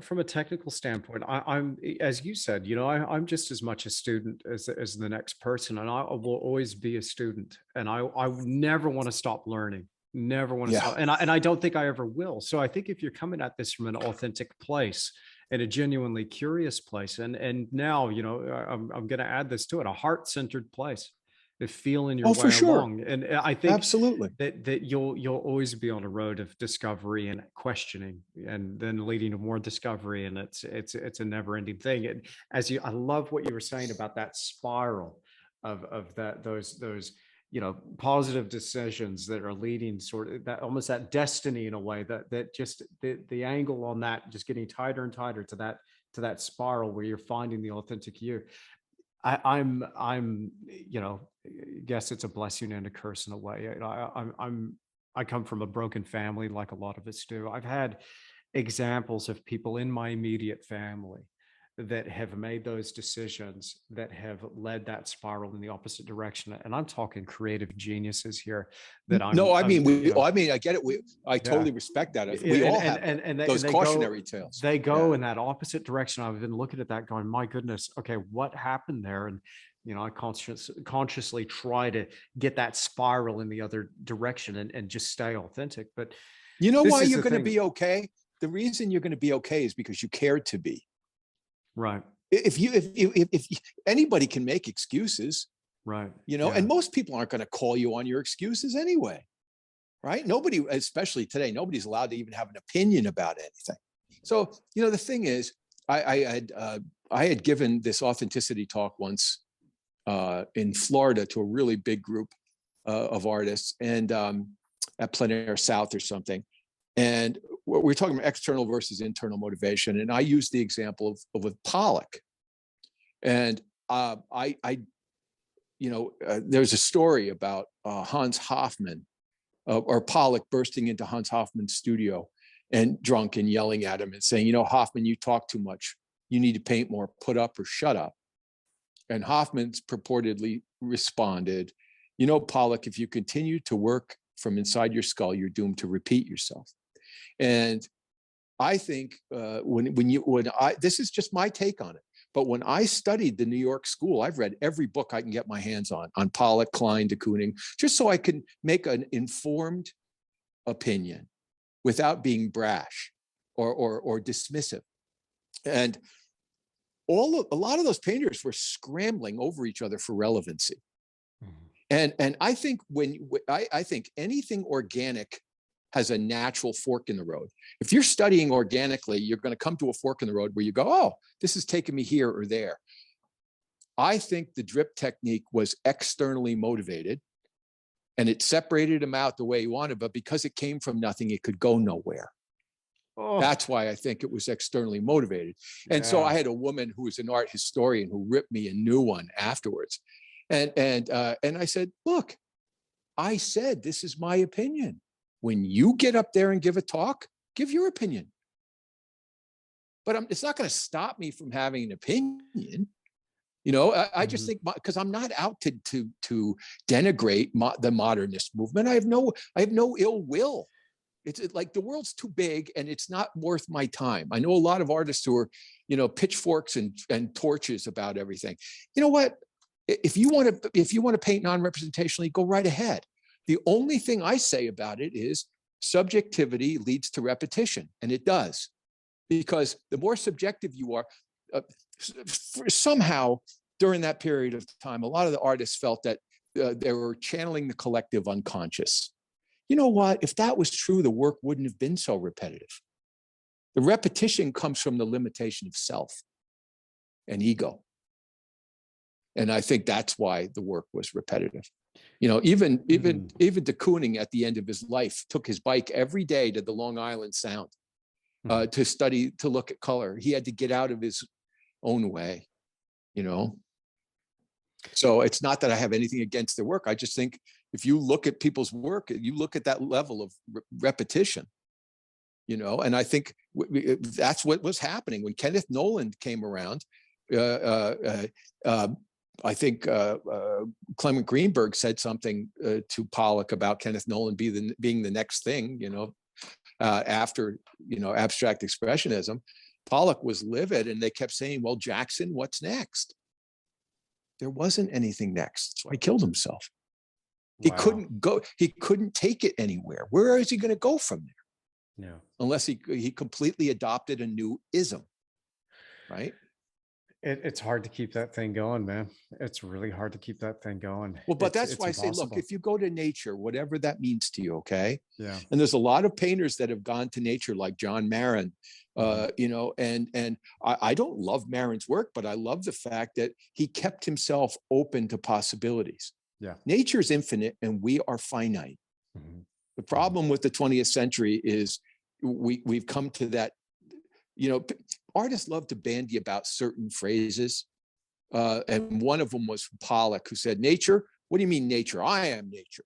from a technical standpoint, I'm, as you said, I'm just as much a student as the next person, and I will always be a student, and I never want to stop learning, never want to stop, and I don't think I ever will. So I think if you're coming at this from an authentic place and a genuinely curious place, and now, I'm going to add this to it, a heart-centered place. Of feeling your way along, and I think absolutely that you'll always be on a road of discovery and questioning, and then leading to more discovery, and it's a never-ending thing. And I love what you were saying about that spiral of those positive decisions that are leading sort of that, almost that destiny in a way, that just the angle on that just getting tighter and tighter to that spiral where you're finding the authentic you. I'm guess it's a blessing and a curse in a way. I come from a broken family, like a lot of us do. I've had examples of people in my immediate family that have made those decisions that have led that spiral in the opposite direction. And I'm talking creative geniuses here that No, I mean, you know, I mean, I get it. I yeah. totally respect that. We all have those cautionary tales. They go in that opposite direction. I've been looking at that going, my goodness, okay, what happened there? And, you know, I consciously try to get that spiral in the other direction and just stay authentic. But you know why you're going to thing. be okay? The reason you're going to be okay is because you care to be. Right. If anybody can make excuses, right, you know, and most people aren't going to call you on your excuses anyway, right? Nobody, especially today, nobody's allowed to even have an opinion about anything. So, you know, the thing is, I had given this authenticity talk once in Florida to a really big group of artists, and at Plein Air South or something. And we're talking about external versus internal motivation. And I used the example of Pollock. And there's a story about Hans Hofmann or Pollock bursting into Hans Hofmann's studio and drunk and yelling at him and saying, you know, Hofmann, you talk too much. You need to paint more, put up or shut up. And Hoffman's purportedly responded, you know, Pollock, if you continue to work from inside your skull, you're doomed to repeat yourself. And I think this is just my take on it. But when I studied the New York school, I've read every book I can get my hands on Pollock, Klein, de Kooning, just so I can make an informed opinion without being brash or dismissive. And a lot of those painters were scrambling over each other for relevancy. Mm-hmm. And I think I think anything organic has a natural fork in the road. If you're studying organically, you're going to come to a fork in the road where you go, oh, this is taking me here or there. I think the drip technique was externally motivated and it separated him out the way he wanted, but because it came from nothing, it could go nowhere. Oh. That's why I think it was externally motivated. And so I had a woman who was an art historian who ripped me a new one afterwards. And I said, look, I said, this is my opinion. When you get up there and give a talk, give your opinion. But it's not going to stop me from having an opinion. You know, I just think because I'm not out to denigrate the modernist movement. I have no ill will. It's like the world's too big and it's not worth my time. I know a lot of artists who are, you know, pitchforks and torches about everything. You know what? If you want to paint non-representationally, go right ahead. The only thing I say about it is subjectivity leads to repetition, and it does, because the more subjective you are, somehow during that period of time, a lot of the artists felt that they were channeling the collective unconscious. You know what? If that was true, the work wouldn't have been so repetitive. The repetition comes from the limitation of self and ego. And I think that's why the work was repetitive. You know, even de Kooning at the end of his life took his bike every day to the Long Island Sound to study, to look at color. He had to get out of his own way, you know. So it's not that I have anything against their work. I just think if you look at people's work, you look at that level of repetition, you know, and I think that's what was happening when Kenneth Nolan came around. I think Clement Greenberg said something to Pollock about Kenneth Nolan being the next thing, you know, after, you know, abstract expressionism. Pollock was livid and they kept saying, well, Jackson, what's next? There wasn't anything next. So he killed himself. He couldn't go, he couldn't take it anywhere. Where is he going to go from there? Yeah. Unless he completely adopted a new ism, right? It's hard to keep that thing going, man. It's really hard to keep that thing going. Well, but that's why impossible. I say, look, if you go to nature, whatever that means to you, okay? Yeah. And there's a lot of painters that have gone to nature, like John Marin, you know, and I don't love Marin's work, but I love the fact that he kept himself open to possibilities. Yeah. Nature is infinite and we are finite. The problem with the 20th century is we've come to that, you know, artists love to bandy about certain phrases. And one of them was from Pollock, who said, nature, what do you mean nature? I am nature.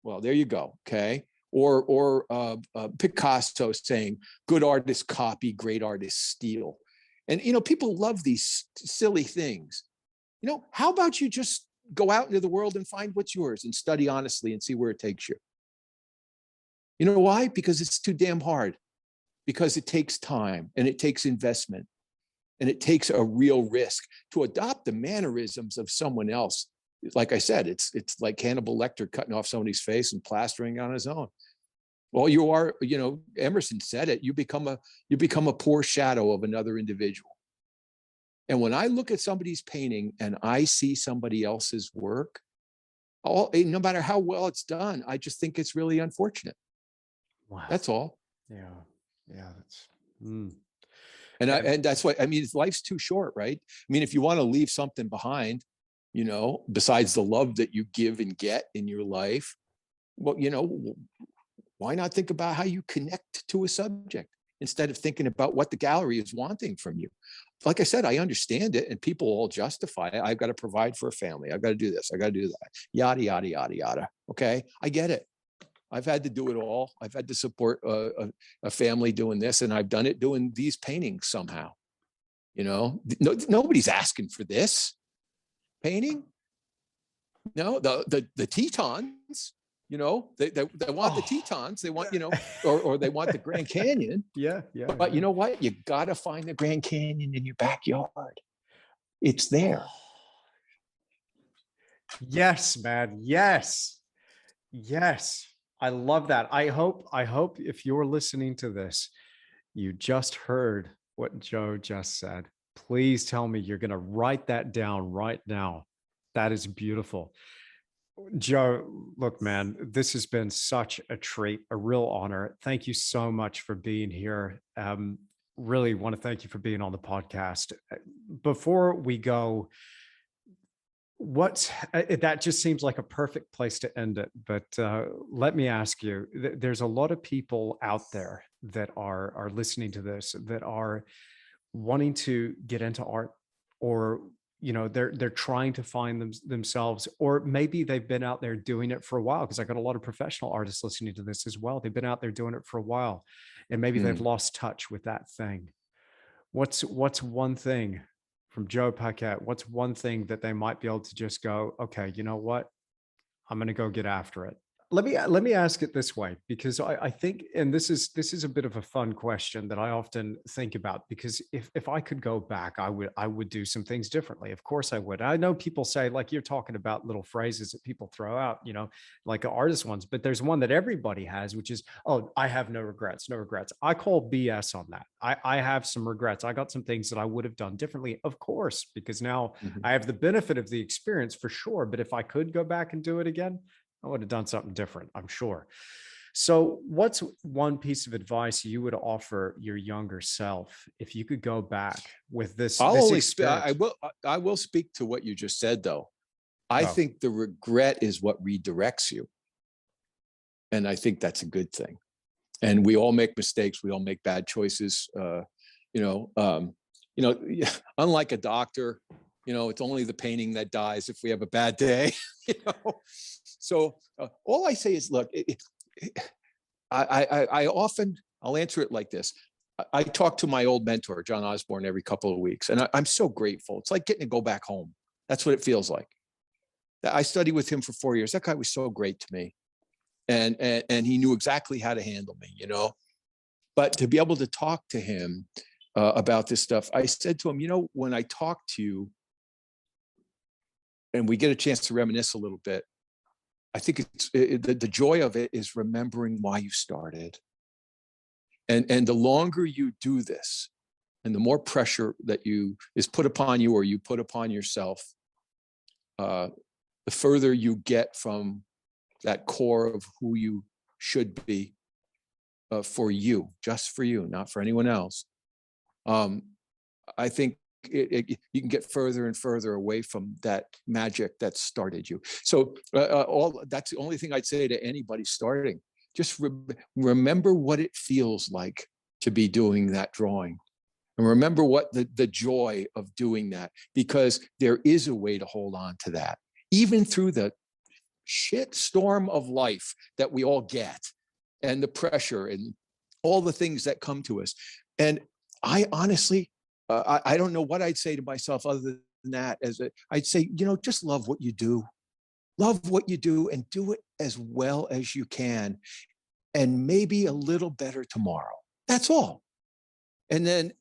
Well, there you go, okay? Or Picasso saying, good artists copy, great artists steal. And, people love these silly things. How about you just go out into the world and find what's yours and study honestly and see where it takes you? You know why? Because it's too damn hard. Because it takes time and it takes investment and it takes a real risk to adopt the mannerisms of someone else. Like I said, it's like Hannibal Lecter cutting off somebody's face and plastering on his own. Well, you are, Emerson said it, you become a poor shadow of another individual. And when I look at somebody's painting and I see somebody else's work, no matter how well it's done, I just think it's really unfortunate. Wow. That's all. Yeah. Yeah. That's. And that's what I mean. Life's too short, right? I mean, if you want to leave something behind, besides the love that you give and get in your life, well, why not think about how you connect to a subject instead of thinking about what the gallery is wanting from you? Like I said, I understand it, and people all justify it. I've got to provide for a family. I've got to do this. I got to do that. Yada, yada, yada, yada. Okay. I get it. I've had to do it all. I've had to support a family doing this, and I've done it doing these paintings somehow. Nobody's asking for this painting. No, the Tetons. They want the Tetons. They want or they want the Grand Canyon. Yeah. But you know what? You got to find the Grand Canyon in your backyard. It's there. Yes, man. Yes. I love that. I hope if you're listening to this, you just heard what Joe just said. Please tell me you're going to write that down right now. That is beautiful. Joe, look, man, this has been such a treat, a real honor. Thank you so much for being here. Really want to thank you for being on the podcast. Before we go, that just seems like a perfect place to end it. But let me ask you, there's a lot of people out there that are listening to this that are wanting to get into art, or they're trying to find themselves, or maybe they've been out there doing it for a while, because I got a lot of professional artists listening to this as well. They've been out there doing it for a while, and maybe they've lost touch with that thing. What's one thing from Joe PAQUET? What's one thing that they might be able to just go, okay, you know what? I'm going to go get after it. Let me ask it this way, because I think, and this is a bit of a fun question that I often think about, because if I could go back, I would do some things differently. Of course I would. I know people say, like, you're talking about little phrases that people throw out, like artist ones, but there's one that everybody has, which is, oh, I have no regrets. I call BS on that. I have some regrets. I got some things that I would have done differently, of course, because now I have the benefit of the experience for sure. But if I could go back and do it again, I would have done something different, I'm sure. So what's one piece of advice you would offer your younger self if you could go back with this? I will speak to what you just said, though. I think the regret is what redirects you. And I think that's a good thing. And we all make mistakes. We all make bad choices. Unlike a doctor, it's only the painting that dies if we have a bad day. So all I say is, look, I'll answer it like this. I talk to my old mentor, John Osborne, every couple of weeks, and I'm so grateful. It's like getting to go back home. That's what it feels like. I studied with him for 4 years. That guy was so great to me, and he knew exactly how to handle me, But to be able to talk to him about this stuff, I said to him, when I talk to you and we get a chance to reminisce a little bit, I think the joy of it is remembering why you started. And the longer you do this, and the more pressure that is put upon you, or you put upon yourself, the further you get from that core of who you should be, for you, just for you, not for anyone else. I think you can get further and further away from that magic that started you. So that's the only thing I'd say to anybody starting. Just remember what it feels like to be doing that drawing, and remember what the joy of doing that, because there is a way to hold on to that, even through the shit storm of life that we all get, and the pressure and all the things that come to us. And I honestly, I don't know what I'd say to myself other than that. I'd say, just love what you do. Love what you do and do it as well as you can, and maybe a little better tomorrow. That's all. And then,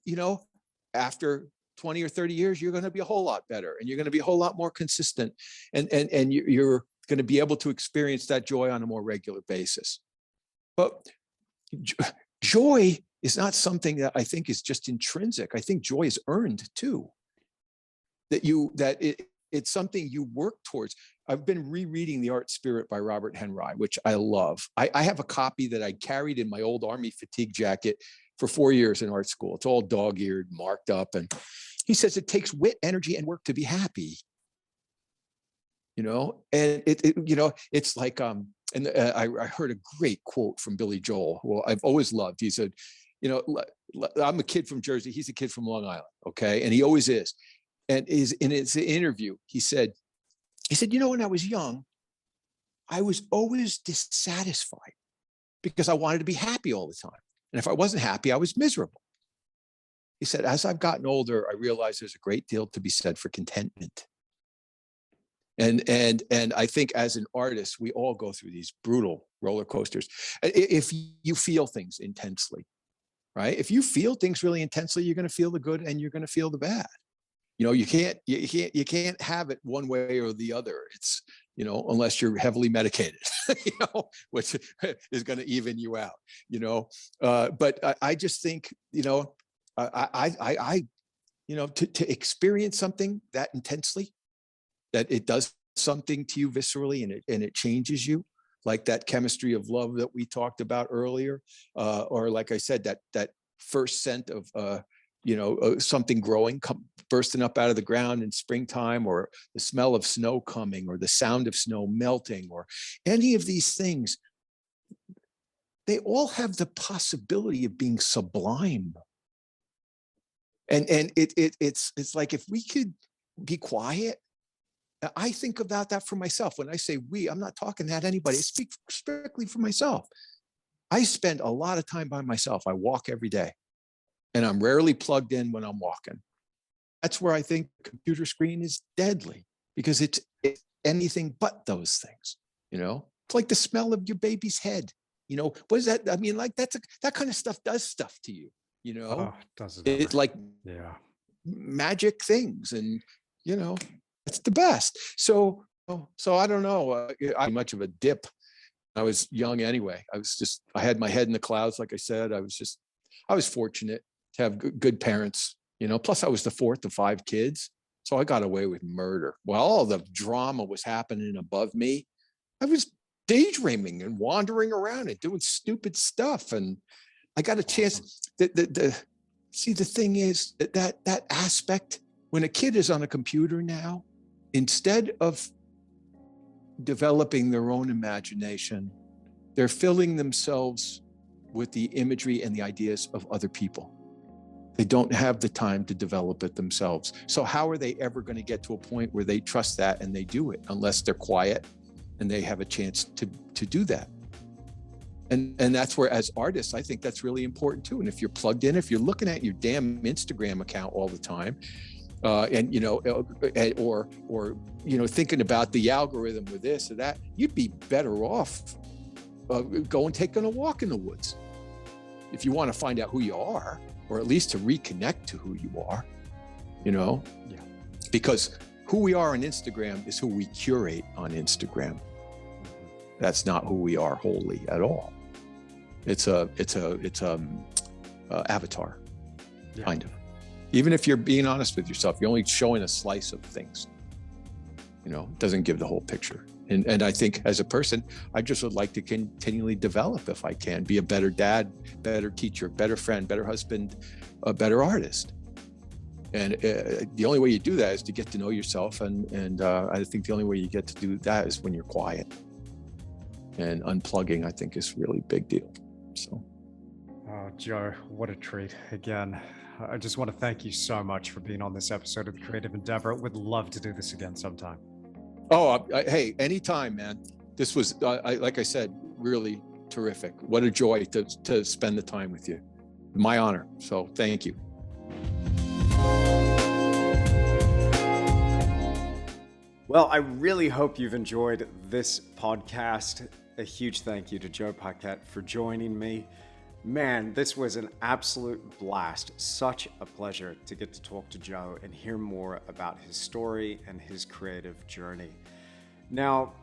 after 20 or 30 years, you're going to be a whole lot better, and you're going to be a whole lot more consistent, and you're going to be able to experience that joy on a more regular basis. But joy is not something that I think is just intrinsic. I think joy is earned too. It's something you work towards. I've been rereading The Art Spirit by Robert Henry, which I love. I have a copy that I carried in my old Army fatigue jacket for 4 years in art school. It's all dog-eared, marked up. And he says it takes wit, energy, and work to be happy. And it's like, I heard a great quote from Billy Joel, who I've always loved. He said, I'm a kid from Jersey. He's a kid from Long Island. Okay. And he always is. And in his interview, he said, when I was young, I was always dissatisfied because I wanted to be happy all the time. And if I wasn't happy, I was miserable. He said, as I've gotten older, I realized there's a great deal to be said for contentment. And I think as an artist, we all go through these brutal roller coasters. If you feel things intensely, right? If you feel things really intensely, you're going to feel the good and you're going to feel the bad. You can't have it one way or the other. It's, unless you're heavily medicated, which is going to even you out, but I just think, to experience something that intensely, that it does something to you viscerally and it changes you, like that chemistry of love that we talked about earlier, or like I said, that first scent of, something growing, bursting up out of the ground in springtime, or the smell of snow coming, or the sound of snow melting, or any of these things, they all have the possibility of being sublime. And it's like, if we could be quiet. I think about that for myself. When I say we, I'm not talking at anybody. I speak strictly for myself. I spend a lot of time by myself. I walk every day, and I'm rarely plugged in when I'm walking. That's where I think the computer screen is deadly, because it's anything but those things. It's like the smell of your baby's head. What is that? I mean, like that kind of stuff does stuff to you. Does it? It's like magic things, and it's the best. So I don't know. I'm much of a dip. I was young anyway. I had my head in the clouds. Like I said, I was fortunate to have good parents, plus I was the fourth of 5 kids. So I got away with murder. While all the drama was happening above me, I was daydreaming and wandering around and doing stupid stuff. And I got a chance. See, the thing is that aspect, when a kid is on a computer now, instead of developing their own imagination, they're filling themselves with the imagery and the ideas of other people. They don't have the time to develop it themselves. So how are they ever going to get to a point where they trust that and they do it, unless they're quiet and they have a chance to do that? And that's where, as artists, I think that's really important too. And if you're plugged in, if you're looking at your damn Instagram account all the time, or thinking about the algorithm with this or that, you'd be better off taking a walk in the woods if you want to find out who you are, or at least to reconnect to who you are. Because who we are on Instagram is who we curate on Instagram. That's not who we are wholly at all. It's a avatar, kind of. Even if you're being honest with yourself, you're only showing a slice of things. It doesn't give the whole picture. And I think as a person, I just would like to continually develop, if I can, be a better dad, better teacher, better friend, better husband, a better artist. And the only way you do that is to get to know yourself. And I think the only way you get to do that is when you're quiet. And unplugging, I think, is really a big deal. So. Oh, Joe, what a treat. Again, I just want to thank you so much for being on this episode of The Creative Endeavor. Would love to do this again sometime. Oh, hey, anytime, man. This was, like I said, really terrific. What a joy to spend the time with you. My honor. So thank you. Well, I really hope you've enjoyed this podcast. A huge thank you to Joe PAQUET for joining me. Man, this was an absolute blast. Such a pleasure to get to talk to Joe and hear more about his story and his creative journey. Now,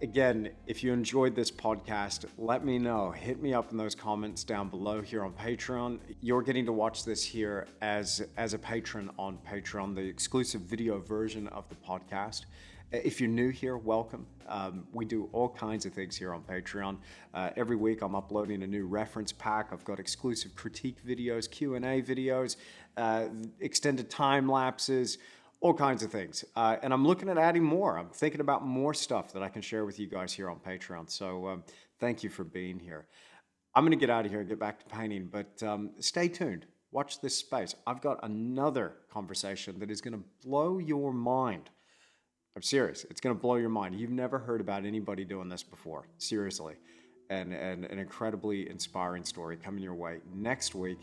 again, if you enjoyed this podcast, let me know. Hit me up in those comments down below here on Patreon. You're getting to watch this here as a patron on Patreon, the exclusive video version of the podcast. If you're new here, welcome. We do all kinds of things here on Patreon. Every week I'm uploading a new reference pack. I've got exclusive critique videos, Q&A videos, extended time lapses, all kinds of things. And I'm looking at adding more. I'm thinking about more stuff that I can share with you guys here on Patreon. So thank you for being here. I'm going to get out of here and get back to painting, but stay tuned. Watch this space. I've got another conversation that is going to blow your mind. I'm serious. It's going to blow your mind. You've never heard about anybody doing this before. Seriously. And an incredibly inspiring story coming your way next week.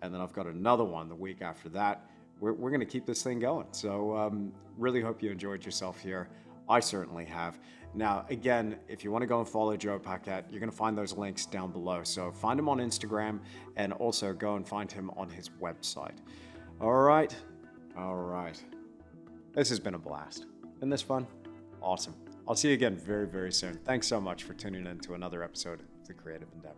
And then I've got another one the week after that. We're going to keep this thing going. So really hope you enjoyed yourself here. I certainly have. Now, again, if you want to go and follow Joe PAQUET, you're going to find those links down below. So find him on Instagram and also go and find him on his website. All right. This has been a blast. Isn't this fun? Awesome. I'll see you again very, very soon. Thanks so much for tuning in to another episode of The Creative Endeavor.